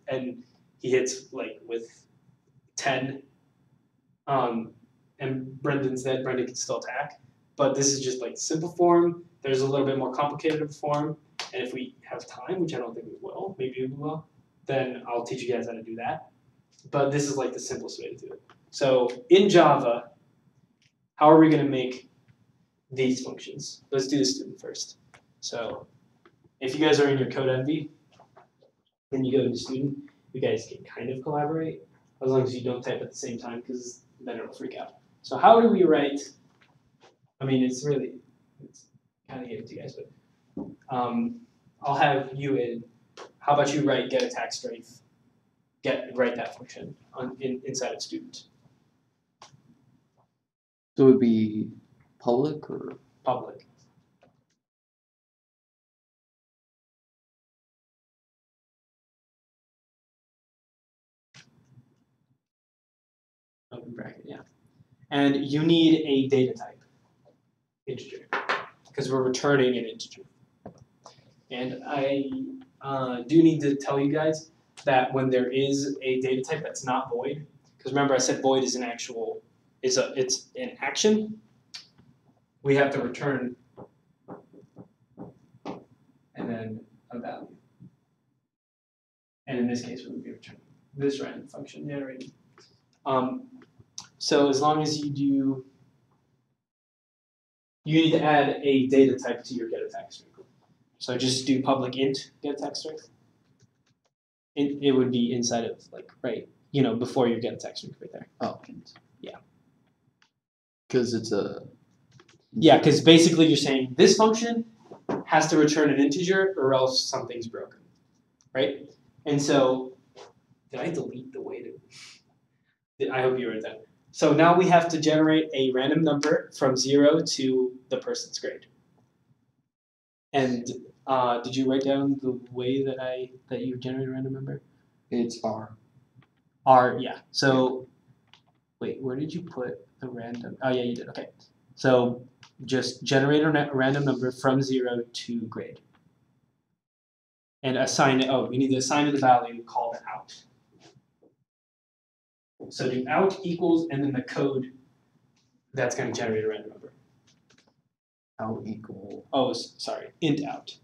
Speaker 2: and he hits like with 10, and Brendan's dead, Brendan can still attack. But this is just like the simple form. There's a little bit more complicated of a form, and if we have time, which I don't think we will, maybe we will, then I'll teach you guys how to do that. But this is like the simplest way to do it. So in Java, how are we going to make these functions? Let's do the student first. So if you guys are in your code envy, and you go to the student, you guys can kind of collaborate, as long as you don't type at the same time, because then it'll freak out. So how do we write? I mean, it's kind of given to you guys, but I'll have you in. How about you write get attack strength? Write that function inside of student.
Speaker 4: So it would be public or
Speaker 2: Public. and you need a data type, integer, because we're returning an integer. And I do need to tell you guys that when there is a data type that's not void, because remember I said void is an actual, it's an action, we have to return and then a value. And in this case, we would be returning this random function generated. So as long as you do, you need to add a data type to your getAttack string. So just do public int getAttack string. It would be inside of like before your getAttack string right there.
Speaker 4: Oh, int.
Speaker 2: Yeah.
Speaker 4: Because it's a.
Speaker 2: Yeah, because basically you're saying this function has to return an integer or else something's broken, right? And so, did I delete the way to? I hope you wrote that. So now we have to generate a random number from 0 to the person's grade. And did you write down the way that you generate a random number?
Speaker 4: It's R.
Speaker 2: R, yeah. So, wait, where did you put the random? Oh yeah, you did. Okay. So just generate a random number from 0 to grade. And assign it. Oh, we need to assign it a value called out. So do out equals and then the code that's going to generate a random number.
Speaker 4: Out equal.
Speaker 2: Oh, sorry, int out.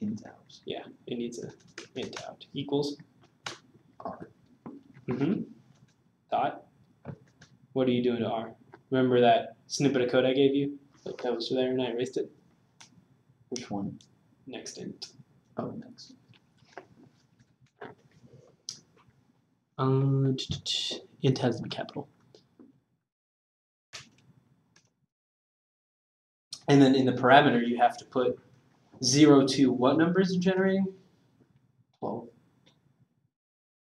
Speaker 4: Int out.
Speaker 2: Yeah, it needs a int out equals
Speaker 4: R.
Speaker 2: Dot. What are you doing to R? Remember that snippet of code I gave you? Like that was there and I erased it?
Speaker 4: Which one?
Speaker 2: Next int.
Speaker 4: Oh, next.
Speaker 2: Int has to be capital. And then in the parameter, you have to put 0 to what numbers you're generating?
Speaker 4: 12.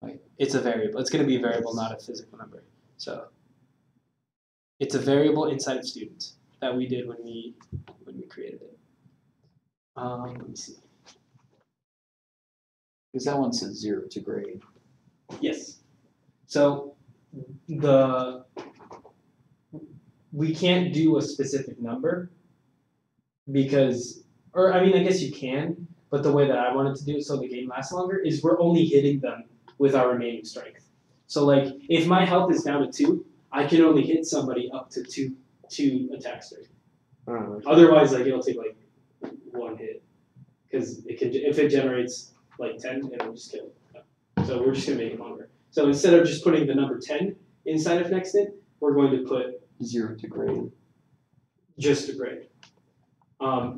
Speaker 2: Right. It's a variable. It's going to be a variable, not a physical number. So it's a variable inside of students that we did when we created it. Let me see.
Speaker 4: Because that one says 0 to grade.
Speaker 2: Yes. So we can't do a specific number because, or I mean, I guess you can, but the way that I wanted to do it so the game lasts longer is we're only hitting them with our remaining strength. So like, if my health is down to 2, I can only hit somebody up to 2 attack strength. Otherwise, like it'll take like 1 hit because if it generates like 10, it'll just kill it. So we're just gonna make it longer. So instead of just putting the number 10 inside of next int, we're going to put
Speaker 4: 0 to grade.
Speaker 2: Just a grade.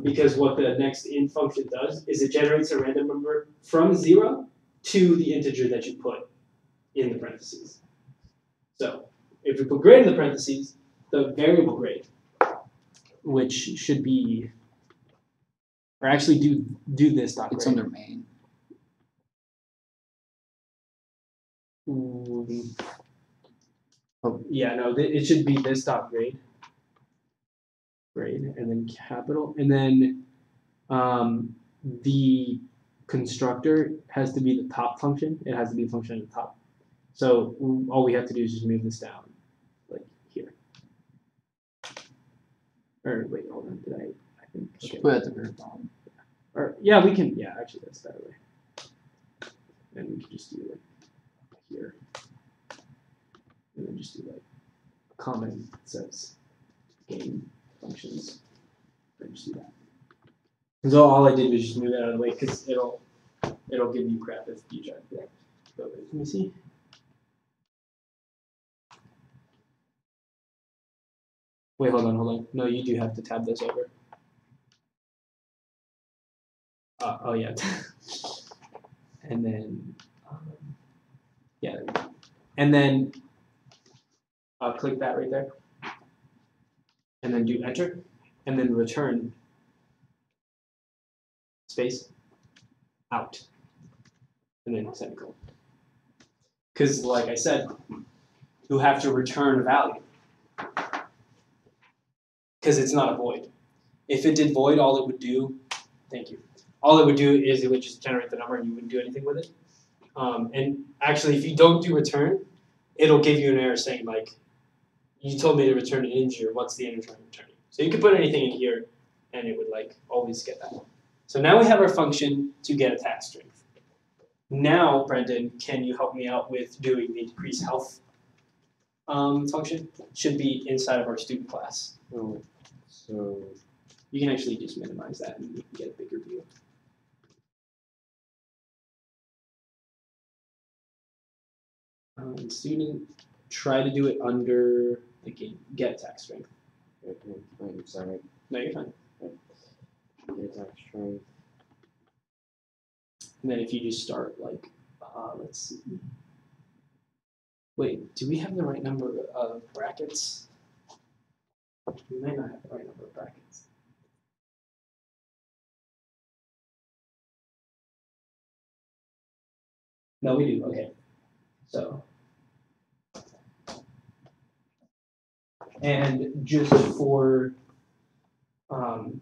Speaker 2: Because what the next int function does is it generates a random number from 0 to the integer that you put in the parentheses. So if we put grade in the parentheses, the variable grade, which should be, or actually do this dot
Speaker 4: It's
Speaker 2: grade.
Speaker 4: under main.
Speaker 2: Oh yeah, no, it should be this dot grade. Grade and then capital, and then the constructor has to be the top function. It has to be the function at the top. So all we have to do is just move this down, like here. Or wait, hold on. Did I think?
Speaker 4: Just
Speaker 2: Okay.
Speaker 4: put it at the very bottom.
Speaker 2: Or yeah, we can. Yeah, actually, that's better way. And we can just do like here, and then just do like a comment that says game functions. And just do that. So all I did was just move that out of the way because it'll give you crap if you try to do that. So let me see. Wait, hold on. No, you do have to tab this over. Oh yeah. And then, yeah, there we go. And then click that right there. And then do enter. And then return space out. And then semicolon. Because like I said, you have to return a value. Because it's not a void. If it did void, all it would do, thank you. All it would do is it would just generate the number and you wouldn't do anything with it. And actually, if you don't do return, it'll give you an error saying like, you told me to return an integer. What's the integer I'm returning? So you could put anything in here, and it would like always get that. So now we have our function to get attack strength. Now, Brendan, can you help me out with doing the decrease health function? Should be inside of our student class.
Speaker 3: Oh, so
Speaker 2: You can actually just minimize that and you can get a bigger view. Student, try to do it under the get attack strength.
Speaker 3: I'm sorry.
Speaker 2: No, you're fine.
Speaker 3: Get attack strength.
Speaker 2: And then if you just start like, let's see. Wait, do we have the right number of brackets? We may not have the right number of brackets. No, we do. Okay. So, and just for I'm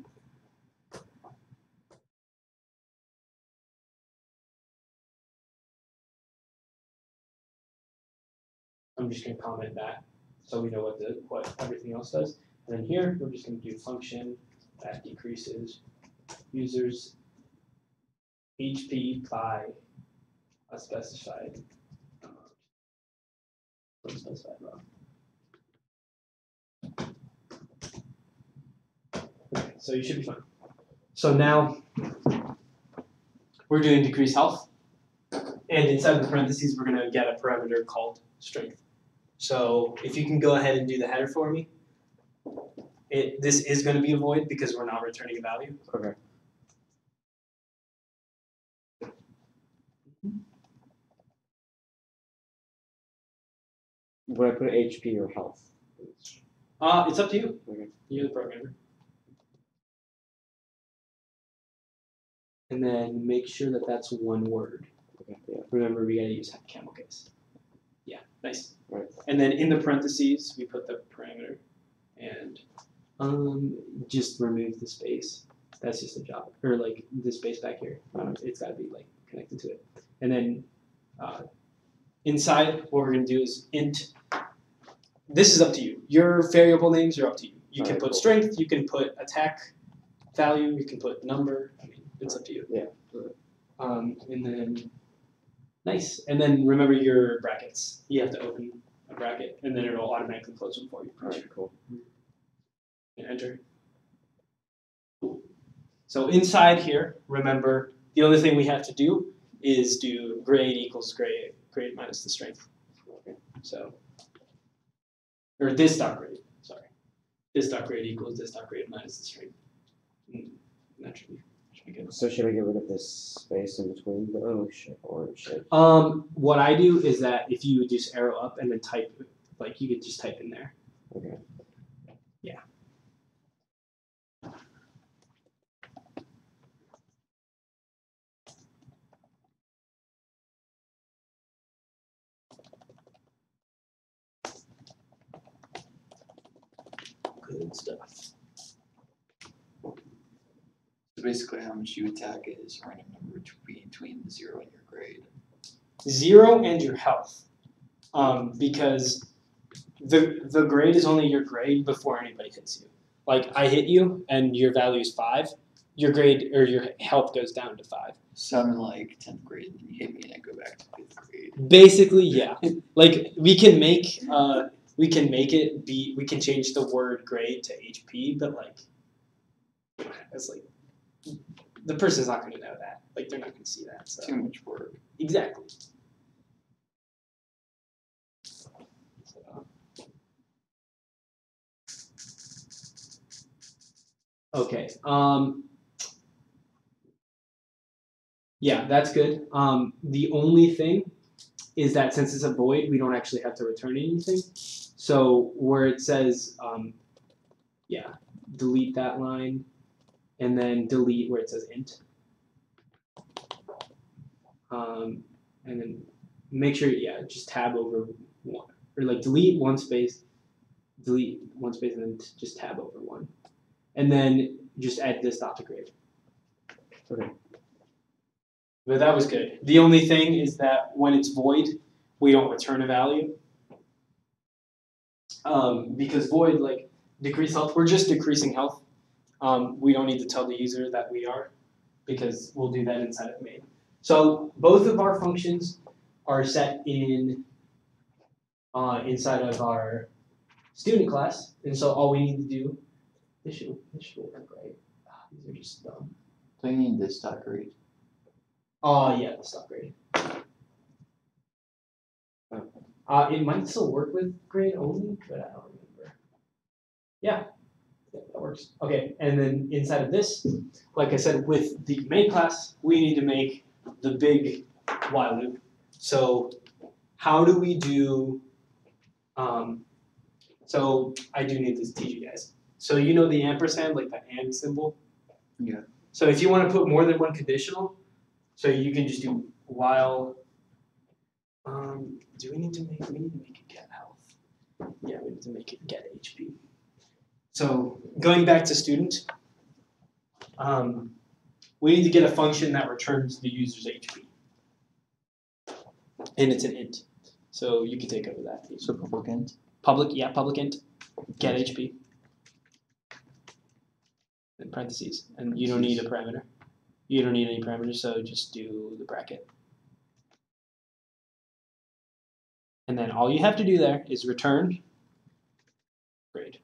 Speaker 2: just going to comment that so we know what everything else does. And then here we're just going to do function that decreases users HP by a specified unspecified row. Okay, so you should be fine. So now we're doing decrease health, and inside the parentheses we're going to get a parameter called strength. So if you can go ahead and do the header for me. This is going to be a void because we're not returning a value.
Speaker 3: Okay. Would I put HP or health?
Speaker 2: It's up to you.
Speaker 3: Okay.
Speaker 2: You're the programmer. And then make sure that that's one word.
Speaker 3: Okay. Yeah.
Speaker 2: Remember, we gotta use camel case. Yeah, nice.
Speaker 3: Right.
Speaker 2: And then in the parentheses, we put the parameter, and just remove the space. That's just a job, or like the space back here. It's gotta be like connected to it. And then inside, what we're gonna do is int. This is up to you. Your variable names are up to you. You can put strength. You can put attack value. You can put number. I mean, it's up to you.
Speaker 3: Yeah.
Speaker 2: And then nice. And then remember your brackets. You have to open a bracket, and then it'll automatically close them for you.
Speaker 3: All right. Cool.
Speaker 2: And enter. So inside here, remember the only thing we have to do is do grade equals grade minus the strength.
Speaker 3: Okay.
Speaker 2: So, or this dot grade. Sorry, this dot grade equals this dot grade minus the strength. That should be good.
Speaker 3: So should I get rid of this space in between? Oh shit! Or shit.
Speaker 2: What I do is that if you would just arrow up and then type, like you could just type in there.
Speaker 3: Okay.
Speaker 2: Yeah. Good stuff.
Speaker 4: So basically, how much you attack is a random number between the 0 and your grade.
Speaker 2: 0 and your health, because the grade is only your grade before anybody hits you. Like I hit you and your value is 5, your grade or your health goes down to 5.
Speaker 4: So I'm in like 10th grade, and you hit me, and I go back to 5th grade.
Speaker 2: Basically, yeah. Like we can make it be. We can change the word grade to HP, but like it's like the person's not going to know that. Like they're not going to see that. So.
Speaker 4: Too much work.
Speaker 2: Exactly. Okay. Yeah, that's good. The only thing is that since it's a void, we don't actually have to return anything. So where it says, delete that line, and then delete where it says int. And then make sure, just tab over one, or like delete one space, and then just tab over one. And then just add this dot to grade.
Speaker 3: Okay.
Speaker 2: But that was good. The only thing is that when it's void, we don't return a value. because void like decrease health, we're just decreasing health. We don't need to tell the user that we are, because we'll do that inside of main. So both of our functions are set in inside of our student class, and so all we need to do, this should work, right? These are just dumb.
Speaker 4: So you need this dot grade.
Speaker 2: Yeah, the stock grade. It might still work with grade only, but I don't remember. Yeah, that works. Okay, and then inside of this, like I said, with the main class, we need to make the big while loop. So how do we do, so I do need to teach you guys. So you know the ampersand, like the and symbol?
Speaker 4: Yeah.
Speaker 2: So if you want to put more than one conditional, so you can just do while, do we need to make it get health? Yeah, we need to make it get HP. So going back to student, we need to get a function that returns the user's HP. And it's an int. So you can take over that.
Speaker 4: So public int.
Speaker 2: Public int, get HP. In parentheses. And you don't need a parameter. You don't need any parameters, so just do the bracket. And then all you have to do there is return grade.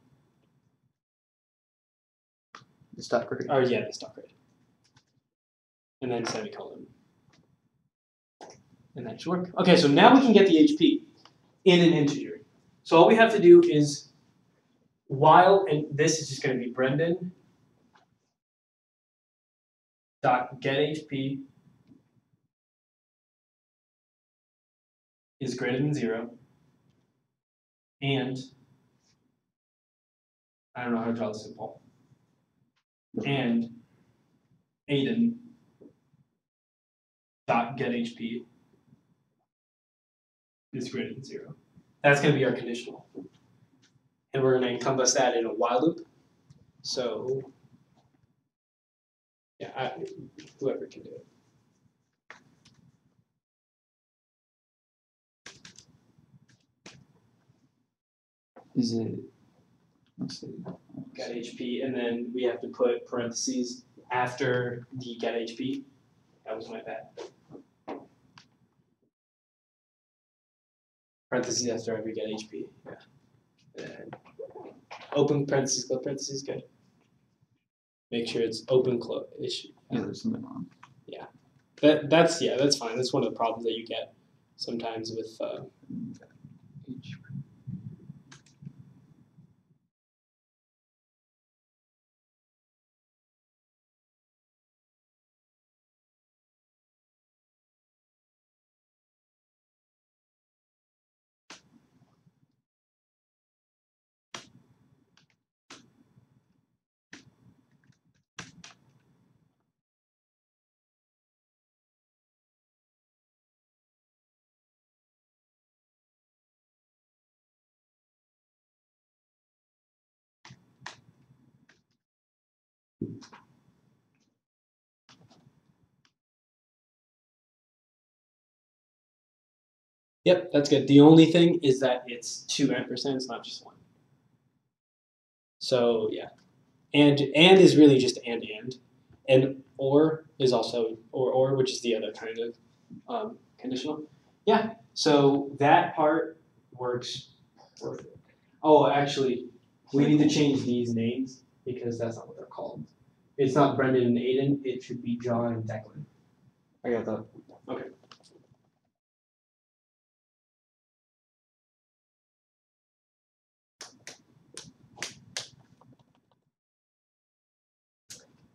Speaker 4: This dot grade.
Speaker 2: Or yeah, this dot grade. And then semicolon. And that should work. Okay, so now we can get the HP in an integer. So all we have to do is while, and this is just going to be Brendan dot get HP is greater than 0, and I don't know how to draw this simple, and Aiden dot get HP is greater than 0. That's going to be our conditional, and we're going to encompass that in a while loop. So yeah, whoever can do it.
Speaker 4: Is it? Let's see.
Speaker 2: Get HP, and then we have to put parentheses after the get HP. That was my bad. Parentheses after every get HP. Yeah. And open parentheses, close parentheses, good. Make sure it's open, close.
Speaker 4: Yeah, there's something wrong.
Speaker 2: That's fine. That's one of the problems that you get sometimes with. Yep, that's good. The only thing is that it's 2 ampersands, not just 1. So yeah, and is really just and or is also or which is the other kind of conditional. Yeah, so that part works perfect. Oh, actually, we need to change these names because that's not what they're called. It's not Brendan and Aiden. It should be John and Declan.
Speaker 3: I got that.
Speaker 2: Okay.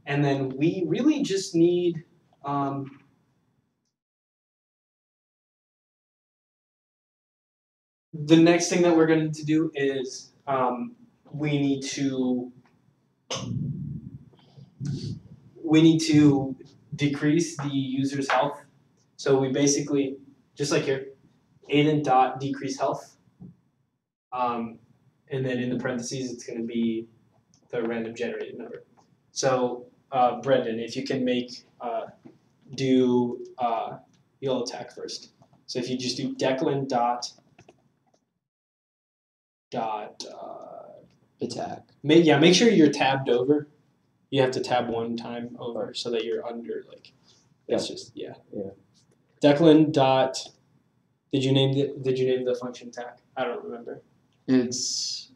Speaker 2: And then we really just need the next thing that we're going to do is we need to decrease the user's health. So we basically, just like here, Aiden dot decrease health. And then in the parentheses, it's going to be the random generated number. So Brendan, if you can make do you'll attack first. So if you just do Declan dot dot.
Speaker 4: Attack.
Speaker 2: Make sure you're tabbed over. You have to tab one time over so that you're under like. That's just
Speaker 3: Yeah.
Speaker 2: Declan dot. Did you name the function attack? I don't remember.
Speaker 4: It's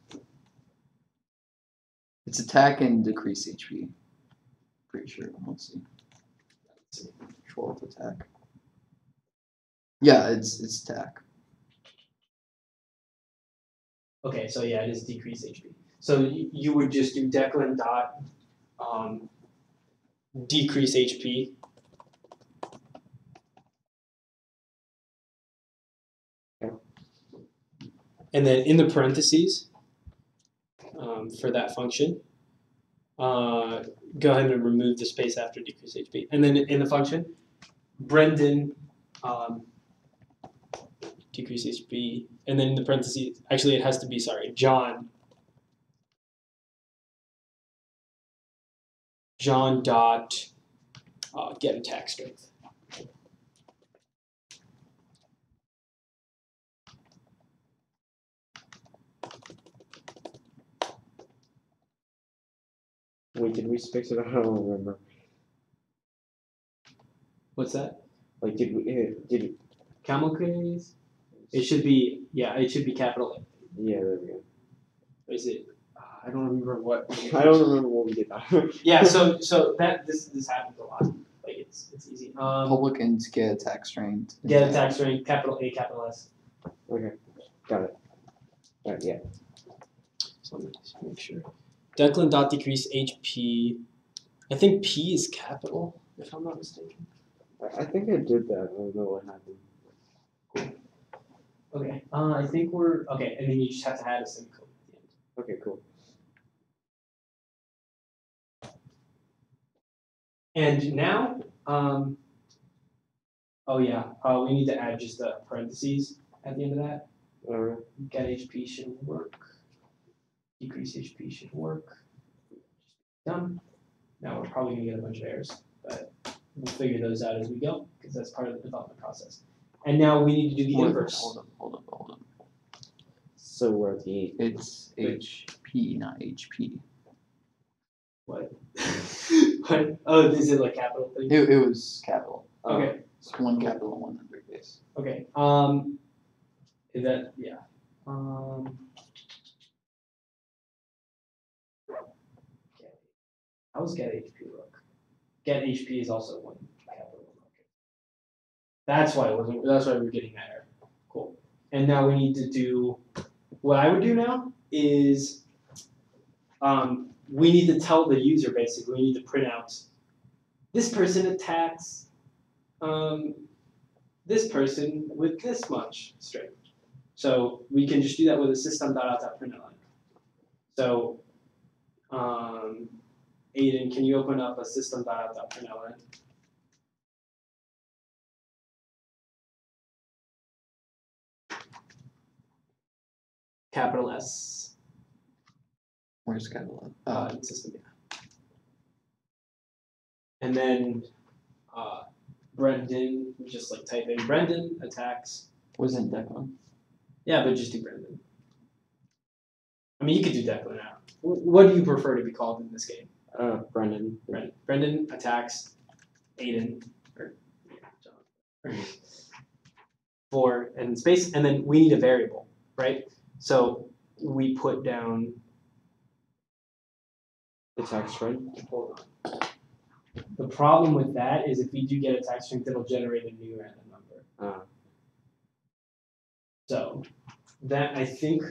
Speaker 4: attack and decrease HP. Pretty sure. Let's see. Control of attack. Yeah, it's attack.
Speaker 2: Okay, so yeah, it is decrease HP. So you would just do Declan dot decrease HP. And then in the parentheses for that function, go ahead and remove the space after decrease HP. And then in the function, Brendan decrease HP. And then in the parentheses, actually it has to be, John dot get attack strength.
Speaker 3: Wait, did we space it out? I don't remember.
Speaker 2: What's that?
Speaker 3: Like, did
Speaker 2: Camel case? It should be capital A.
Speaker 3: yeah, there we go.
Speaker 2: Or is it? I don't remember what.
Speaker 3: I don't remember what we did that.
Speaker 2: Yeah, so that this happens a lot. Like it's easy.
Speaker 4: Republicans get attack strength.
Speaker 2: Get attack strength, capital A, capital S.
Speaker 3: Okay, got it. Alright, yeah.
Speaker 2: So let me just make sure. Declan dot decrease HP. I think P is capital, if I'm not mistaken.
Speaker 3: I think I did that. I don't know what happened.
Speaker 2: Okay. I think we're okay, and then you just have to add a semicolon at the end.
Speaker 3: Okay, cool.
Speaker 2: And now, we need to add just the parentheses at the end of that.
Speaker 3: Alright.
Speaker 2: Get HP should work. Decrease HP should work. Done. Now we're probably gonna get a bunch of errors, but we'll figure those out as we go because that's part of the development process. And now we need to do the inverse.
Speaker 4: Hold up.
Speaker 3: So we're at the
Speaker 4: It's HP, not HP.
Speaker 2: What? What? Oh, is it like capital thing?
Speaker 4: It was capital.
Speaker 2: Okay.
Speaker 4: It's one capital, one underbase.
Speaker 2: Okay. Is that yeah? How's get HP look? Get HP is also one capital. Okay. That's why it wasn't. That's why we're getting that error. Cool. And now we need to do. What I would do now is, we need to tell the user basically. We need to print out. This person attacks. This person with this much strength. So we can just do that with a system.out.println. So, Aiden, can you open up a system.out.println? Capital S.
Speaker 4: Where's capital?
Speaker 2: System, yeah. And then Brendan, just like type in Brendan attacks.
Speaker 4: Wasn't Declan?
Speaker 2: Yeah, but just do Brendan. I mean, you could do Declan now. What do you prefer to be called in this game?
Speaker 3: Brendan.
Speaker 2: Brendan attacks Aiden or John. For and space, and then we need a variable, right? So we put down
Speaker 3: Attack strength.
Speaker 2: Hold on. The problem with that is if we do get attack strength, it'll generate a new random number. So that I think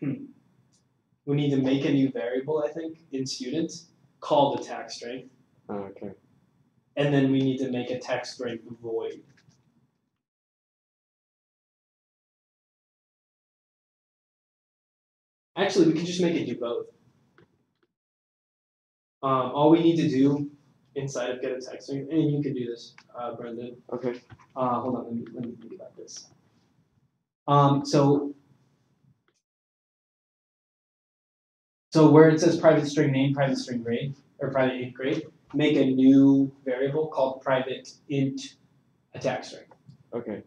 Speaker 2: we need to make a new variable, I think, in students called attack strength.
Speaker 3: Okay.
Speaker 2: And then we need to make attack strength void. Actually, we can just make it do both. All we need to do inside of get attack strength, and you can do this, Brendan.
Speaker 3: Okay.
Speaker 2: Hold on, let me think about this. So where it says private string name, private string grade, or private int grade, make a new variable called private int attack string.
Speaker 3: Okay.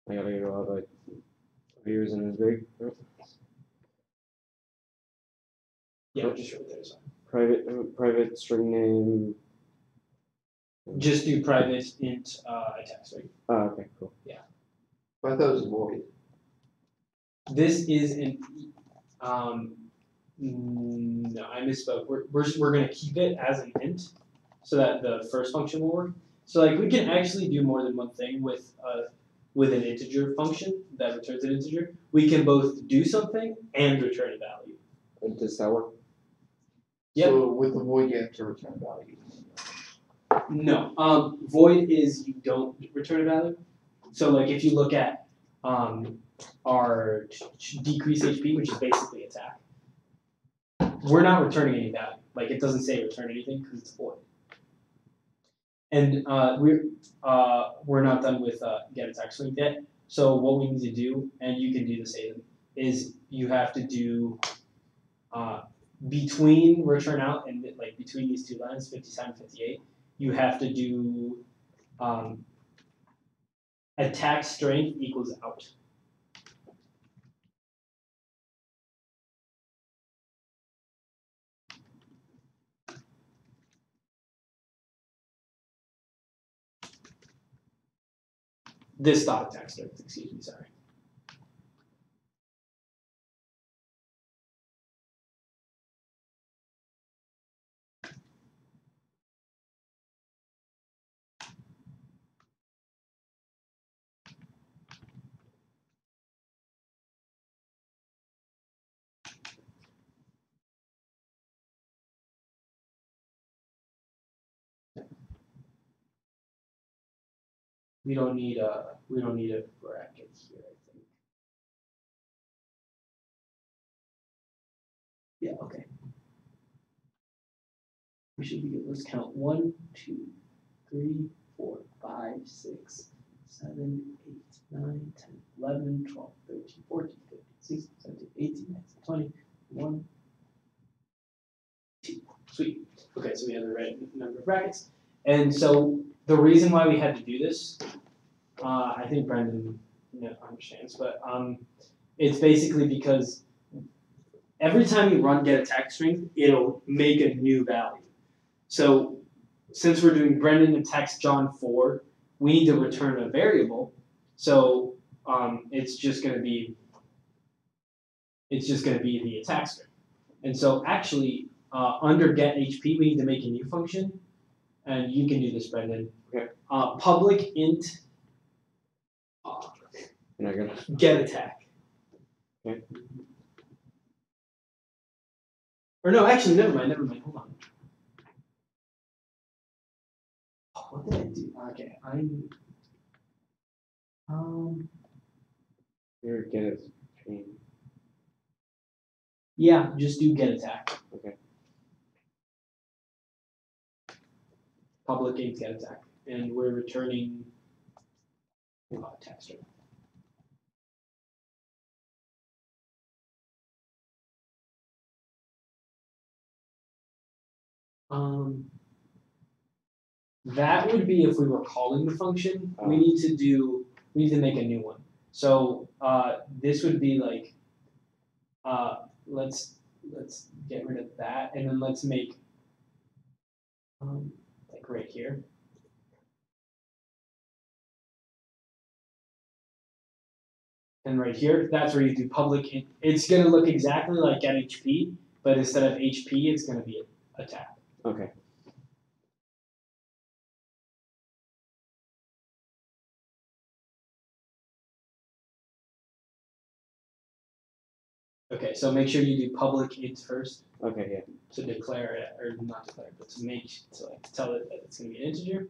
Speaker 3: I gotta go out like. Years in his big
Speaker 2: Yeah, just right there is fine.
Speaker 3: private string name.
Speaker 2: Just do private int attack string.
Speaker 3: Oh, okay, cool.
Speaker 4: But I thought it was void.
Speaker 2: This is an no, I misspoke. We're gonna keep it as an int so that the first function will work. So like we can actually do more than one thing with an integer function that returns an integer. We can both do something and return a value.
Speaker 3: And does that work?
Speaker 2: Yep.
Speaker 4: So with the void, you have to return value.
Speaker 2: No. Void is you don't return a value. So like if you look at our decrease HP, which is basically attack, we're not returning any value. Like it doesn't say return anything because it's void. And we're not done with get attack string yet. So what we need to do, and you can do the same, is you have to do between return out and like between these two lines, 57, 58, you have to do attack strength equals out. This dot attack strength, excuse me, sorry. We don't need a bracket here, I think. Yeah, okay. We should be, let's count 1, 2, 3, 4, 5, 6, 7, 8, 9, 10, 11, 12, 13, 14, 15, 16, 17, 18, 19, 20, 1, 2. Sweet. Okay, so we have the right number of brackets. And so the reason why we had to do this, I think Brendan understands, but it's basically because every time you run get attack strength, it'll make a new value. So since we're doing Brendan attacks John 4, we need to return a variable. So it's just going to be the attack string. And so actually under get HP, we need to make a new function, and you can do this, Brendan.
Speaker 3: Okay.
Speaker 2: Public int
Speaker 3: And I gotta.
Speaker 2: get attack.
Speaker 3: Okay.
Speaker 2: Or no, actually, never mind. Hold on. Oh, what did I do? Okay,
Speaker 3: Here, get it.
Speaker 2: yeah, just do get attack.
Speaker 3: Okay.
Speaker 2: Public int get attack, and we're returning attack string. That would be if we were calling the function. We need to make a new one. So this would be like let's get rid of that, and then let's make like right here. And right here, that's where you do public. It's going to look exactly like get HP, but instead of HP, it's going to be attack.
Speaker 3: Okay.
Speaker 2: Okay, so make sure you do public int first
Speaker 3: Okay, yeah.
Speaker 2: to declare it, or not declare it, but to tell it that it's going to be an integer.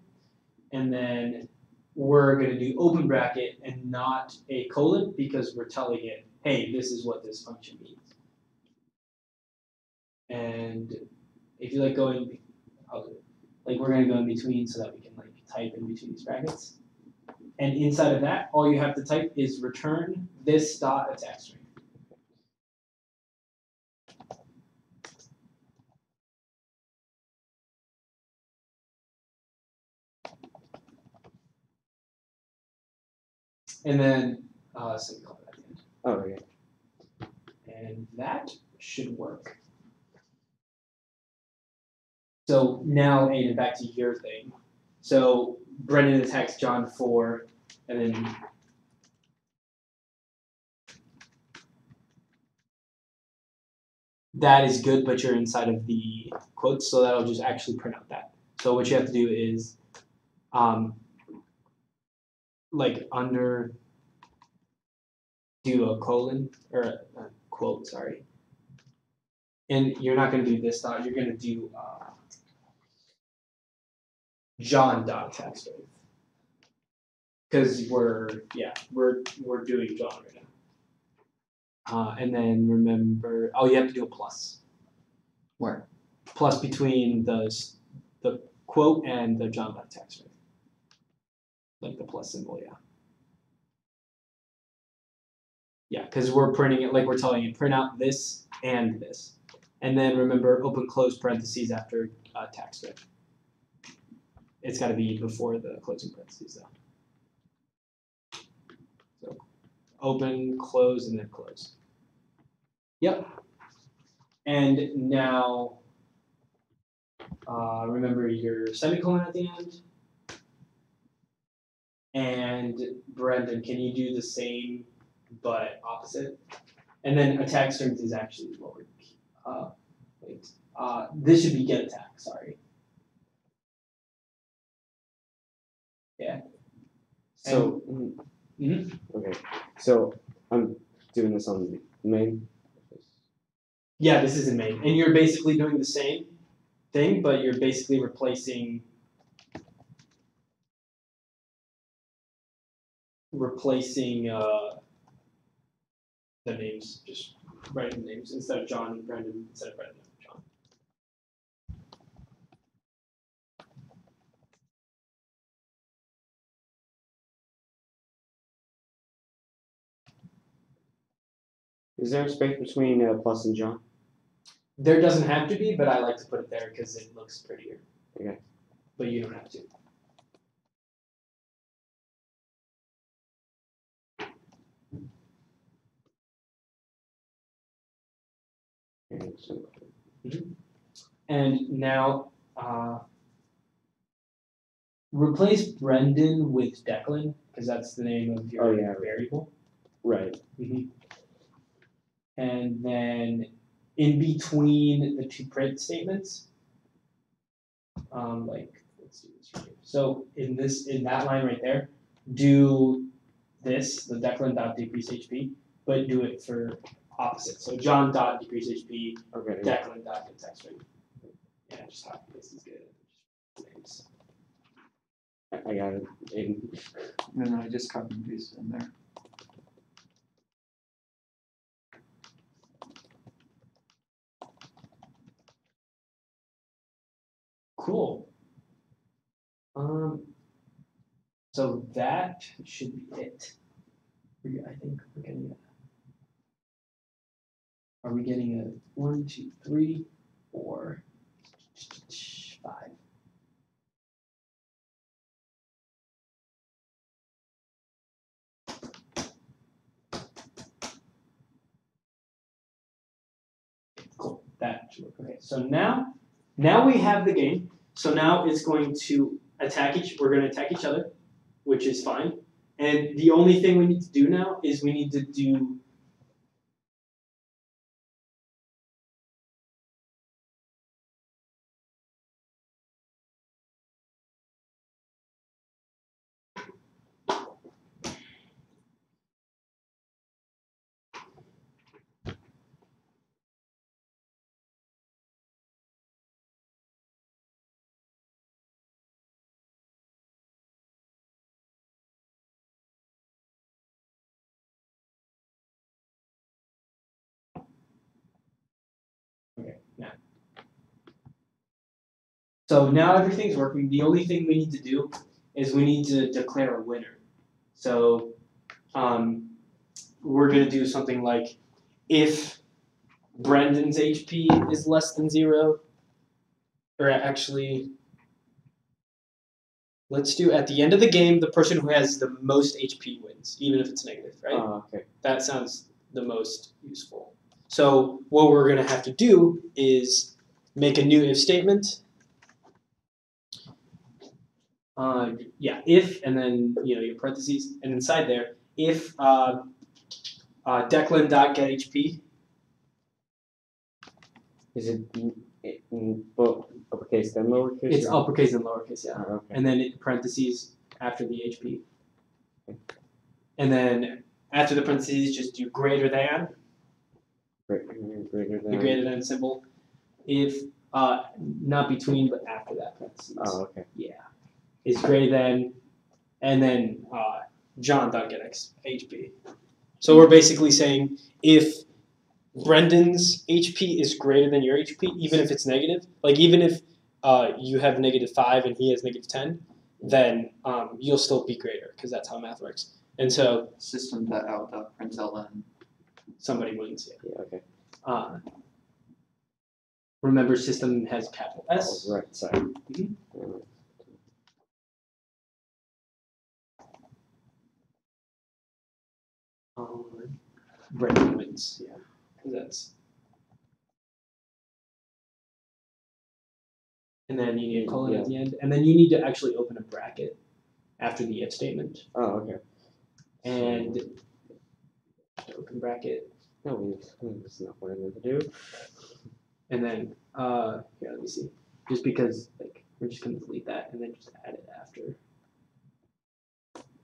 Speaker 2: And then we're going to do open bracket and not a colon because we're telling it, hey, this is what this function means. And if you like going, like we're going to go in between so that we can like type in between these brackets. And inside of that, all you have to type is return this dot attack string. And then semicolon at the end.
Speaker 3: Oh, okay.
Speaker 2: And that should work. So now, Aiden, back to your thing. So Brendan attacks John 4, and then that is good, but you're inside of the quotes, so that'll just actually print out that. So what you have to do is, like do a colon, or a quote, sorry. And you're not going to do this dot, you're going to do John dot attack strength. Because we're doing John right now. And then remember, you have to do a plus.
Speaker 4: Where?
Speaker 2: Plus between the quote and the John dot attack strength. Like the plus symbol, yeah. Yeah, because we're printing it, like we're telling it, print out this and this. And then remember, open close parentheses after attack strength. It's got to be before the closing parentheses, though. So open, close, and then close. Yep. And now, remember your semicolon at the end. And Brendan, can you do the same but opposite? And then attack strength is actually lowered. Wait. This should be get attack, sorry. Yeah.
Speaker 3: So, okay. So I'm doing this on the main.
Speaker 2: Yeah, this is in main. And you're basically doing the same thing, but you're basically replacing the names, just writing the names instead of John and Brendan, instead of Brendan and John.
Speaker 3: Is there a space between plus and John?
Speaker 2: There doesn't have to be, but I like to put it there because it looks prettier.
Speaker 3: Okay.
Speaker 2: But you don't have to. And now, replace Brendan with Declan, because that's the name of your variable.
Speaker 3: Right.
Speaker 2: Mm-hmm. And then in between the two print statements, let's do this right here. So in that line right there, do this, the Declan dot decrease HP, but do it for opposite. So John dot decrease HP,
Speaker 3: Okay.
Speaker 2: Declan dot attack strength. Yeah, just copy this is good. Names.
Speaker 3: I got it.
Speaker 4: No, I just copy and paste it in there.
Speaker 2: Cool. So that should be it. I think we're getting a. Are we getting a 1, 2, 3, 4, 5? Cool. That should work. Okay. So now we have the game. So now it's going to we're going to attack each other, which is fine. And the only thing we need to do now is we need to do So now everything's working. The only thing we need to do is we need to declare a winner. So we're going to do something like if Brendan's HP is less than 0, or actually, let's do at the end of the game, the person who has the most HP wins, even if it's negative, right?
Speaker 3: Okay.
Speaker 2: That sounds the most useful. So what we're going to have to do is make a new if statement. If, and then your parentheses, and inside there, if Declan.getHP.
Speaker 3: Is it both uppercase then lowercase?
Speaker 2: It's
Speaker 3: or?
Speaker 2: uppercase and lowercase, yeah.
Speaker 3: Oh, okay.
Speaker 2: And then parentheses after the HP. And then after the parentheses, just do greater than.
Speaker 3: Greater than.
Speaker 2: The greater than symbol. If not between, but after that parentheses.
Speaker 3: Oh, okay.
Speaker 2: Yeah. Is greater than, and then John.getHP. So we're basically saying if Brendan's HP is greater than your HP, even if it's negative, like even if you have -5 and he has -10, then you'll still be greater because that's how math works. And so
Speaker 4: System.out.println.
Speaker 2: somebody wins. Yeah.
Speaker 3: Yeah, okay.
Speaker 2: Remember, system has capital S.
Speaker 3: Oh, right, sorry.
Speaker 2: Brendan wins. Yeah, because that's. And then you need a colon at the end, and then you need to actually open a bracket after the if statement.
Speaker 3: Oh, okay.
Speaker 2: And open bracket.
Speaker 3: No, that's not what I meant to do.
Speaker 2: And then here, let me see. Just because we're just gonna delete that and then just add it after.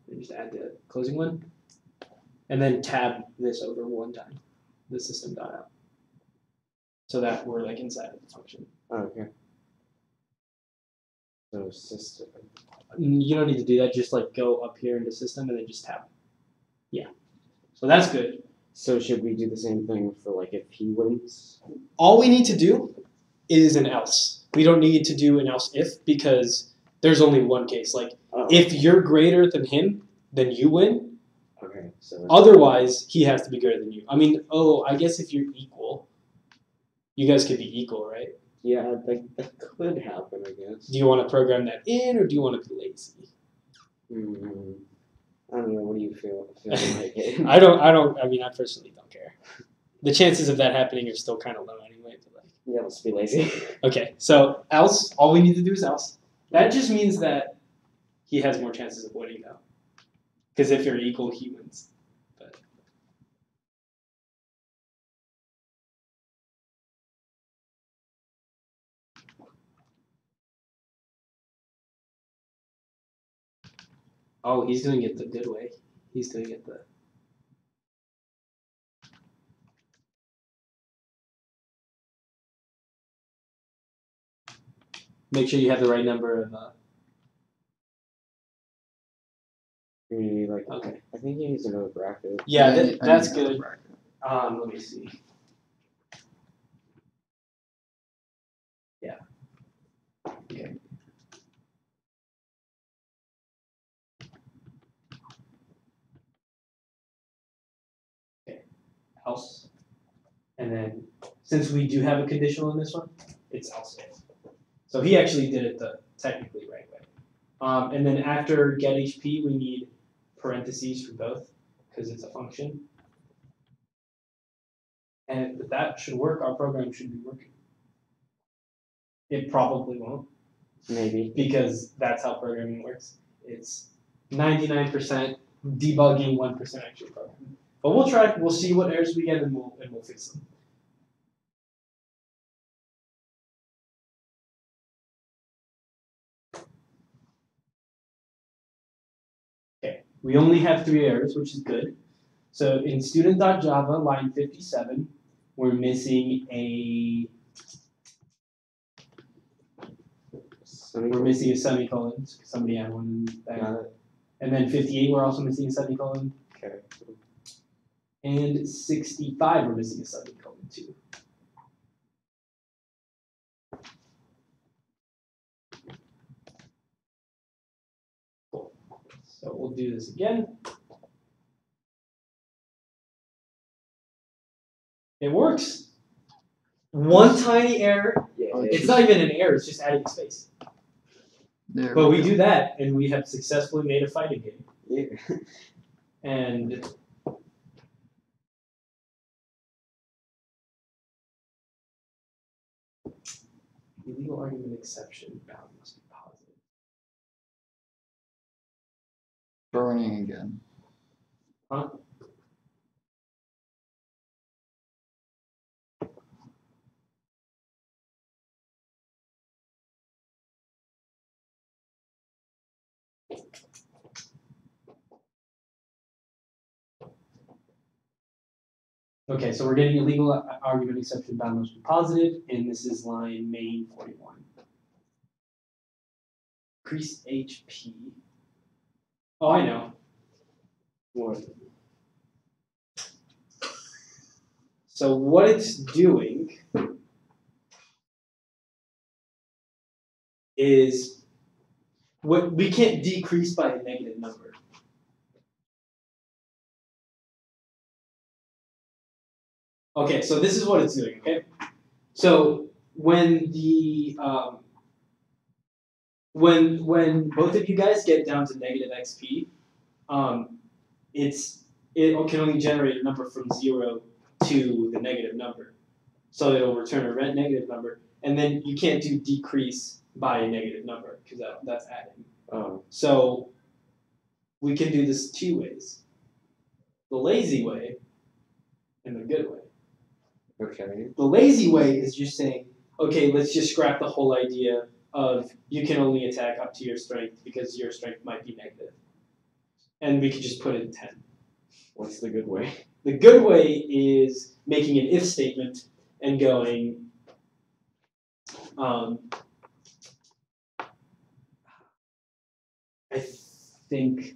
Speaker 2: And just add the closing one. And then tab this over one time, the system.out. So that we're inside of the function.
Speaker 3: Oh, okay. So system.
Speaker 2: You don't need to do that, just go up here into system and then just tab. Yeah. So that's good.
Speaker 3: So should we do the same thing for if he wins?
Speaker 2: All we need to do is an else. We don't need to do an else if because there's only one case. If you're greater than him, then you win.
Speaker 3: Okay. So
Speaker 2: Otherwise, he has to be greater than you. I mean, I guess if you're equal, you guys could be equal, right?
Speaker 3: yeah, that could happen, I guess.
Speaker 2: Do you want to program that in, or do you want to be lazy?
Speaker 3: I don't know. What do you feel like it?
Speaker 2: I don't. I mean, I personally don't care. The chances of that happening are still kind of low anyway. But
Speaker 3: Yeah, let's be lazy.
Speaker 2: okay, so else. All we need to do is else. That just means that he has more chances of winning, though. Because if you're equal, he wins. But oh, he's doing it the good way. He's doing it the. Make sure you have the right number of. Okay.
Speaker 3: I think he needs another bracket.
Speaker 2: Yeah,
Speaker 4: I need
Speaker 2: that's
Speaker 4: another
Speaker 2: good.
Speaker 4: bracket.
Speaker 2: Let me see. Yeah. Okay. Okay. Else. And then, since we do have a conditional in this one, it's else if. So he actually did it the technically right way. And then after get HP, we need parentheses for both because it's a function. And if that should work, our program should be working. It probably won't
Speaker 3: Maybe.
Speaker 2: because that's how programming works. It's 99% debugging, 1% actually programming. But we'll try. We'll see what errors we get, and we'll fix them. Okay, we only have 3 errors, which is good. So in student.java, line 57, we're missing a semicolon. Somebody had one there.
Speaker 3: Got it.
Speaker 2: And then 58, we're also missing a semicolon.
Speaker 3: Okay.
Speaker 2: And 65, we're missing a semicolon too. Cool. So we'll do this again. It works. One tiny error.
Speaker 3: Yeah.
Speaker 2: It's not even an error, it's just adding space.
Speaker 4: There
Speaker 2: But we
Speaker 4: go.
Speaker 2: do that, and we have successfully made a fighting game.
Speaker 3: Yeah.
Speaker 2: And legal argument exception bound must be positive.
Speaker 4: Burning again.
Speaker 2: Huh? Okay, so we're getting a legal argument exception bound must be positive, and this is line main 41. Increase HP. Oh, I know.
Speaker 3: What?
Speaker 2: So what it's doing is what we can't decrease by a negative number. Okay, so this is what it's doing, okay? So when the when both of you guys get down to negative XP, it can only generate a number from 0 to the negative number. So it'll return a red negative number, and then you can't do decrease by a negative number because that's adding.
Speaker 3: Oh.
Speaker 2: So we can do this 2 ways: the lazy way and the good way.
Speaker 3: Okay.
Speaker 2: The lazy way is just saying, okay, let's just scrap the whole idea of you can only attack up to your strength because your strength might be negative. And we could just put in 10.
Speaker 3: What's the good way?
Speaker 2: The good way is making an if statement and going, I think,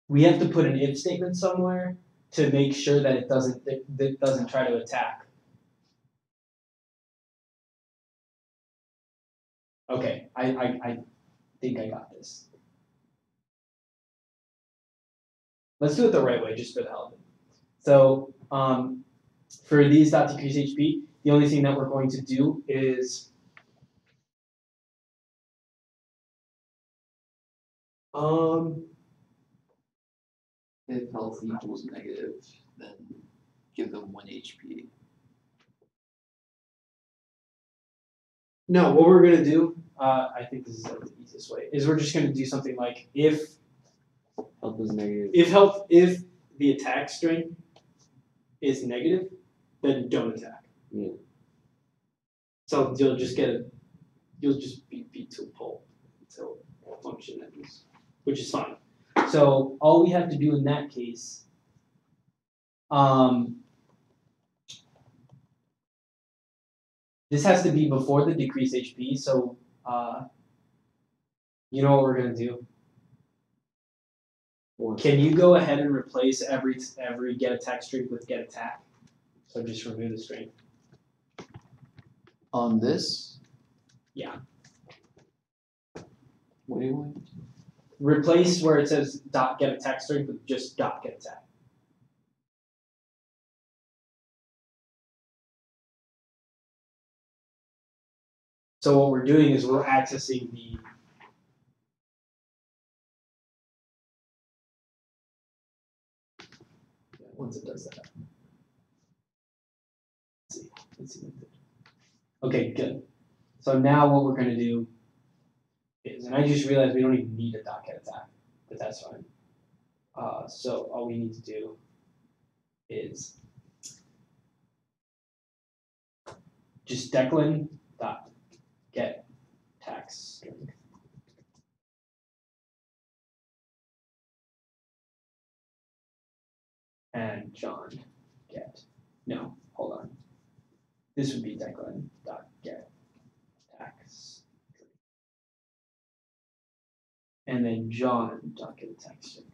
Speaker 2: we have to put an if statement somewhere to make sure that it doesn't try to attack. Okay, I think I got this. Let's do it the right way, just for the hell of it. So for these dot decrease HP, the only thing that we're going to do is
Speaker 4: If health equals negative, then give them 1 HP.
Speaker 2: no, what we're gonna do, I think this is the easiest way, is we're just gonna do something like if
Speaker 3: Health is negative.
Speaker 2: if the attack strength is negative, then don't attack.
Speaker 3: Yeah.
Speaker 2: So you'll just be beat to a pulp until function ends, which is fine. So all we have to do in that case, this has to be before the decrease HP. So you know what we're gonna do?
Speaker 3: What?
Speaker 2: Can you go ahead and replace every get attack string with get attack? So just remove the string.
Speaker 4: On this?
Speaker 2: Yeah.
Speaker 4: What do you want?
Speaker 2: Replace where it says dot get attack string with just dot get attack. So what we're doing is we're accessing the once it does that. Let's see what it did. Okay, good. So now what we're gonna do is, and I just realized we don't even need a dot get attack, but that's fine. So all we need to do is just Declan dot get attack string. And John get, no, hold on. This would be Declan dot get attack string. And then John dot get attack string.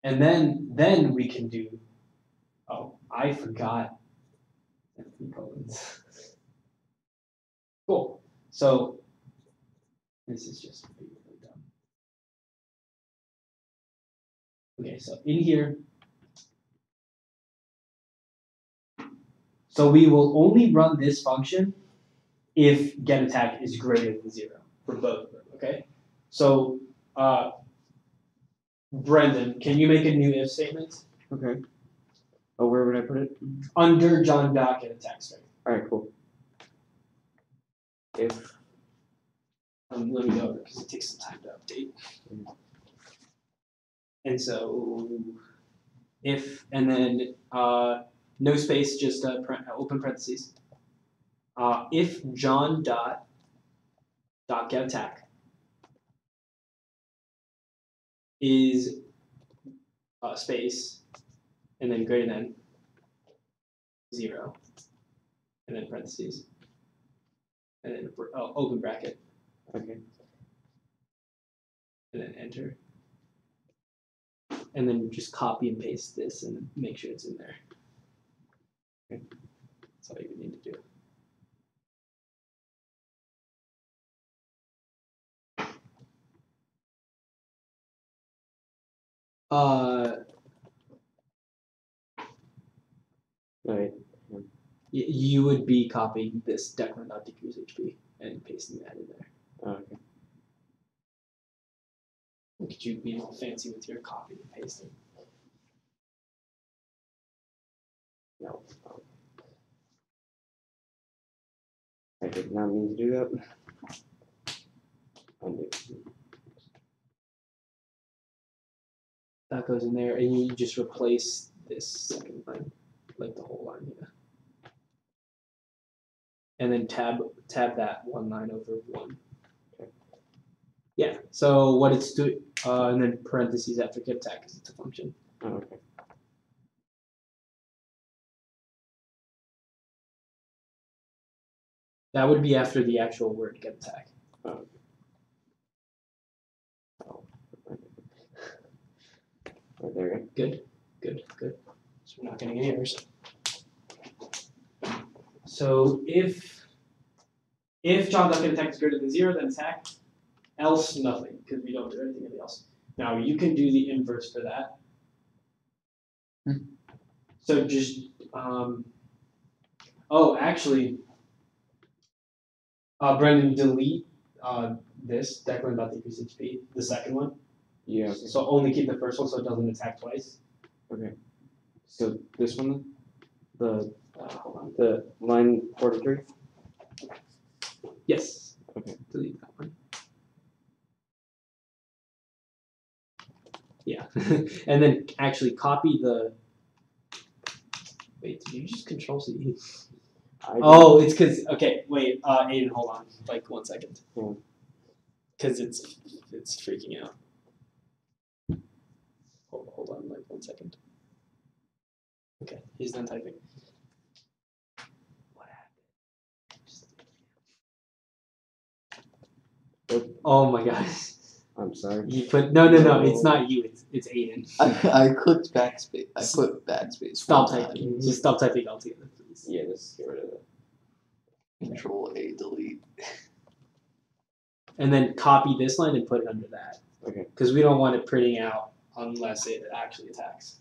Speaker 2: And then we can do, oh, I forgot. Cool. So this is just really dumb. Okay, so in here, so we will only run this function if get attack is greater than 0 for both of them, okay? So Brendan, can you make a new if statement
Speaker 3: Okay. Oh, where would I put it?
Speaker 2: under John Dock at attack strength?
Speaker 3: Alright, cool. If
Speaker 2: Let me go over because it takes some time to update. And so, if and then no space, just open parentheses. If John dot get attack is space and then greater than 0, and then parentheses, and then open bracket,
Speaker 3: okay.
Speaker 2: and then enter. And then just copy and paste this and make sure it's in there. Okay. That's all you would need to do.
Speaker 3: Alright.
Speaker 2: You would be copying this Declan.decrease HP and pasting that in there.
Speaker 3: Okay.
Speaker 2: Look at you being all fancy with your copy and pasting.
Speaker 3: No. I did not mean to do that. Undo.
Speaker 2: That goes in there, and you just replace this second line, like the whole line here. And then tab that one line over one.
Speaker 3: Okay.
Speaker 2: Yeah. So what it's doing, and then parentheses after get attack because it's a function.
Speaker 3: Oh, okay.
Speaker 2: That would be after the actual word get attack.
Speaker 3: Oh, okay. Oh. Right there.
Speaker 2: Good. So we're not getting any errors. So if John Duck attack is greater than 0, then attack. Else nothing, because we don't do anything else. Now you can do the inverse for that. So just actually, Brendan, delete this Declan.decrease HP, the second one.
Speaker 3: Yeah. Okay.
Speaker 2: So only keep the first one so it doesn't attack twice.
Speaker 3: Okay. So this one, the
Speaker 2: Hold on.
Speaker 3: the line 43.
Speaker 2: Yes.
Speaker 3: Okay.
Speaker 2: Delete that one. Yeah. And then actually copy the. Wait, did you just Control C? Oh, it's because wait, Aiden, hold on, like 1 second. Because it's freaking out. Hold on, like 1 second. Okay, he's done typing. What happened? Oh my gosh.
Speaker 3: I'm sorry.
Speaker 2: You put no, it's not you, it's Aiden.
Speaker 4: I clicked backspace. I put backspace.
Speaker 2: Stop typing. Just stop typing altogether, please.
Speaker 3: Yeah, let's get rid of that.
Speaker 4: Control A, delete.
Speaker 2: And then copy this line and put it under that.
Speaker 3: Okay.
Speaker 2: Because we don't want it printing out unless it actually attacks.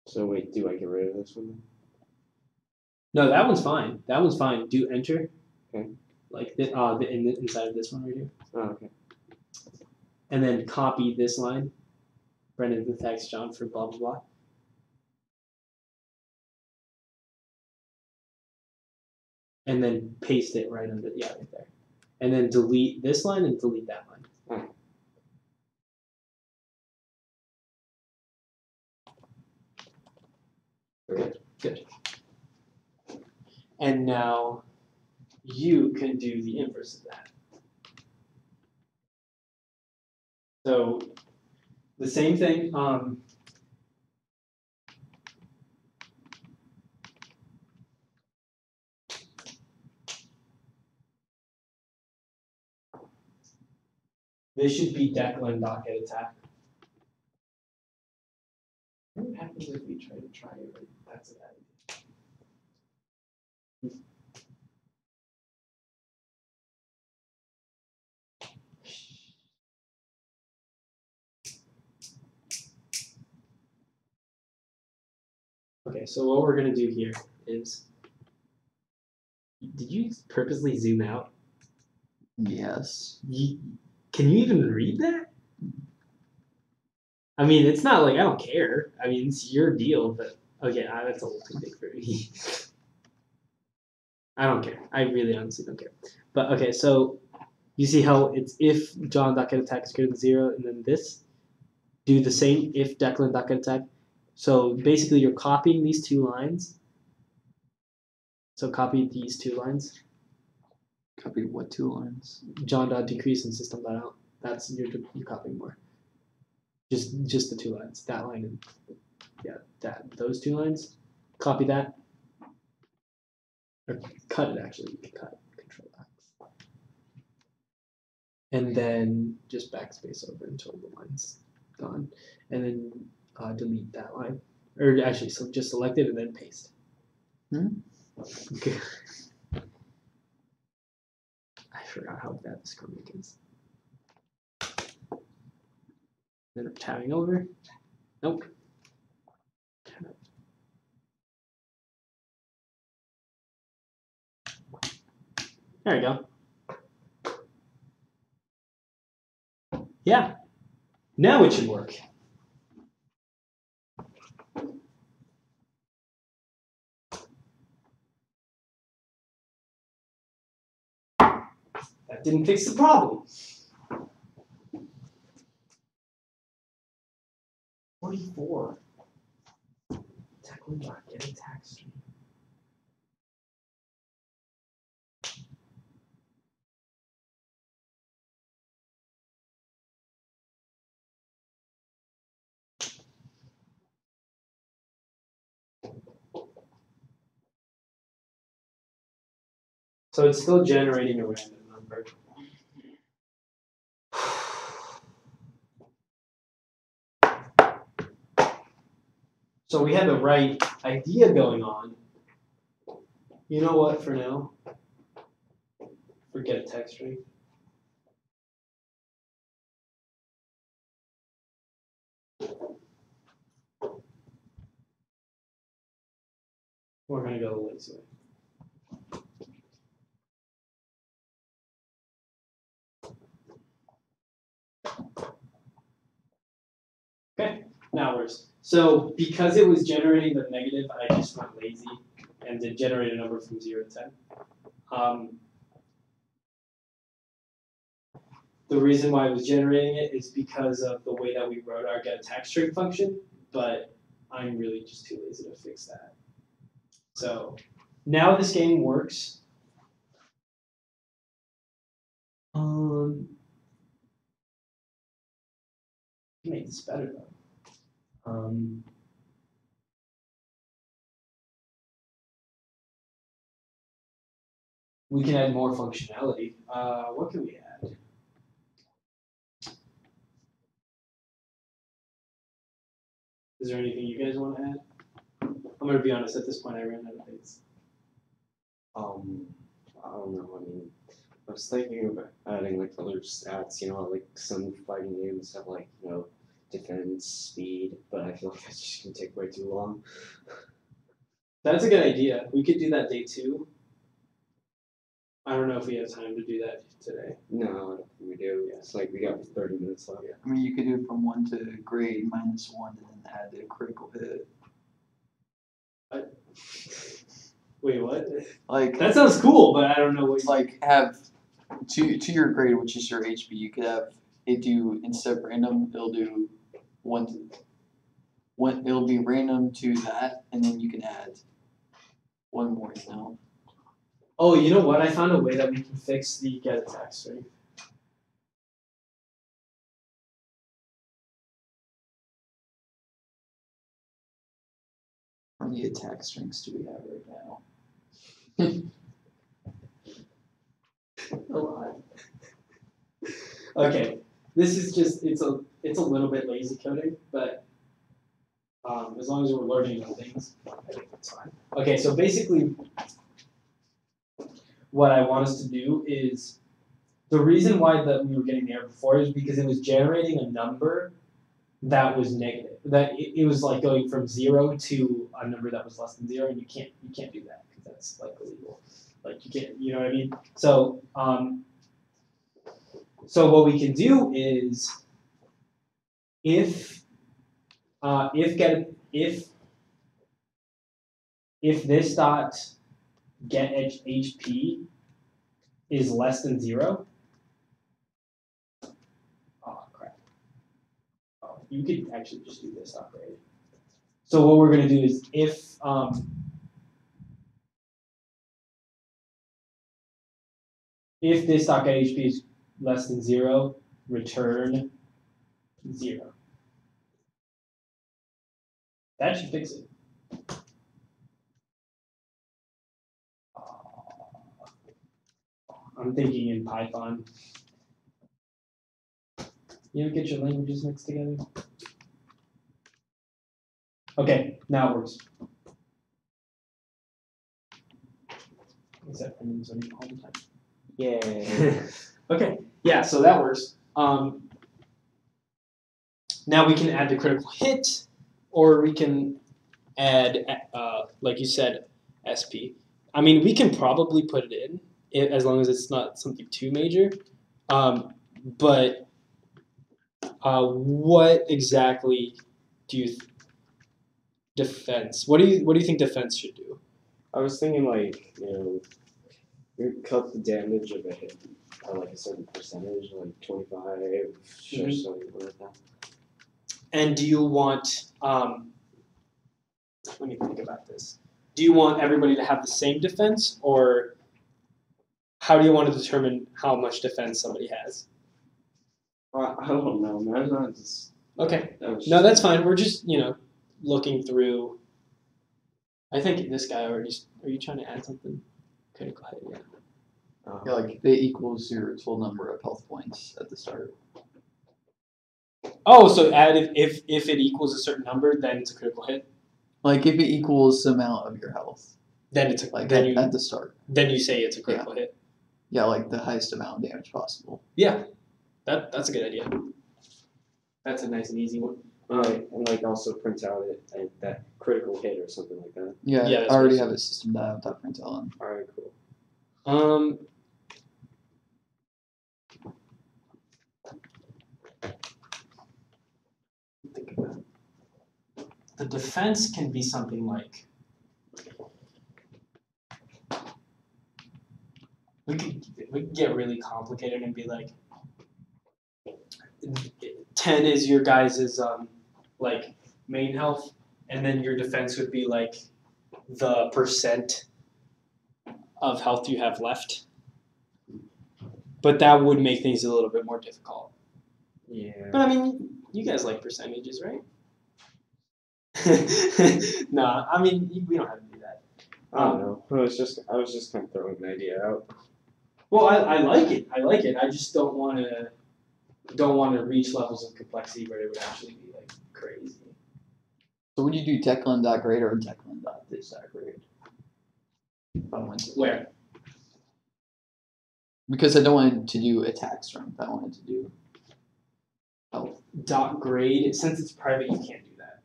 Speaker 3: So wait, do I get rid of this one?
Speaker 2: No, that one's fine. That one's fine. Do enter.
Speaker 3: Okay.
Speaker 2: Like inside of this one right here.
Speaker 3: Oh, okay.
Speaker 2: And then copy this line. Brendan attacks John for blah blah blah. And then paste it right under right there. And then delete this line and delete that line.
Speaker 3: Okay.
Speaker 2: Good. And now you can do the inverse of that. So the same thing. This should be Declan.get attack. What happens if we try it? That's a bad idea. Okay, so what we're gonna do here is, did you purposely zoom out?
Speaker 4: Yes.
Speaker 2: Can you even read that? I mean, it's not like I don't care. I mean, it's your deal, but okay, that's a little too big for me. I don't care. I really honestly don't care. But okay, so you see how it's if John.getAttack is greater than 0, and then this. Do the same if Declan.getAttack. So basically, you're copying these two lines. So copy these two lines.
Speaker 4: Copy what 2 lines?
Speaker 2: John.decrease and system.out. That's you're copying more. Just the 2 lines. That line and those 2 lines. Copy that. Or cut it actually. You can cut Control X. And then just backspace over until the line's gone. And then delete that line. Or actually, so just select it and then paste. Okay. I forgot how bad this comic is. Then I'm tabbing over. Nope. There we go. Yeah. Now it should work. That didn't fix the problem. 44. Declan.getAttack stream. So it's still generating a random number. So we have the right idea going on. You know what, for now? Forget a text string. We're going to go the lazy way. Okay, now worse. So because it was generating the negative, I just went lazy and did generate a number from 0 to 10. The reason why I was generating it is because of the way that we wrote our getAttack string function, but I'm really just too lazy to fix that. So now this game works. Make this better though. We can add more functionality. What can we add? Is there anything you guys want to add? I'm gonna be honest. At this point, I ran out of things.
Speaker 3: I don't know. I mean, I was thinking about adding like other stats. You know, like some fighting games have like defense, speed, but I feel like that's just gonna take way too long.
Speaker 2: That's a good idea. We could do that day 2. I don't know if we have time to do that today.
Speaker 3: No, I don't think we do. Yeah. It's like we got 30 minutes left.
Speaker 4: I mean, you could do it from 1 to grade -1 and then add the critical hit.
Speaker 2: Wait, what?
Speaker 4: Like
Speaker 2: that sounds cool, but I don't know what.
Speaker 4: Like have to your grade, which is your HP. You could have it do instead of random, it'll do it'll be random to that, and then you can add 1 more.
Speaker 2: Oh, you know what? I found a way that we can fix the getAttack string.
Speaker 4: How many attack strings do we have right now?
Speaker 2: A lot. Okay, this is just it's a little bit lazy coding, but as long as we're learning on things, I think that's fine. Okay, so basically, what I want us to do is the reason why that we were getting the error before is because it was generating a number that was negative. That it was like going from 0 to a number that was less than 0, and you can't do that because that's like illegal. Like you can't, you know what I mean? So so what we can do is if this dot get HP is less than 0. Oh crap. Oh, you could actually just do this dot grade. So what we're gonna do is if this dot get HP is less than 0, return 0. That should fix it. I'm thinking in Python. You ever get your languages mixed together? Okay, now it works. Except for me all the time.
Speaker 3: Yeah.
Speaker 2: Okay, yeah, so that works. Now we can add the critical hit, or we can add, like you said, SP. I mean, we can probably put it in, as long as it's not something too major. But what exactly do you defense? What do you think defense should do?
Speaker 3: I was thinking like, you cut the damage of a hit by like a certain percentage, like 25 or something like that.
Speaker 2: And do you want? Let me think about this. Do you want everybody to have the same defense, or how do you want to determine how much defense somebody has?
Speaker 3: I don't know, man.
Speaker 2: Okay. No, that's fine. We're just, looking through. I think this guy already. Are you trying to add something? Critical hit, yeah.
Speaker 4: Yeah, like it equals your total number of health points at the start.
Speaker 2: Oh, so add if it equals a certain number, then it's a critical hit.
Speaker 4: Like if it equals the amount of your health.
Speaker 2: Then it's
Speaker 4: at the start.
Speaker 2: Then you say it's a critical hit.
Speaker 4: Yeah, like the highest amount of damage possible.
Speaker 2: Yeah, that's a good idea. That's a nice and easy one.
Speaker 3: And also print out that critical hit or something like that.
Speaker 4: Yeah,
Speaker 2: Yeah,
Speaker 4: I already have a system that I have that print out on.
Speaker 3: All right, cool.
Speaker 2: Think about it. The defense can be something like we could get really complicated and be like 10 is your guys' like main health, and then your defense would be like the percent of health you have left. But that would make things a little bit more difficult.
Speaker 3: Yeah.
Speaker 2: But I mean, you guys like percentages, right? No, I mean we don't have to do that.
Speaker 3: I don't know. I was just kind of throwing an idea out.
Speaker 2: Well, I like it. I just don't want to reach levels of complexity where it would actually be like crazy.
Speaker 4: So would you do Declan.grade or Declan.this.grade?
Speaker 2: Where?
Speaker 4: Because I don't want to do attack strength. I wanted to do health.
Speaker 2: .grade. Since it's private, you can't do that.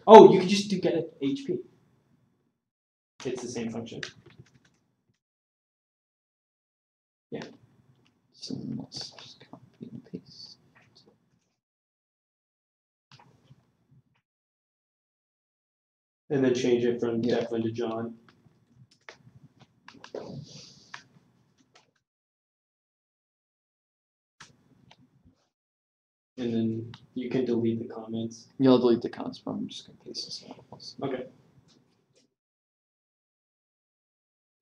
Speaker 2: Oh, you could just do get HP. It's the same function. Yeah.
Speaker 4: So let's just copy and paste.
Speaker 2: And then change it from Declan to John. And then you can delete the comments.
Speaker 4: Yeah, I'll delete the comments, but I'm just going to paste this out.
Speaker 2: Okay.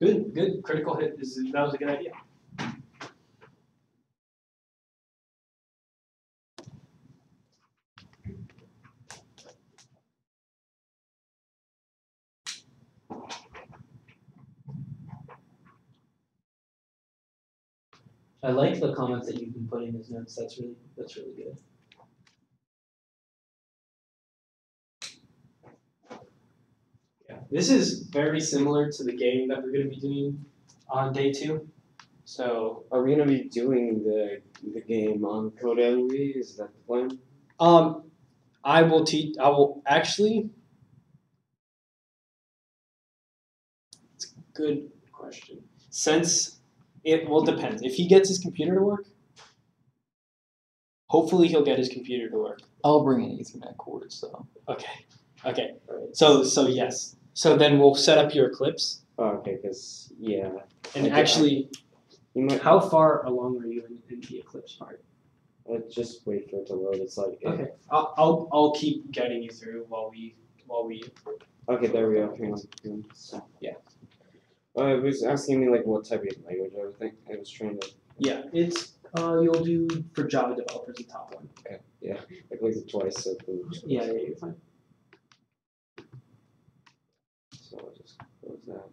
Speaker 2: Good. Critical hit that was a good idea. I like the comments that you've been putting in his notes. That's really good. Yeah, this is very similar to the game that we're going to be doing on day 2. So
Speaker 3: Are we gonna be doing the game on Code LUE? Is that the plan?
Speaker 2: I will teach. I will actually. It's a good question. Since it will depend. If he gets his computer to work, hopefully he'll get his computer to work.
Speaker 4: I'll bring an Ethernet cord, so.
Speaker 2: Okay. Okay. So yes. So then we'll set up your Eclipse.
Speaker 3: Oh, okay, because yeah.
Speaker 2: And
Speaker 3: Okay,
Speaker 2: actually,
Speaker 3: You might
Speaker 2: how far along are you in the Eclipse part?
Speaker 3: just wait for it to load. It's like
Speaker 2: Okay. I'll keep guiding you through while we.
Speaker 3: Okay, there we go. Hang on. So,
Speaker 2: Yeah.
Speaker 3: It was asking me like what type of language I would think. I was trying to
Speaker 2: It's you'll do for Java developers the top one.
Speaker 3: I clicked it twice, so
Speaker 2: Yeah, you're fine.
Speaker 3: So I'll just close that.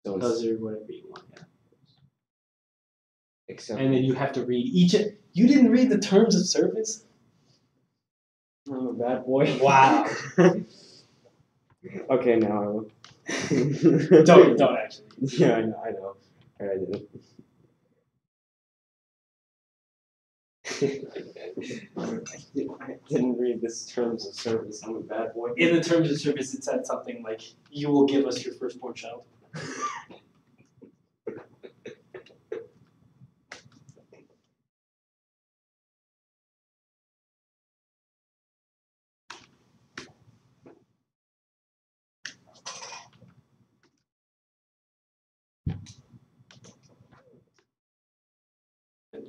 Speaker 3: So it's
Speaker 2: Those are whatever you want. Yeah.
Speaker 3: except
Speaker 2: And then you have to read each. You didn't read the terms of service.
Speaker 3: I'm a bad boy.
Speaker 2: Wow.
Speaker 3: Okay, now I will.
Speaker 2: don't actually.
Speaker 3: Yeah, I know. Alright, I did it. I didn't read this terms of service. I'm a bad boy.
Speaker 2: In the terms of service, it said something like, "You will give us your firstborn child."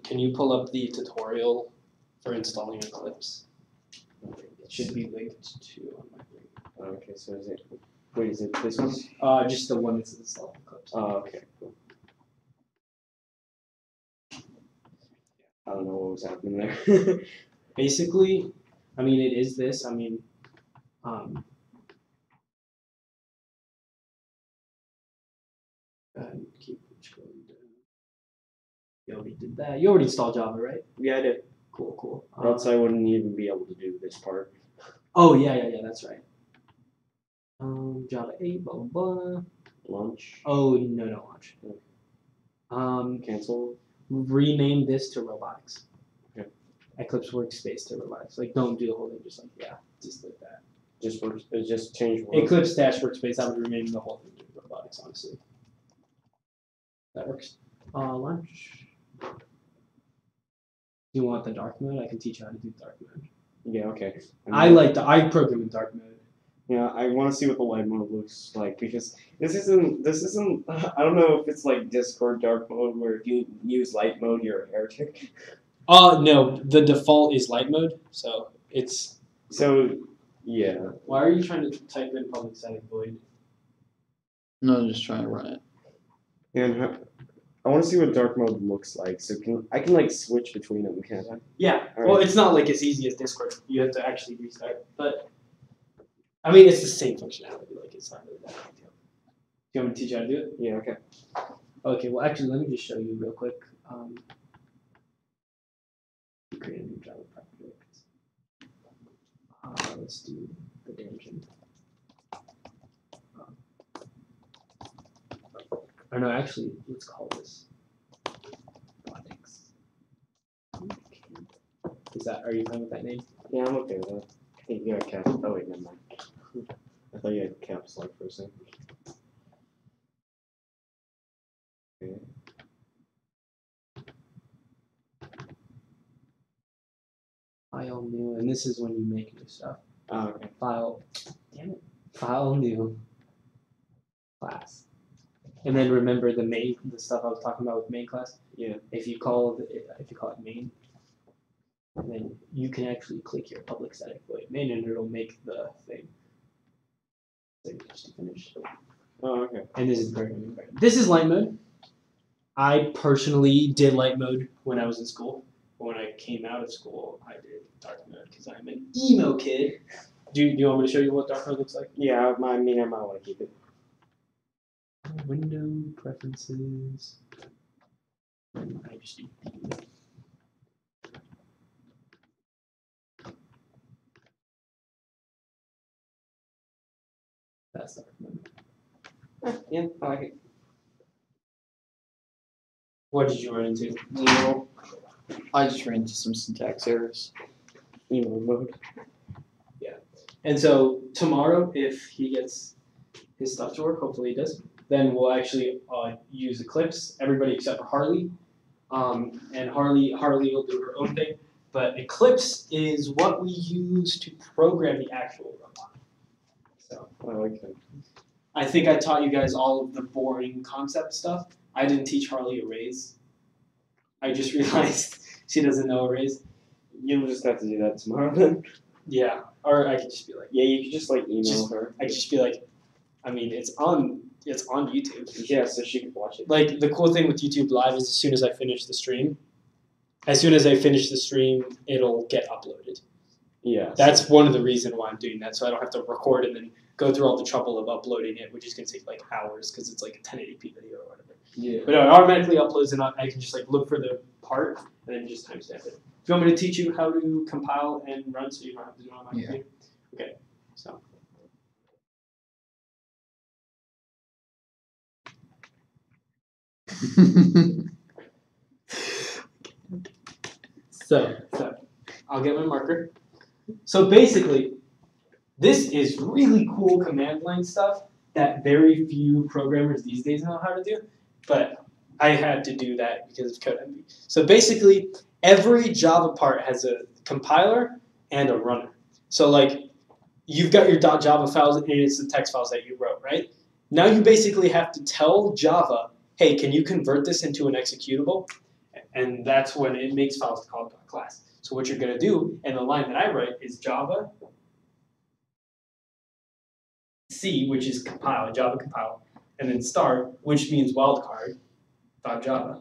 Speaker 2: Can you pull up the tutorial for installing Eclipse? It should be linked to on my thing.
Speaker 3: Okay, so is it? Wait, is it this one?
Speaker 2: Just the one that's installing Eclipse.
Speaker 3: Oh, okay, cool. I don't know what was happening there.
Speaker 2: Basically, I mean, it is this. I mean, go ahead and keep scrolling down. You already did that. You already installed Java, right?
Speaker 3: Yeah, I did.
Speaker 2: Cool.
Speaker 3: Or else I wouldn't even be able to do this part.
Speaker 2: Oh yeah, that's right. Java 8, blah blah blah.
Speaker 3: Launch.
Speaker 2: Oh no, launch.
Speaker 3: Cancel.
Speaker 2: Rename this to robotics.
Speaker 3: Okay.
Speaker 2: Eclipse workspace to robotics. Like, don't do the whole thing. Just like that.
Speaker 3: Just works. Just change one.
Speaker 2: Eclipse dash workspace. I would rename the whole thing to robotics. Honestly, that works. Launch. You want the dark mode? I can teach you how to do dark mode.
Speaker 3: Yeah. Okay.
Speaker 2: I program in dark mode.
Speaker 3: Yeah, I want to see what the light mode looks like because this isn't. I don't know if it's like Discord dark mode where if you use light mode you're a heretic.
Speaker 2: No, the default is light mode, so it's.
Speaker 3: So, yeah.
Speaker 2: Why are you trying to type in public static void?
Speaker 4: No, I'm just trying to run it.
Speaker 3: And I want to see what dark mode looks like. So I can like switch between them, can't I?
Speaker 2: Yeah.
Speaker 3: All
Speaker 2: Well,
Speaker 3: right.
Speaker 2: it's not like as easy as Discord. You have to actually restart, but. I mean, it's the same functionality. Like, it's not really that big deal. Do you want me to teach you how to do it?
Speaker 3: Yeah. Okay.
Speaker 2: Okay. Well, actually, let me just show you real quick. Create a new Java project. Let's do the dungeon. Or no, actually, let's call this robotics. Are you fine with that name?
Speaker 3: Yeah, I'm okay with that. I think you got caps. Oh wait, never mind. I thought you had caps lock for a second. Okay.
Speaker 2: File new, and this is when you make new stuff.
Speaker 3: Oh, okay.
Speaker 2: File new class. And then remember the stuff I was talking about with main class.
Speaker 3: Yeah.
Speaker 2: If you call it main, then you can actually click your public static void main, and it'll make the thing. So just to finish.
Speaker 3: Oh, okay.
Speaker 2: And this is programming environment. This is light mode. I personally did light mode when I was in school. But when I came out of school, I did dark mode because I'm an emo kid. Do you want me to show you what dark mode looks like?
Speaker 3: Yeah, I mean, I might want to keep it.
Speaker 2: Window preferences. And I just do That's not recommended.
Speaker 3: Yeah, I like it.
Speaker 2: What did you run into?
Speaker 4: Zero. I just ran into some syntax errors.
Speaker 3: Emo mode.
Speaker 2: And so tomorrow, if he gets his stuff to work, hopefully he does, then we'll actually use Eclipse, everybody except for Harley. And Harley will do her own thing. But Eclipse is what we use to program the actual robot. So
Speaker 3: I like it.
Speaker 2: I think I taught you guys all of the boring concept stuff. I didn't teach Harley arrays. I just realized she doesn't know arrays.
Speaker 3: You'll just have to do that tomorrow then.
Speaker 2: Yeah, or I could just be like,
Speaker 3: Yeah, you could just like email
Speaker 2: Just-
Speaker 3: her.
Speaker 2: I could just be like, I mean, it's on YouTube.
Speaker 3: Yeah, so she could watch it.
Speaker 2: Like the cool thing with YouTube Live is as soon as I finish the stream, it'll get uploaded.
Speaker 3: Yeah.
Speaker 2: That's one of the reasons why I'm doing that, so I don't have to record and then go through all the trouble of uploading it, which is gonna take like hours because it's like a 1080p video or whatever.
Speaker 3: Yeah.
Speaker 2: But no, it automatically uploads and I can just like look for the part and then just timestamp it. Do you want me to teach you how to compile and run so you don't have to do it on my
Speaker 4: Yeah.
Speaker 2: computer? Okay, so. So I'll get my marker. So basically, this is really cool command line stuff that very few programmers these days know how to do, but I had to do that because of CodeMV. So basically, every Java part has a compiler and a runner. So like, you've got your .java files and it's the text files that you wrote, right? Now you basically have to tell Java, hey, can you convert this into an executable? And that's when it makes files called .class. So what you're going to do, and the line that I write is Java C, which is compile, Java compile, and then start, which means wildcard, .java.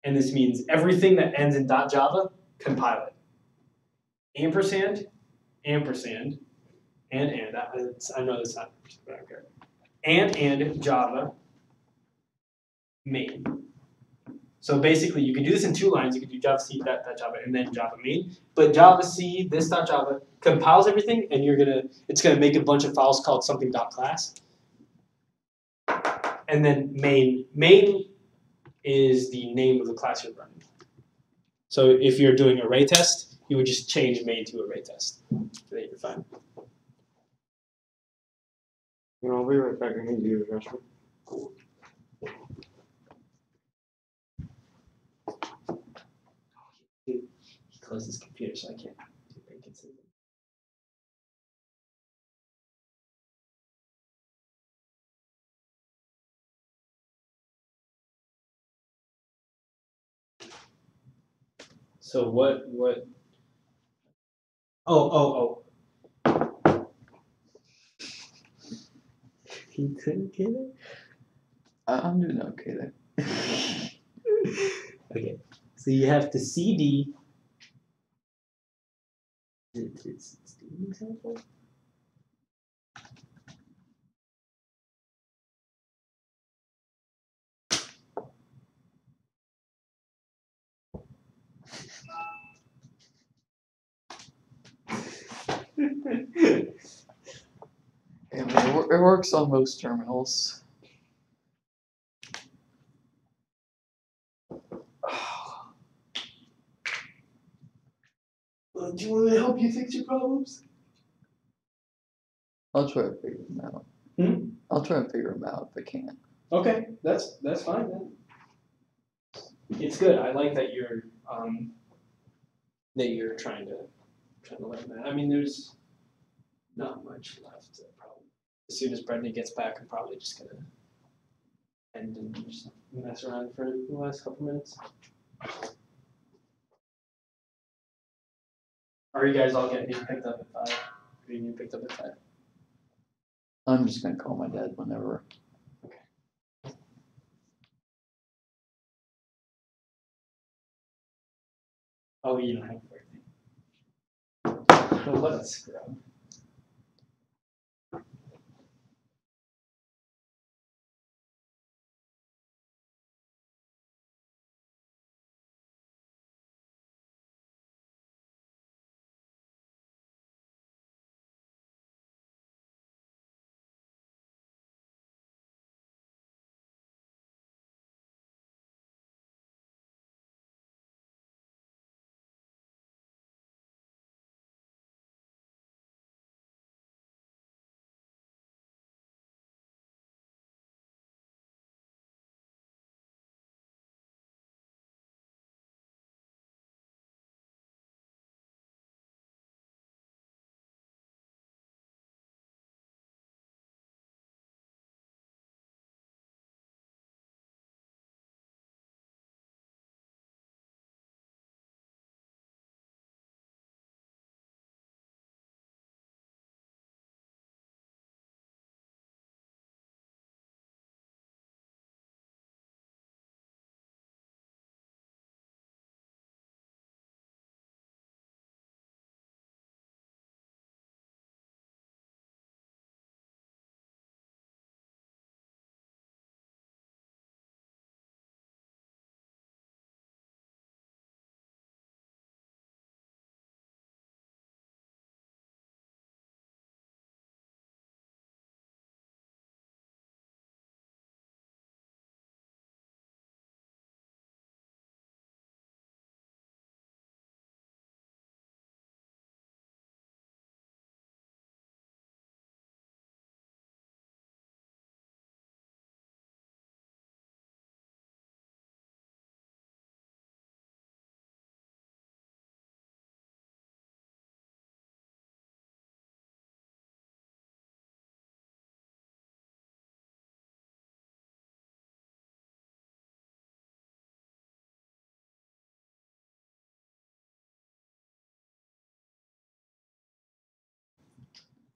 Speaker 2: And this means everything that ends in .java, compile it. Ampersand, ampersand, and. I know that's not, but I don't care. And Java main. So basically, you can do this in 2 lines. You can do Java C, .java, and then Java main. But Java C, this .java, compiles everything, and it's gonna make a bunch of files called something .class. And then main is the name of the class you're running. So if you're doing array test, you would just change main to array test. Then you're fine.
Speaker 3: I'll be right back. I need to do the restroom.
Speaker 2: He closed his computer, so I can't do bacon syndrome. So what? Oh. He couldn't get it?
Speaker 4: I'm doing okay there.
Speaker 2: Okay. So you have to CD. It's an example.
Speaker 4: It works on most terminals.
Speaker 2: Do you want me to help you fix your problems?
Speaker 4: I'll try to figure them out. I'll try to figure them out if I can.
Speaker 2: Okay, that's fine then. It's good. I like that you're trying to learn that. I mean, there's not much left. Probably as soon as Brendan gets back, I'm probably just gonna end and just mess around for the last couple minutes. Are you guys all getting picked up at 5? Are you getting picked up at 5?
Speaker 4: I'm just gonna call my dad whenever.
Speaker 2: Oh, you don't have a birthday. Well, what a scrub.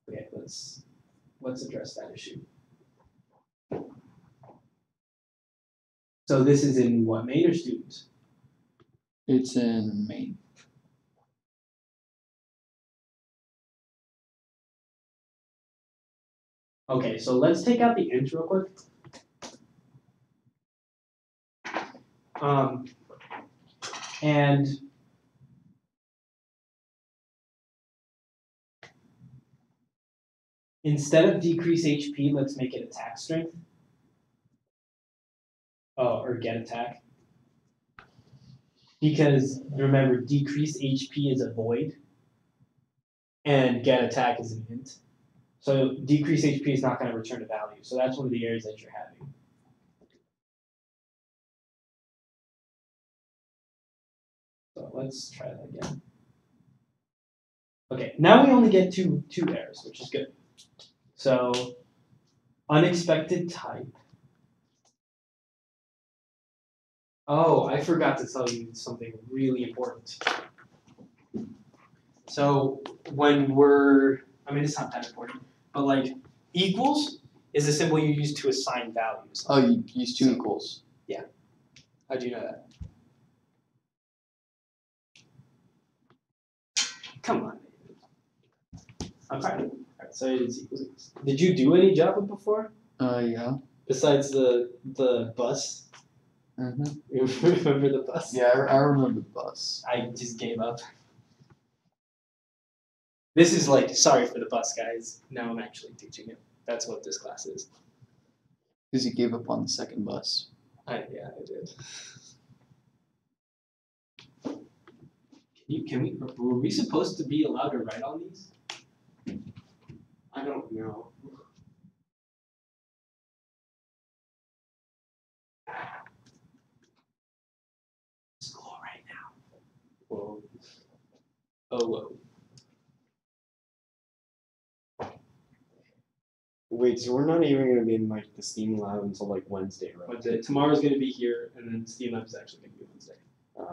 Speaker 2: Okay, let's address that issue. So this is in what, main or students?
Speaker 4: It's in Maine.
Speaker 2: Okay, so let's take out the int real quick. And instead of decrease HP, let's make it attack strength. Oh, or get attack. Because remember, decrease HP is a void, and get attack is an int. So decrease HP is not going to return a value. So that's one of the errors that you're having. So let's try that again. Okay, now we only get two errors, which is good. So unexpected type. Oh, I forgot to tell you something really important. So when I mean, it's not that important, but like equals is a symbol you use to assign values.
Speaker 4: Oh, you use two equals.
Speaker 2: Yeah. How do you know that? Come on. I'm proud of you. Alright, so it's equals. Did you do any Java before?
Speaker 4: Yeah.
Speaker 2: Besides the bus?
Speaker 4: Mm-hmm.
Speaker 2: You remember the bus?
Speaker 4: Yeah, I remember the bus.
Speaker 2: I just gave up. This is like, sorry for the bus, guys. Now I'm actually teaching it. That's what this class is.
Speaker 4: Because you gave up on the second bus.
Speaker 2: Yeah, I did. Were we supposed to be allowed to write on these?
Speaker 3: I don't know.
Speaker 2: School right now. Whoa. Oh, whoa.
Speaker 3: Wait, so we're not even going to be in like the Steam Lab until like Wednesday, right?
Speaker 2: Wednesday. Tomorrow's going to be here, and then Steam Lab is actually going to be Wednesday.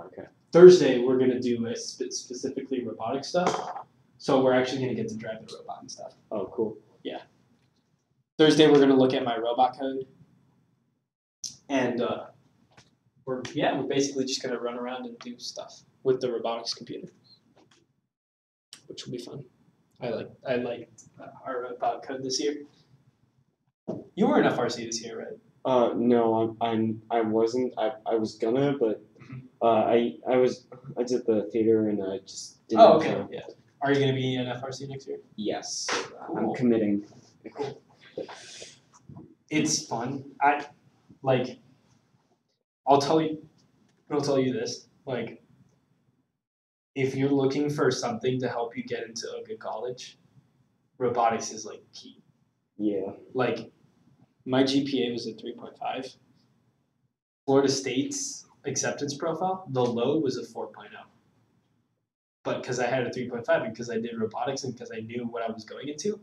Speaker 3: Okay.
Speaker 2: Thursday, we're going to do a specifically robotic stuff. So we're actually going to get to drive the robot and stuff.
Speaker 3: Oh, cool.
Speaker 2: Thursday, we're going to look at my robot code. And we're basically just going to run around and do stuff with the robotics computer, which will be fun. I liked our robot code this year. You were in FRC this year, right?
Speaker 3: No, I wasn't. I was gonna, but I did the theater and I just didn't.
Speaker 2: Oh, okay. Yeah. Are you going to be in FRC next year?
Speaker 3: Yes,
Speaker 2: Cool.
Speaker 3: I'm committing.
Speaker 2: Cool. It's fun. I'll tell you this. Like, if you're looking for something to help you get into a good college, robotics is like key.
Speaker 3: Yeah.
Speaker 2: Like, my GPA was a 3.5. Florida State's acceptance profile, the low was a 4.0. But because I had a 3.5, because I did robotics and because I knew what I was going into,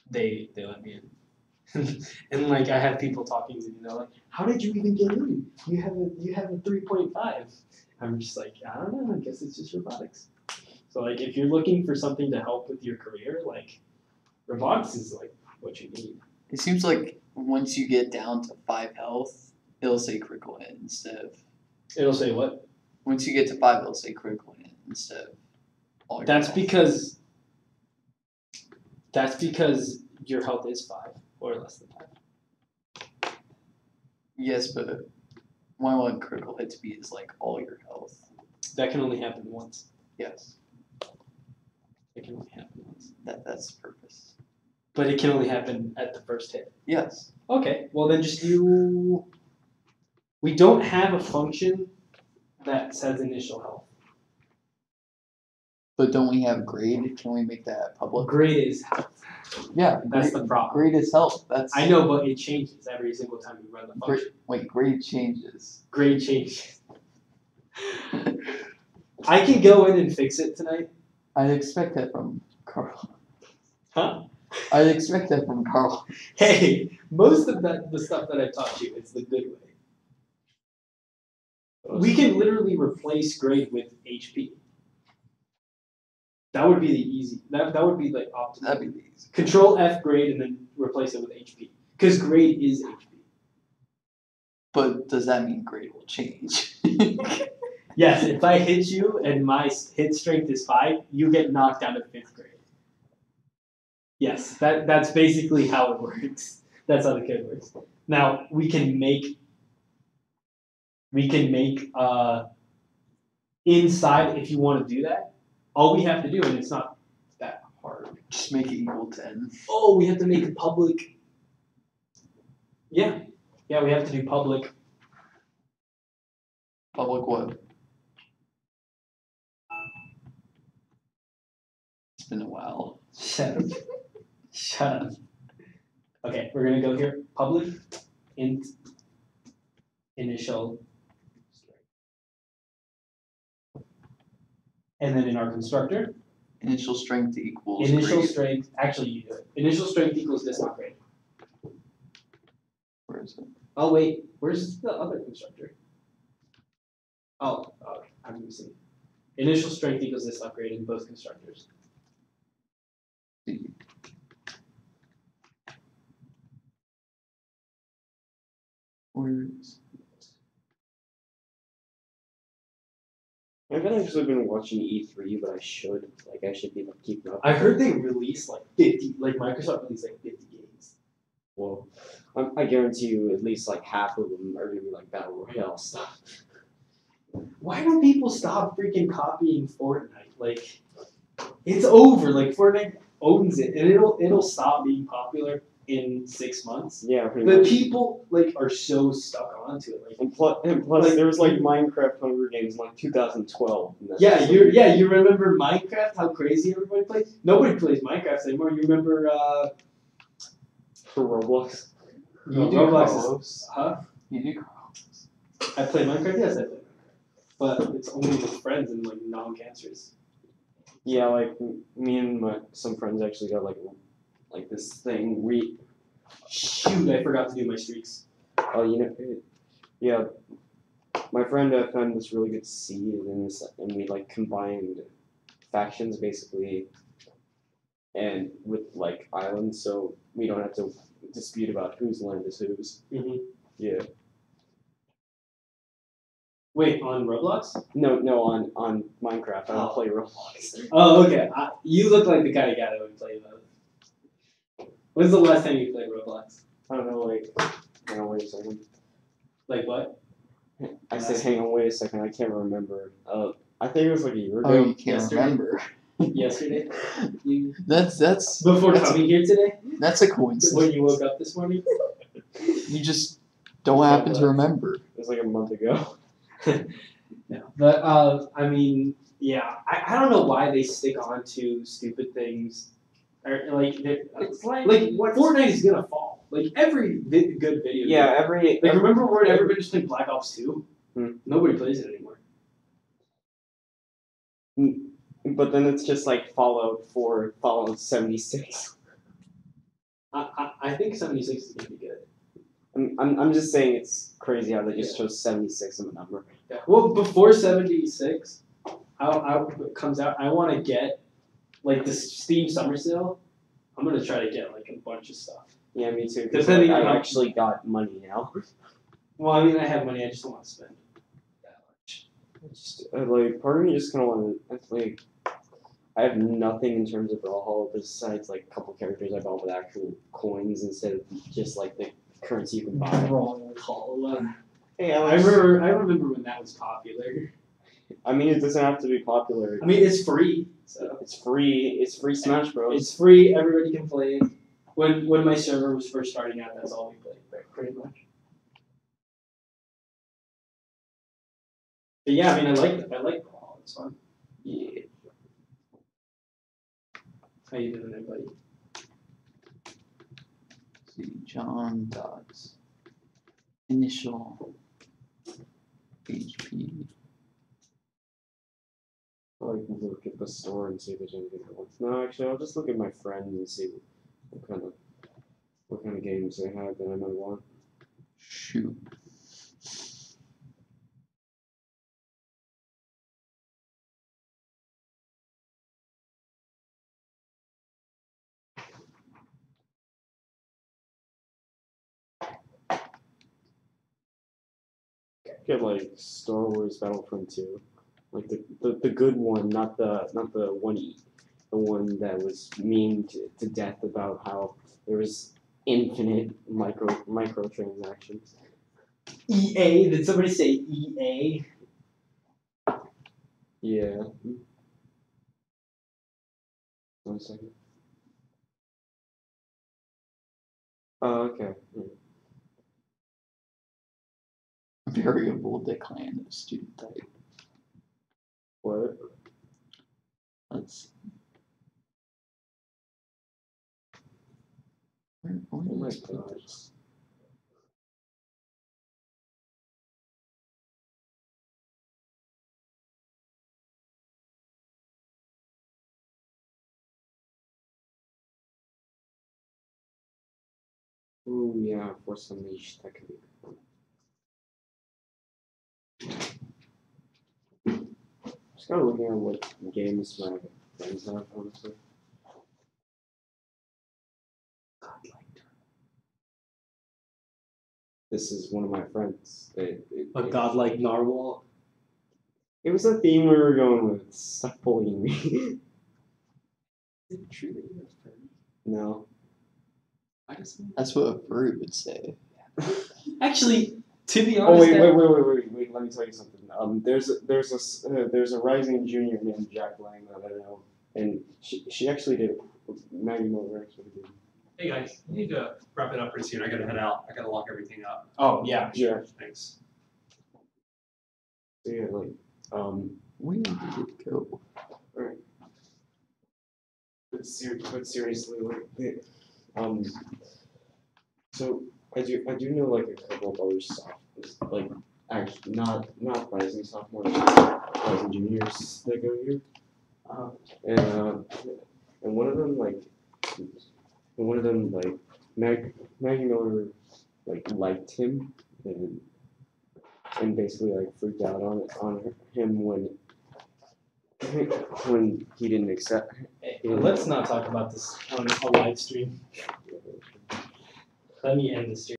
Speaker 2: they let me in. And like I have people talking to me, they're like, "How did you even get in? You have a 3.5." I'm just like, I don't know. I guess it's just robotics. So like, if you're looking for something to help with your career, like robotics is like what you need.
Speaker 4: It seems like once you get down to 5 health, it'll say critical hit instead of.
Speaker 2: It'll say what?
Speaker 4: Once you get to 5, it'll say critical hit instead of. All your
Speaker 2: That's
Speaker 4: health.
Speaker 2: because your health is 5 or less than 5.
Speaker 4: Yes, but what I want critical hit to be is like all your health.
Speaker 2: That can only happen once.
Speaker 4: Yes.
Speaker 2: It can only happen once.
Speaker 4: That's the purpose.
Speaker 2: But it can only happen at the first hit.
Speaker 4: Yes.
Speaker 2: Okay, well then just do. We don't have a function that says initial health.
Speaker 4: But don't we have grade? Can we make that public?
Speaker 2: Grade is health.
Speaker 4: Yeah.
Speaker 2: That's
Speaker 4: grade,
Speaker 2: the problem.
Speaker 4: Grade is health. That's.
Speaker 2: I know, but it changes every single time you run the function.
Speaker 4: Grade changes.
Speaker 2: Grade changes. I can go in and fix it tonight.
Speaker 4: I'd expect that from Carl.
Speaker 2: Huh?
Speaker 4: I'd expect that from Carl.
Speaker 2: Hey, most of the stuff that I taught you is the good way. We can literally replace grade with HP. That would be the easy. That would be like optimal.
Speaker 4: That'd be the easy.
Speaker 2: Control F grade and then replace it with HP. Because grade is HP.
Speaker 4: But does that mean grade will change?
Speaker 2: Yes, if I hit you and my hit strength is 5, you get knocked down to 5th grade. Yes, that's basically how it works. That's how the code works. Now we can make inside if you want to do that. All we have to do, and it's not that hard.
Speaker 4: Just make it equal 10.
Speaker 2: Oh, we have to make a public. Yeah, we have to do public.
Speaker 4: Public what? It's been a while.
Speaker 2: Shut up. Shut up. Okay, we're gonna go here. Public int initial. And then in our constructor,
Speaker 4: Initial strength equals
Speaker 2: initial
Speaker 4: grade.
Speaker 2: strength. Actually, you do it. Initial strength equals this, not grade.
Speaker 4: Where is it?
Speaker 2: Oh wait, where's the other constructor? Oh, I'm missing. Initial strength equals this upgrade in both constructors.
Speaker 4: Where is
Speaker 3: I haven't actually been watching E3, but I should. Like, I should be like keeping up.
Speaker 2: I heard they released like 50, like Microsoft released like 50 games.
Speaker 3: Well, I guarantee you, at least like half of them are gonna be like battle royale stuff.
Speaker 2: Why don't people stop freaking copying Fortnite? Like, it's over. Like Fortnite owns it, and it'll stop being popular in 6 months.
Speaker 3: Yeah, pretty
Speaker 2: But
Speaker 3: much.
Speaker 2: people like are so stuck onto it. Like,
Speaker 3: And plus,
Speaker 2: like,
Speaker 3: there was like Minecraft Hunger Games in like 2012. And that's
Speaker 2: yeah,
Speaker 3: just,
Speaker 2: you remember Minecraft? How crazy everybody plays. Nobody plays Minecraft anymore. You remember?
Speaker 3: for Roblox.
Speaker 2: No,
Speaker 4: do
Speaker 2: Roblox
Speaker 4: Carlos.
Speaker 2: is, huh?
Speaker 4: You do Carlos.
Speaker 2: I play Minecraft. Yes, I play Minecraft, but it's only with friends and like non-cancers.
Speaker 3: Yeah, like me and some friends actually got like this thing.
Speaker 2: Shoot, I forgot to do my streaks.
Speaker 3: Oh, you know, yeah. My friend found this really good seed, and we like combined factions basically, and with like islands, so we don't have to dispute about whose land is whose.
Speaker 2: Mm-hmm.
Speaker 3: Yeah.
Speaker 2: Wait, on Roblox?
Speaker 3: No, on Minecraft. I don't
Speaker 2: Oh.
Speaker 3: play Roblox.
Speaker 2: Oh, okay. You look like the kind of guy that would play those. When's the last time you played Roblox?
Speaker 3: I don't know, like, hang on, wait a second.
Speaker 2: Like what?
Speaker 3: I said, hang on, wait a second. I can't remember. I think it was like a year ago.
Speaker 4: Oh, you can't
Speaker 2: yesterday.
Speaker 4: remember.
Speaker 2: Yesterday? You,
Speaker 4: That's
Speaker 2: before
Speaker 4: that's,
Speaker 2: coming here today?
Speaker 4: that's a
Speaker 2: When
Speaker 4: coincidence.
Speaker 2: you woke up this morning?
Speaker 4: You just don't happen to remember.
Speaker 3: It was like a month ago.
Speaker 2: No. But, I mean, yeah. I don't know why they stick on to stupid things. Or, like,
Speaker 3: It's
Speaker 2: like Fortnite is gonna fall. Like, every good video
Speaker 3: Yeah,
Speaker 2: game.
Speaker 3: every
Speaker 2: Like, remember when everybody just played Black Ops 2?
Speaker 3: Hmm.
Speaker 2: Nobody plays it anymore.
Speaker 3: but then it's just like Fallout 4, Fallout 76.
Speaker 2: I think 76 is gonna be good.
Speaker 3: I'm just saying it's crazy how they just chose 76 as a number.
Speaker 2: Yeah. Well, before 76 comes out, I want to get like the Steam Summer Sale. I'm gonna try to get like a bunch of stuff.
Speaker 3: Yeah, me too. 'Cause,
Speaker 2: Depending
Speaker 3: like,
Speaker 2: on
Speaker 3: I've
Speaker 2: how-
Speaker 3: actually got money now.
Speaker 2: Well, I mean, I have money. I just don't want to spend that much.
Speaker 3: Just, like, part of me just kind of want to, like, I have nothing in terms of Brawlhalla besides, like, a couple characters I bought with actual coins instead of just, like, the currency you can buy.
Speaker 2: Brawlhalla.
Speaker 3: Hey,
Speaker 2: I remember when that was popular.
Speaker 3: I mean, it doesn't have to be popular.
Speaker 2: I mean, it's free, so
Speaker 3: It's free. It's free Smash Bros.
Speaker 2: it's free. Everybody can play it. When my server was first starting out, that's all we played, pretty much. But yeah, I mean, I like Brawlhalla. It's fun.
Speaker 3: Yeah.
Speaker 2: How you doing there, buddy?
Speaker 4: See, John Dodds. Initial HP.
Speaker 3: I'll, like, look at the store and see if there's anything I want. No, actually, I'll just look at my friends and see what kind of games they have that I might want.
Speaker 4: Shoot.
Speaker 3: get like Star Wars Battlefront 2, like the good one, not the one the one that was memed to death about how there was infinite microtransactions.
Speaker 2: EA? Did somebody say EA?
Speaker 3: Yeah. 1 second. Oh, okay.
Speaker 4: Variable decline of student type.
Speaker 3: What?
Speaker 4: Let's. Where
Speaker 3: Oh
Speaker 4: did
Speaker 3: my
Speaker 4: I put
Speaker 3: gosh.
Speaker 4: this?
Speaker 3: Ooh, yeah, Force Unleashed, that could be good. Just gotta look at what games my friends have, honestly. This is one of my friends.
Speaker 2: A godlike narwhal.
Speaker 3: It was a theme we were going with. Stop bullying me.
Speaker 2: Is it truly a furry?
Speaker 3: No.
Speaker 2: Why does it?
Speaker 4: That's what a furry would say.
Speaker 2: Actually, to be
Speaker 3: Oh
Speaker 2: honest,
Speaker 3: wait! Let me tell you something. There's a rising junior named Jack Lang that I know, and she actually did. Maggie Miller actually did.
Speaker 5: Hey guys, you need to wrap it up pretty soon. I gotta head out. I gotta lock everything up.
Speaker 2: Oh yeah.
Speaker 3: Yeah.
Speaker 5: Thanks.
Speaker 3: So yeah, like
Speaker 4: Where did it go?
Speaker 3: but seriously, like so I do know like a couple of other like actually not rising sophomores, rising juniors that go here. And one of them like Maggie Miller liked him and basically like freaked out on him when he didn't accept.
Speaker 2: Hey, let's not talk about this on a live stream. Let me end the stream.